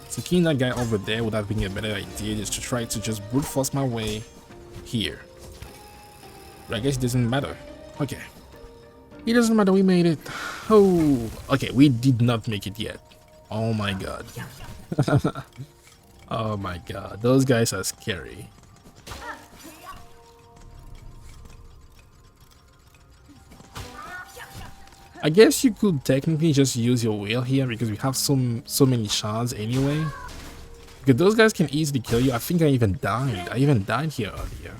A: So killing that guy over there would have been a better idea, just to try to just brute force my way here. But I guess it doesn't matter. Okay. It doesn't matter, we made it. Oh, okay, we did not make it yet. Oh my god. Oh my god, those guys are scary. I guess you could technically just use your wheel here because we have so many shards anyway. Because those guys can easily kill you. I think I even died. I even died here earlier.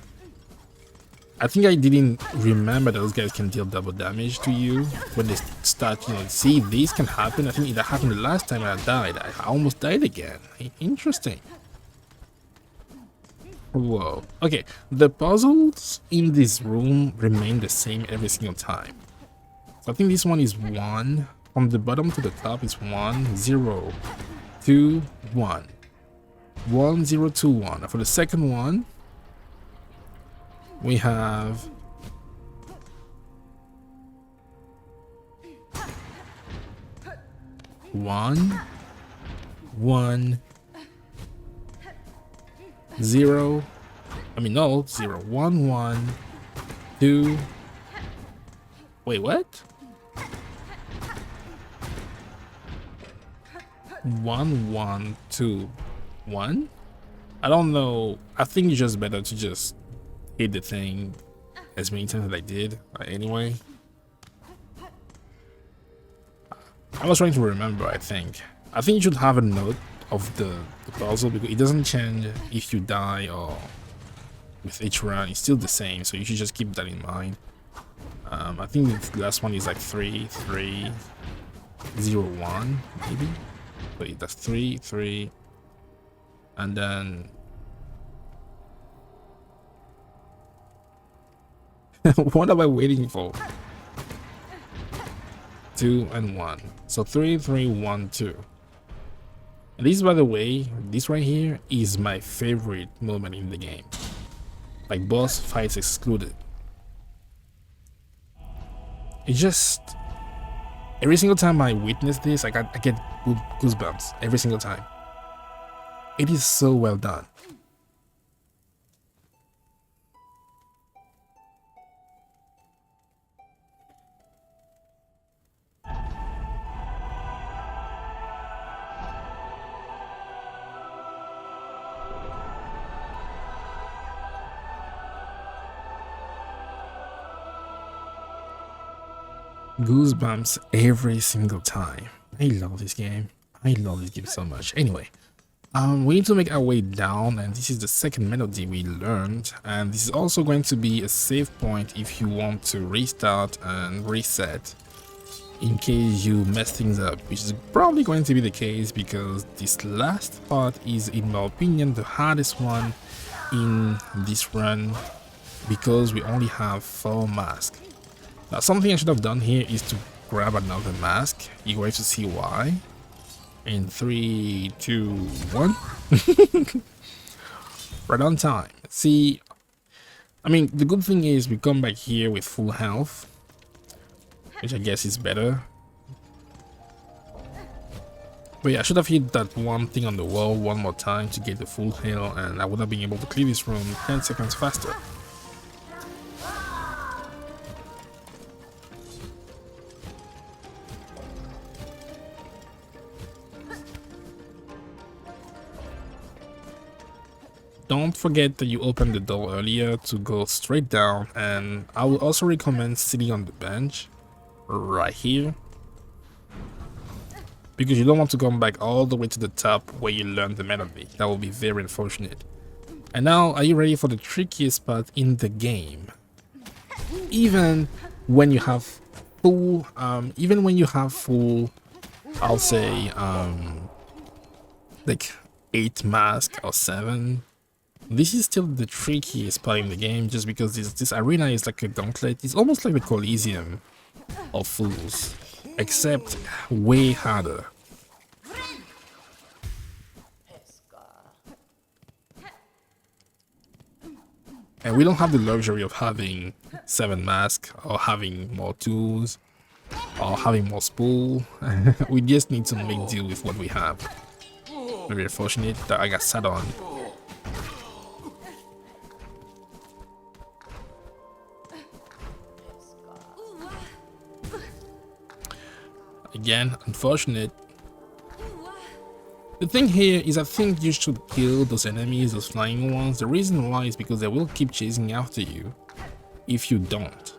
A: I think I didn't remember those guys can deal double damage to you when they start, you know, see this can happen. I think that happened the last time I died. I almost died again. Interesting. Whoa. Okay, the puzzles in this room remain the same every single time. So I think this one is 1. From the bottom to the top is 1, 0, 2, 1. 1, 0, 2, 1. For the second one, we have one, 0. I mean, no, 0, 1, 1, 2. Wait, what? 1, 1, 2, 1? I don't know. I think it's just better to just hit the thing as many times as I did. Anyway, I was trying to remember. I think you should have a note of the puzzle because it doesn't change if you die or with each run. It's still the same, so you should just keep that in mind. I think the last one is like 3, 3, 0, 1 maybe. Wait, that's 3, 3, and then what am I waiting for? 2 and 1. So 3, 3, 1, 2. And this, by the way, this right here is my favorite moment in the game. Like boss fights excluded. It just every single time I witness this, I get goosebumps every single time. It is so well done. Goosebumps every single time. I love this game. I love this game so much. Anyway, we need to make our way down, and this is the second melody we learned, and this is also going to be a save point if you want to restart and reset in case you mess things up, which is probably going to be the case because this last part is, in my opinion, the hardest one in this run because we only have 4 masks. Now, something I should have done here is to grab another mask. You're going to see why. In 3, 2, 1. Right on time. See, I mean, the good thing is we come back here with full health, which I guess is better. But yeah, I should have hit that one thing on the wall one more time to get the full heal, and I would have been able to clear this room 10 seconds faster. Don't forget that you opened the door earlier to go straight down, and I would also recommend sitting on the bench right here because you don't want to come back all the way to the top where you learned the melody. That will be very unfortunate. And now, are you ready for the trickiest part in the game? Even when you have full, I'll say, like 8 masks or 7. This is still the trickiest part in the game, just because this arena is like a gauntlet. It's almost like the Coliseum of Fools, except way harder. And we don't have the luxury of having 7 masks, or having more tools, or having more spool. We just need to make do with what we have. Very unfortunate that I got sat on. Again, unfortunate. The thing here is I think you should kill those enemies, those flying ones. The reason why is because they will keep chasing after you if you don't.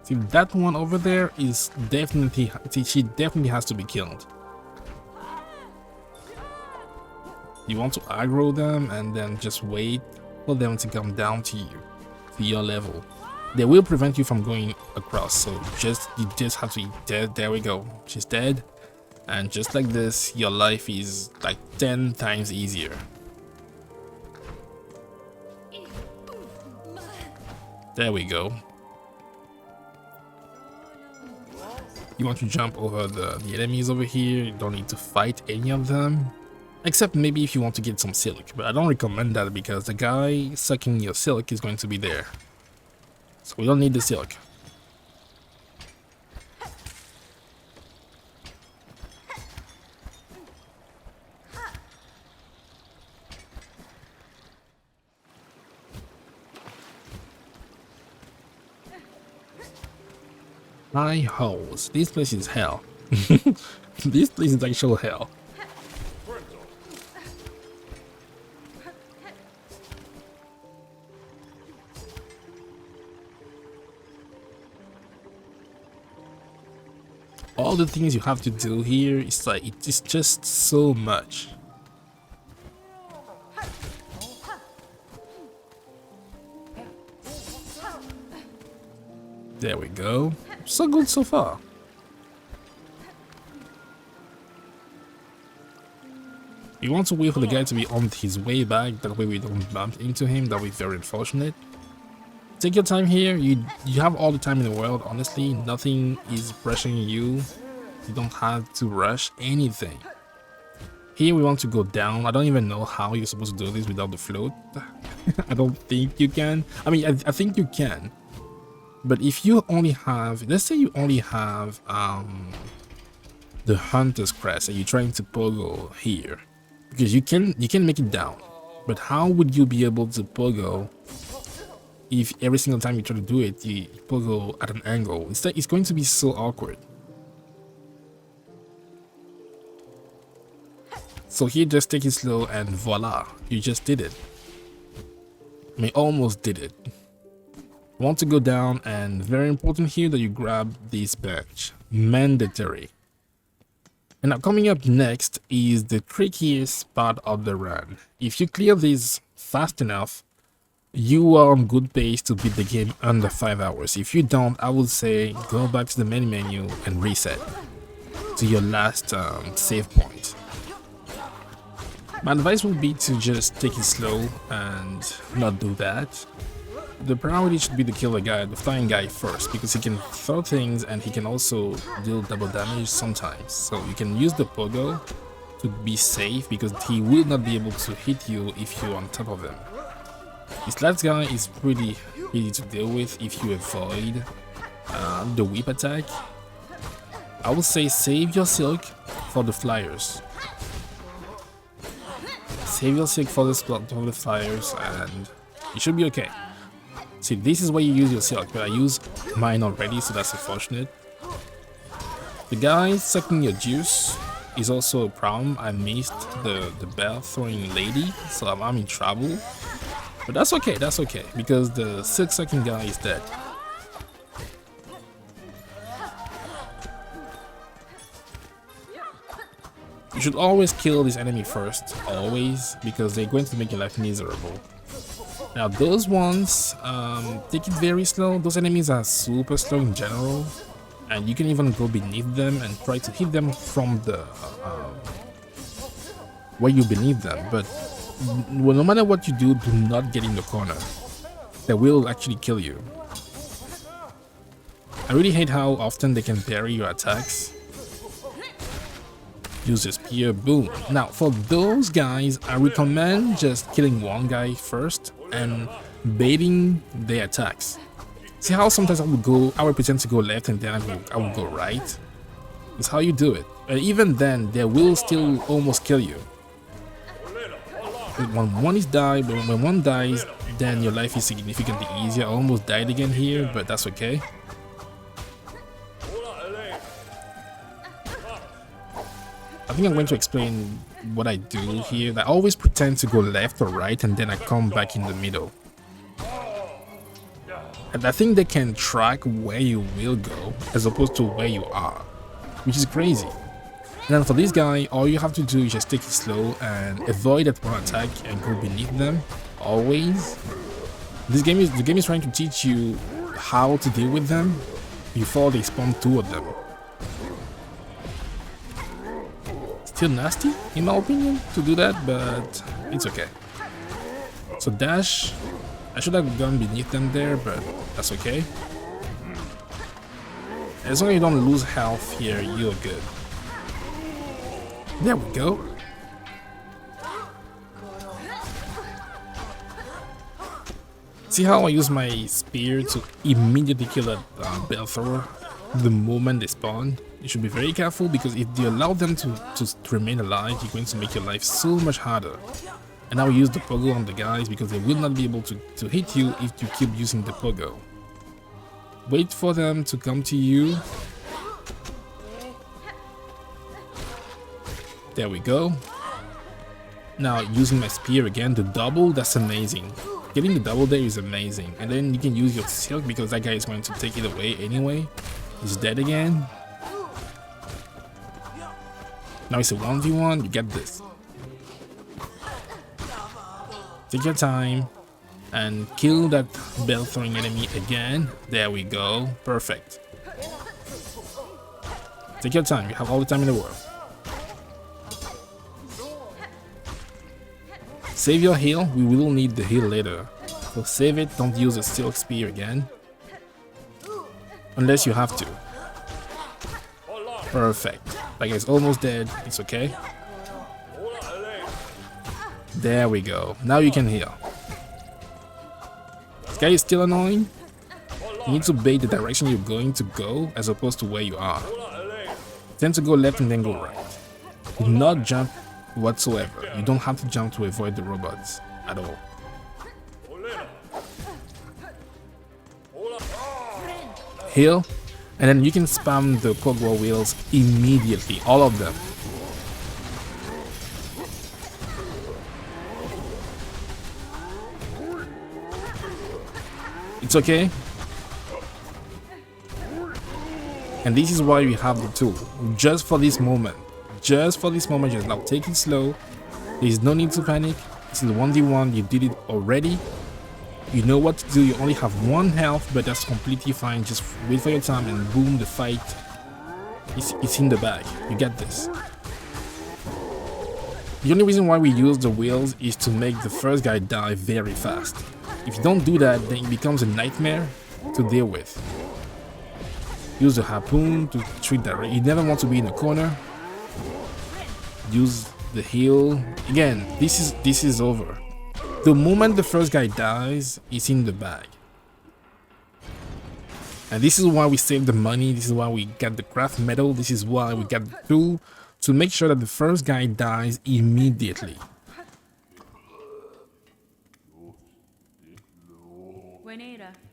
A: See, that one over there is definitely, she definitely has to be killed. You want to aggro them and then just wait for them to come down to you, to your level. They will prevent you from going across, so you just have to be dead. There we go, she's dead. And just like this, your life is like 10 times easier. There we go. You want to jump over the enemies over here. You don't need to fight any of them, except maybe if you want to get some silk, but I don't recommend that because the guy sucking your silk is going to be there, so we don't need the silk. High holes. This place is hell. This place is actual hell. All the things you have to do here is like, it's just so much. There we go. So good so far. You want to wait for the guy to be on his way back, that way we don't bump into him. That would be very unfortunate. Take your time here. You have all the time in the world, honestly. Nothing is pressuring you. You don't have to rush anything. Here we want to go down. I don't even know how you're supposed to do this without the float. I don't think you can. I mean, I think you can. But if you only have, let's say you only have the Hunter's Crest and you're trying to pogo here, because you can make it down, but how would you be able to pogo if every single time you try to do it you pogo at an angle? It's going to be so awkward. So here, just take it slow and voila, you just did it. I mean, almost did it. Want to go down, and very important here that you grab this bench, mandatory. And now coming up next is the trickiest part of the run. If you clear this fast enough, you are on good pace to beat the game under 5 hours. If you don't, I would say go back to the main menu and reset to your last save point. My advice would be to just take it slow and not do that. The priority should be to kill the flying guy first, because he can throw things and he can also deal double damage sometimes. So you can use the pogo to be safe, because he will not be able to hit you if you're on top of him. This last guy is pretty easy to deal with if you avoid the whip attack. I would say save your silk for the flyers. Save your silk for the flyers and you should be okay. See, this is where you use your silk, but I use mine already, so that's unfortunate. The guy sucking your juice is also a problem. I missed the bell throwing lady, so I'm in trouble. But that's okay, because the silk sucking guy is dead. You should always kill this enemy first, always, because they're going to make your life miserable. Now those ones, take it very slow. Those enemies are super slow in general, and you can even go beneath them and try to hit them from the where you beneath them. But well, no matter what you do not get in the corner. They will actually kill you. I really hate how often they can parry your attacks. Use the spear, boom. Now for those guys, I recommend just killing one guy first and baiting their attacks. See how sometimes I will pretend to go left and then I will go right? It's how you do it. And even then, they will still almost kill you. When one is died, but when one dies, then your life is significantly easier. I almost died again here, but that's okay. I think I'm going to explain what I do here. I always pretend to go left or right and then I come back in the middle. And I think they can track where you will go as opposed to where you are, which is crazy. And then for this guy, all you have to do is just take it slow and avoid that one attack and go beneath them, always. The game is trying to teach you how to deal with them before they spawn two of them. Still nasty, in my opinion, to do that, but it's okay. So dash, I should have gone beneath them there, but that's okay. As long as you don't lose health here, you're good. There we go. See how I use my spear to immediately kill that bell thrower the moment they spawn? You should be very careful because if you allow them to remain alive, you're going to make your life so much harder. And I will use the pogo on the guys because they will not be able to hit you if you keep using the pogo. Wait for them to come to you. There we go. Now using my spear again, the double, that's amazing. Getting the double there is amazing. And then you can use your silk because that guy is going to take it away anyway. He's dead again. Now it's a 1v1, you get this. Take your time and kill that bell throwing enemy again. There we go, perfect. Take your time, you have all the time in the world. Save your heal, we will need the heal later. So save it, don't use a Silkspear again. Unless you have to. Perfect. That guy's almost dead, it's okay. There we go, now you can heal. This guy is still annoying. You need to bait the direction you're going to go as opposed to where you are. Tend to go left and then go right. Do not jump whatsoever. You don't have to jump to avoid the robots at all. Heal, and then you can spam the Cogwork wheels immediately, all of them. It's okay. And this is why we have the tool, just for this moment. Just for this moment, just now take it slow. There's no need to panic. This is 1v1, you did it already. You know what to do, you only have 1 health, but that's completely fine. Just wait for your time and boom, the fight it's in the bag. You get this. The only reason why we use the wheels is to make the first guy die very fast. If you don't do that, then it becomes a nightmare to deal with. Use the harpoon to treat that. You never want to be in a corner. Use the heal. Again, this is over. The moment the first guy dies, it's in the bag. And this is why we save the money, this is why we get the craft medal, this is why we get the tool, to make sure that the first guy dies immediately.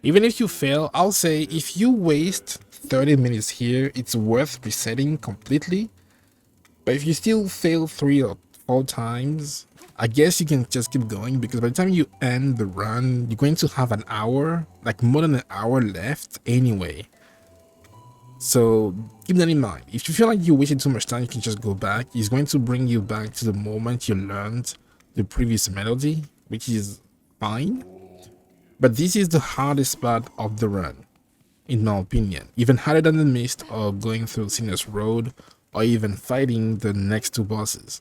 A: Even if you fail, I'll say if you waste 30 minutes here, it's worth resetting completely. But if you still fail 3 or 4 times, I guess you can just keep going, because by the time you end the run, you're going to have an hour, like more than an hour left anyway. So keep that in mind. If you feel like you wasted too much time, you can just go back. It's going to bring you back to the moment you learned the previous melody, which is fine. But this is the hardest part of the run, in my opinion. Even harder than the mist, or going through Sinner's Road, or even fighting the next 2 bosses.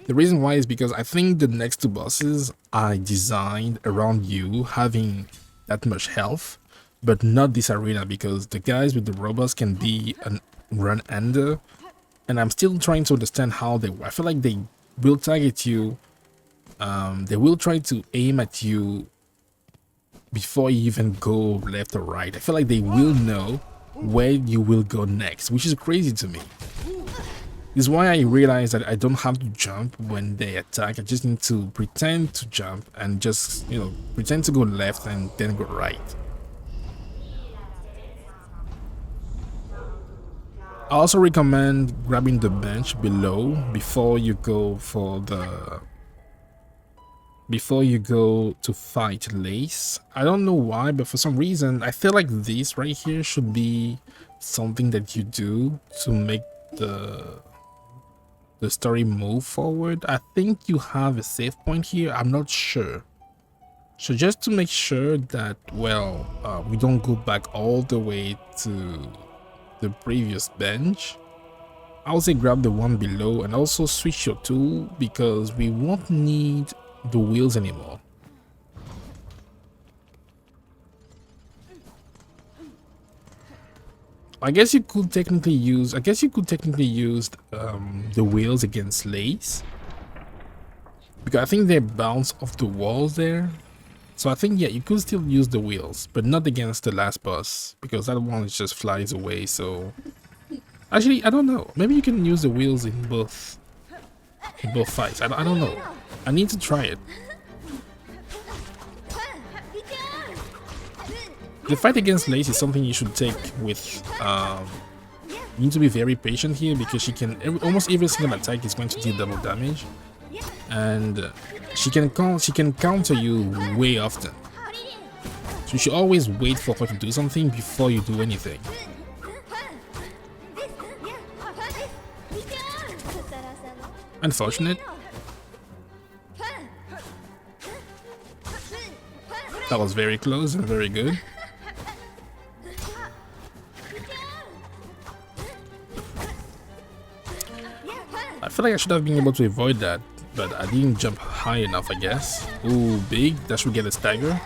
A: The reason why is because I think the next 2 bosses are designed around you having that much health, but not this arena, because the guys with the robots can be a run ender, and I'm still trying to understand how they work. I feel like they will target you, they will try to aim at you before you even go left or right. I feel like they will know where you will go next, which is crazy to me. This is why I realized that I don't have to jump when they attack. I just need to pretend to jump and just, you know, pretend to go left and then go right. I also recommend grabbing the bench below before you go to fight Lace. I don't know why, but for some reason I feel like this right here should be something that you do to make the story move forward. I think you have a save point here, I'm not sure. So just to make sure that, well, we don't go back all the way to the previous bench, I would say grab the one below and also switch your tool, because we won't need the wheels anymore. I guess you could technically use the wheels against Lace, because I think they bounce off the walls there. So I think, yeah, you could still use the wheels, but not against the last boss, because that one just flies away. So actually, I don't know, maybe you can use the wheels in both fights. I don't know, I need to try it. The fight against Lace is something you should take with you need to be very patient here, because she can almost every single attack is going to deal double damage, and she can counter you way often. So you should always wait for her to do something before you do anything. Unfortunate. That was very close and very good. I feel like I should have been able to avoid that, but I didn't jump high enough, I guess. Ooh, big. That should get a stagger.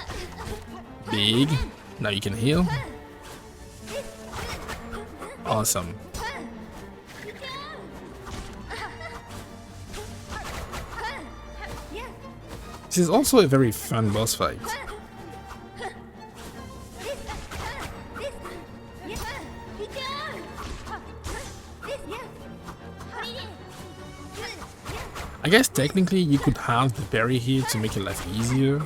A: Big. Now you can heal. Awesome. This is also a very fun boss fight. I guess technically you could have the berry here to make your life easier.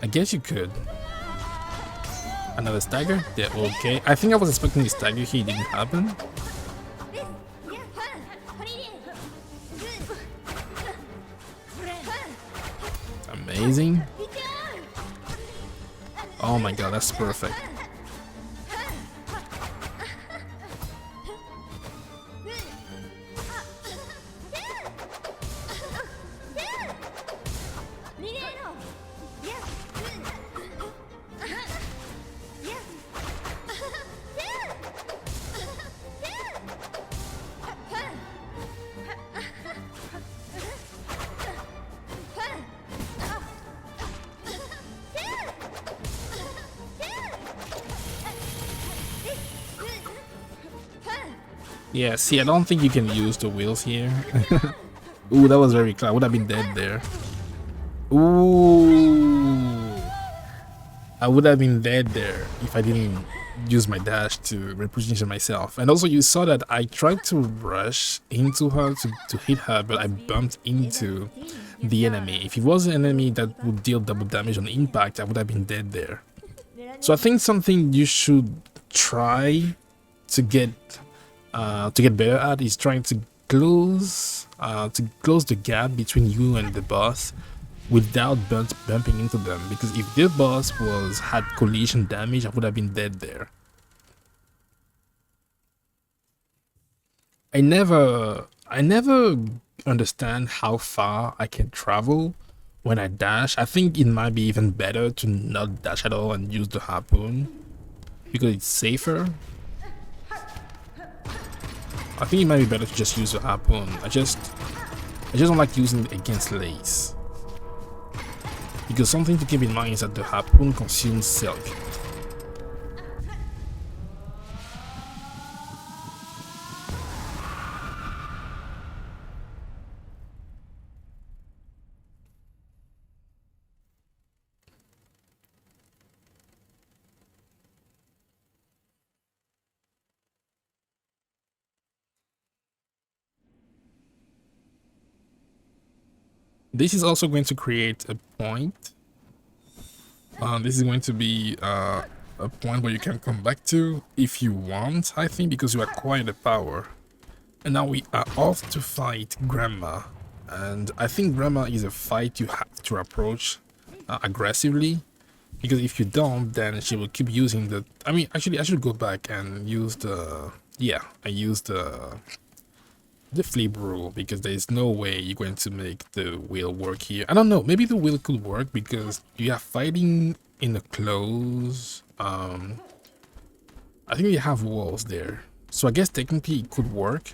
A: I guess you could. Another stagger? Yeah, okay. I think I was expecting the stagger here, it didn't happen. Amazing. Oh my god, that's perfect. Yeah, see, I don't think you can use the wheels here. Ooh, that was very close. I would have been dead there. Ooh. I would have been dead there if I didn't use my dash to reposition myself. And also you saw that I tried to rush into her to hit her, but I bumped into the enemy. If it was an enemy that would deal double damage on impact, I would have been dead there. So I think something you should try to get better at is trying to close the gap between you and the boss without bumping into them, because if the boss had collision damage, I would have been dead there. I never understand how far I can travel when I dash. I think it might be even better to not dash at all and use the harpoon because it's safer. I think it might be better to just use the harpoon. I just don't like using it against lace, because something to keep in mind is that the harpoon consumes silk. This is also going to create a point. This is going to be a point where you can come back to if you want, I think, because you acquire the power. And now we are off to fight Grandma. And I think Grandma is a fight you have to approach aggressively, because if you don't, then she will keep using the... I mean, actually, I should go back and use the... Yeah, I used the flea rule, because there is no way you're going to make the wheel work here. I don't know, maybe the wheel could work because you are fighting in a close. I think you have walls there, so I guess technically it could work.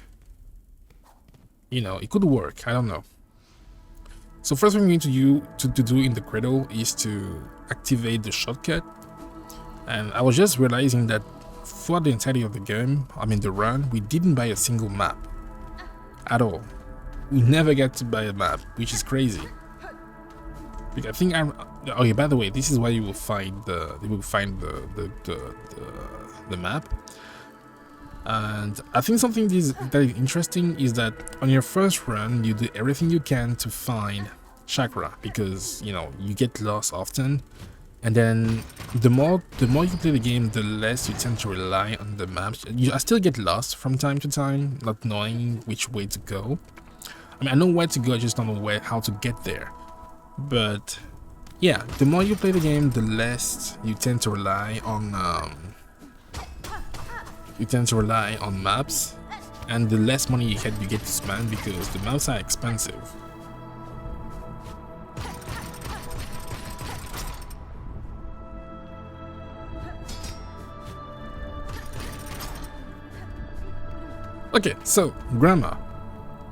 A: You know, it could work. I don't know. So first thing we need to do in the cradle is to activate the shortcut. And I was just realizing that for the entirety of the game, I mean the run, we didn't buy a single map at all. We never get to buy a map, which is crazy. Because I think okay, by the way, this is why you will find the map. And I think something that is interesting is that on your first run you do everything you can to find Shakra, because you know you get lost often, and then the more you play the game, the less you tend to rely on the maps. I still get lost from time to time, not knowing which way to go. I mean, I know where to go, I just don't know how to get there. But yeah, the more you play the game, the less you tend to rely on maps, and the less money you get to spend, because the maps are expensive. Okay, so Grandma.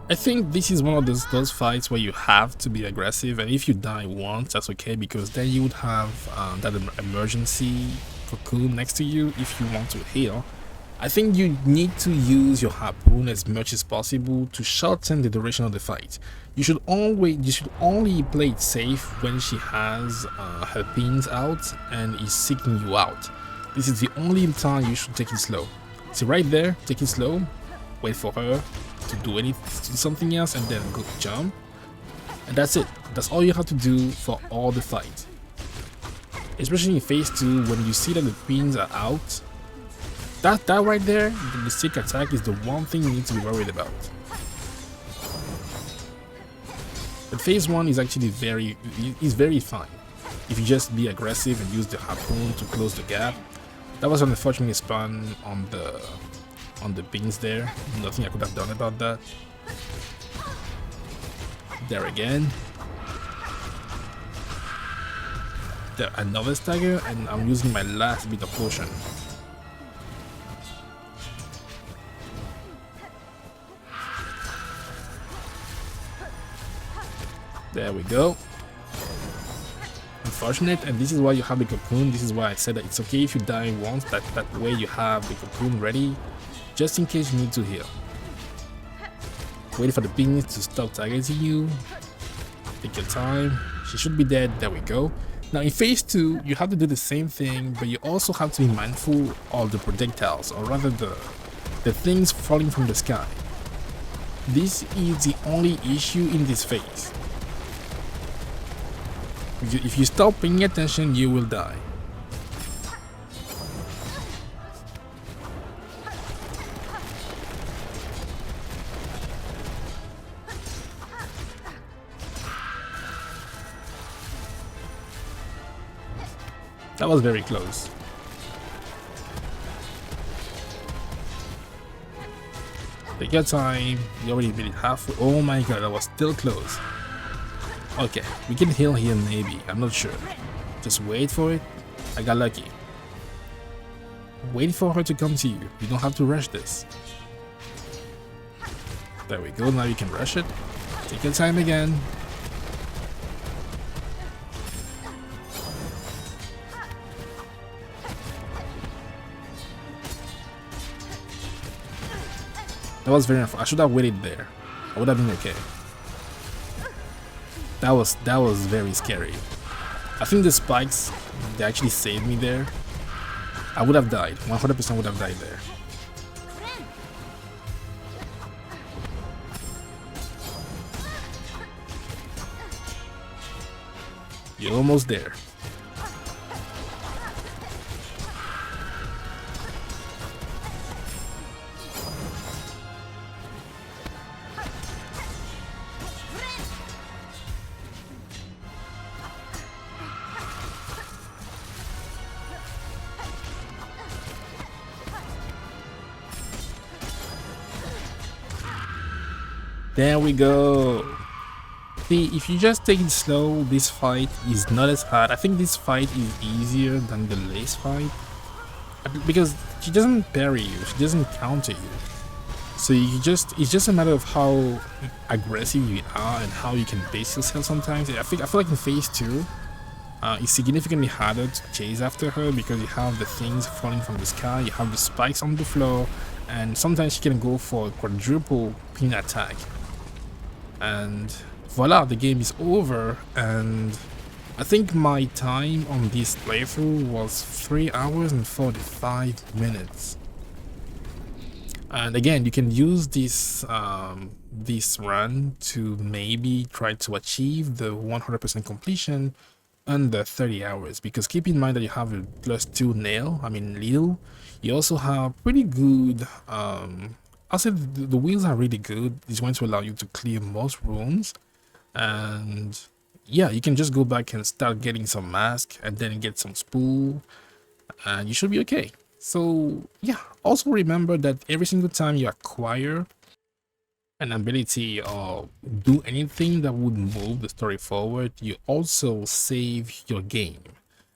A: I think this is one of those fights where you have to be aggressive, and if you die once, that's okay, because then you would have that emergency cocoon next to you if you want to heal. I think you need to use your harpoon as much as possible to shorten the duration of the fight. You should only play it safe when she has her pins out and is seeking you out. This is the only time you should take it slow. So right there, take it slow. Wait for her to do something else, and then go jump, and that's it. That's all you have to do for all the fight. Especially in phase 2, when you see that the pins are out, that right there, the mistake attack, is the one thing you need to be worried about. But phase 1 is actually very fine if you just be aggressive and use the harpoon to close the gap. That was an unfortunate spawn on the pins there. Nothing I could have done about that. There again. There, another stagger, and I'm using my last bit of potion. There we go. Unfortunate, and this is why you have the cocoon. This is why I said that it's okay if you die once, that way you have the cocoon ready, just in case you need to heal. Wait for the pins to stop targeting you. Take your time. She should be dead. There we go. Now in phase 2, you have to do the same thing, but you also have to be mindful of the projectiles, or rather the things falling from the sky. This is the only issue in this phase. If you stop paying attention, you will die. That was very close. Take your time. You already made it halfway. Oh my god, that was still close. Okay, we can heal here maybe. I'm not sure. Just wait for it. I got lucky. Wait for her to come to you. You don't have to rush this. There we go. Now you can rush it. Take your time again. That was very unfair. I should have waited there. I would have been okay. That was very scary. I think the spikes, they actually saved me there. I would have died. 100% would have died there. You're almost there. There we go. See, if you just take it slow, this fight is not as hard. I think this fight is easier than the lace fight. Because she doesn't parry you, she doesn't counter you. So it's just a matter of how aggressive you are and how you can base yourself sometimes. I feel like in phase 2, it's significantly harder to chase after her because you have the things falling from the sky, you have the spikes on the floor, and sometimes she can go for a quadruple pin attack. And voila, the game is over. And I think my time on this playthrough was 3 hours and 45 minutes. And again, you can use this this run to maybe try to achieve the 100% completion under 30 hours, because keep in mind that you have a +2 nail, I mean little. You also have pretty good I'll say the wheels are really good. It's going to allow you to clear most rooms, and yeah, you can just go back and start getting some mask and then get some spool, and you should be okay. So yeah, also remember that every single time you acquire an ability or do anything that would move the story forward, you also save your game.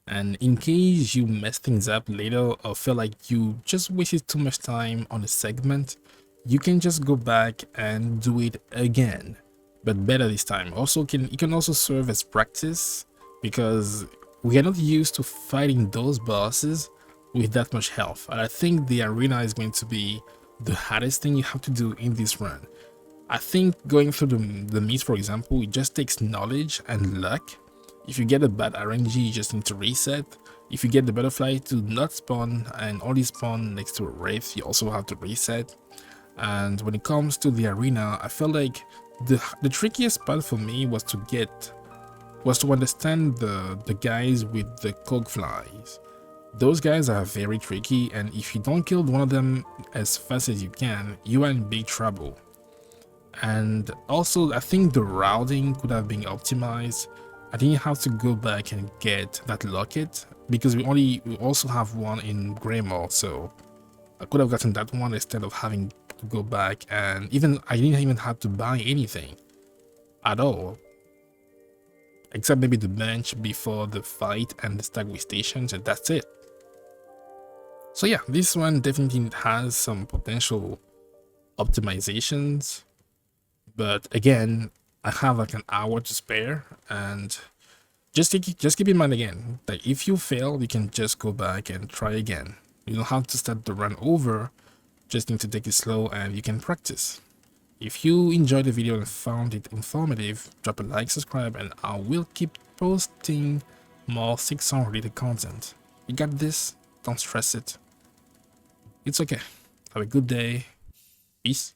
A: And in case you mess things up later or feel like you just wasted too much time on a segment, you can just go back and do it again, but better this time. Also, it can also serve as practice, because we are not used to fighting those bosses with that much health. And I think the arena is going to be the hardest thing you have to do in this run. I think going through the meat, for example, it just takes knowledge and luck. If you get a bad RNG, you just need to reset. If you get the butterfly to not spawn and only spawn next to a wraith, you also have to reset. And when it comes to the arena, I felt like the trickiest part for me was to understand the guys with the Cog flies. Those guys are very tricky, and if you don't kill one of them as fast as you can, you are in big trouble. And also, I think the routing could have been optimized. I didn't have to go back and get that locket because we also have one in Greymoor, so I could have gotten that one instead of having to go back, and I didn't even have to buy anything at all, except maybe the bench before the fight and the stagway stations, and that's it. So yeah, this one definitely has some potential optimizations, but again, I have like an hour to spare, and just keep in mind again that if you fail, you can just go back and try again. You don't have to start the run over, just need to take it slow and you can practice. If you enjoyed the video and found it informative, drop a like, subscribe, and I will keep posting more Silksong related content. You got this, don't stress it. It's okay. Have a good day. Peace.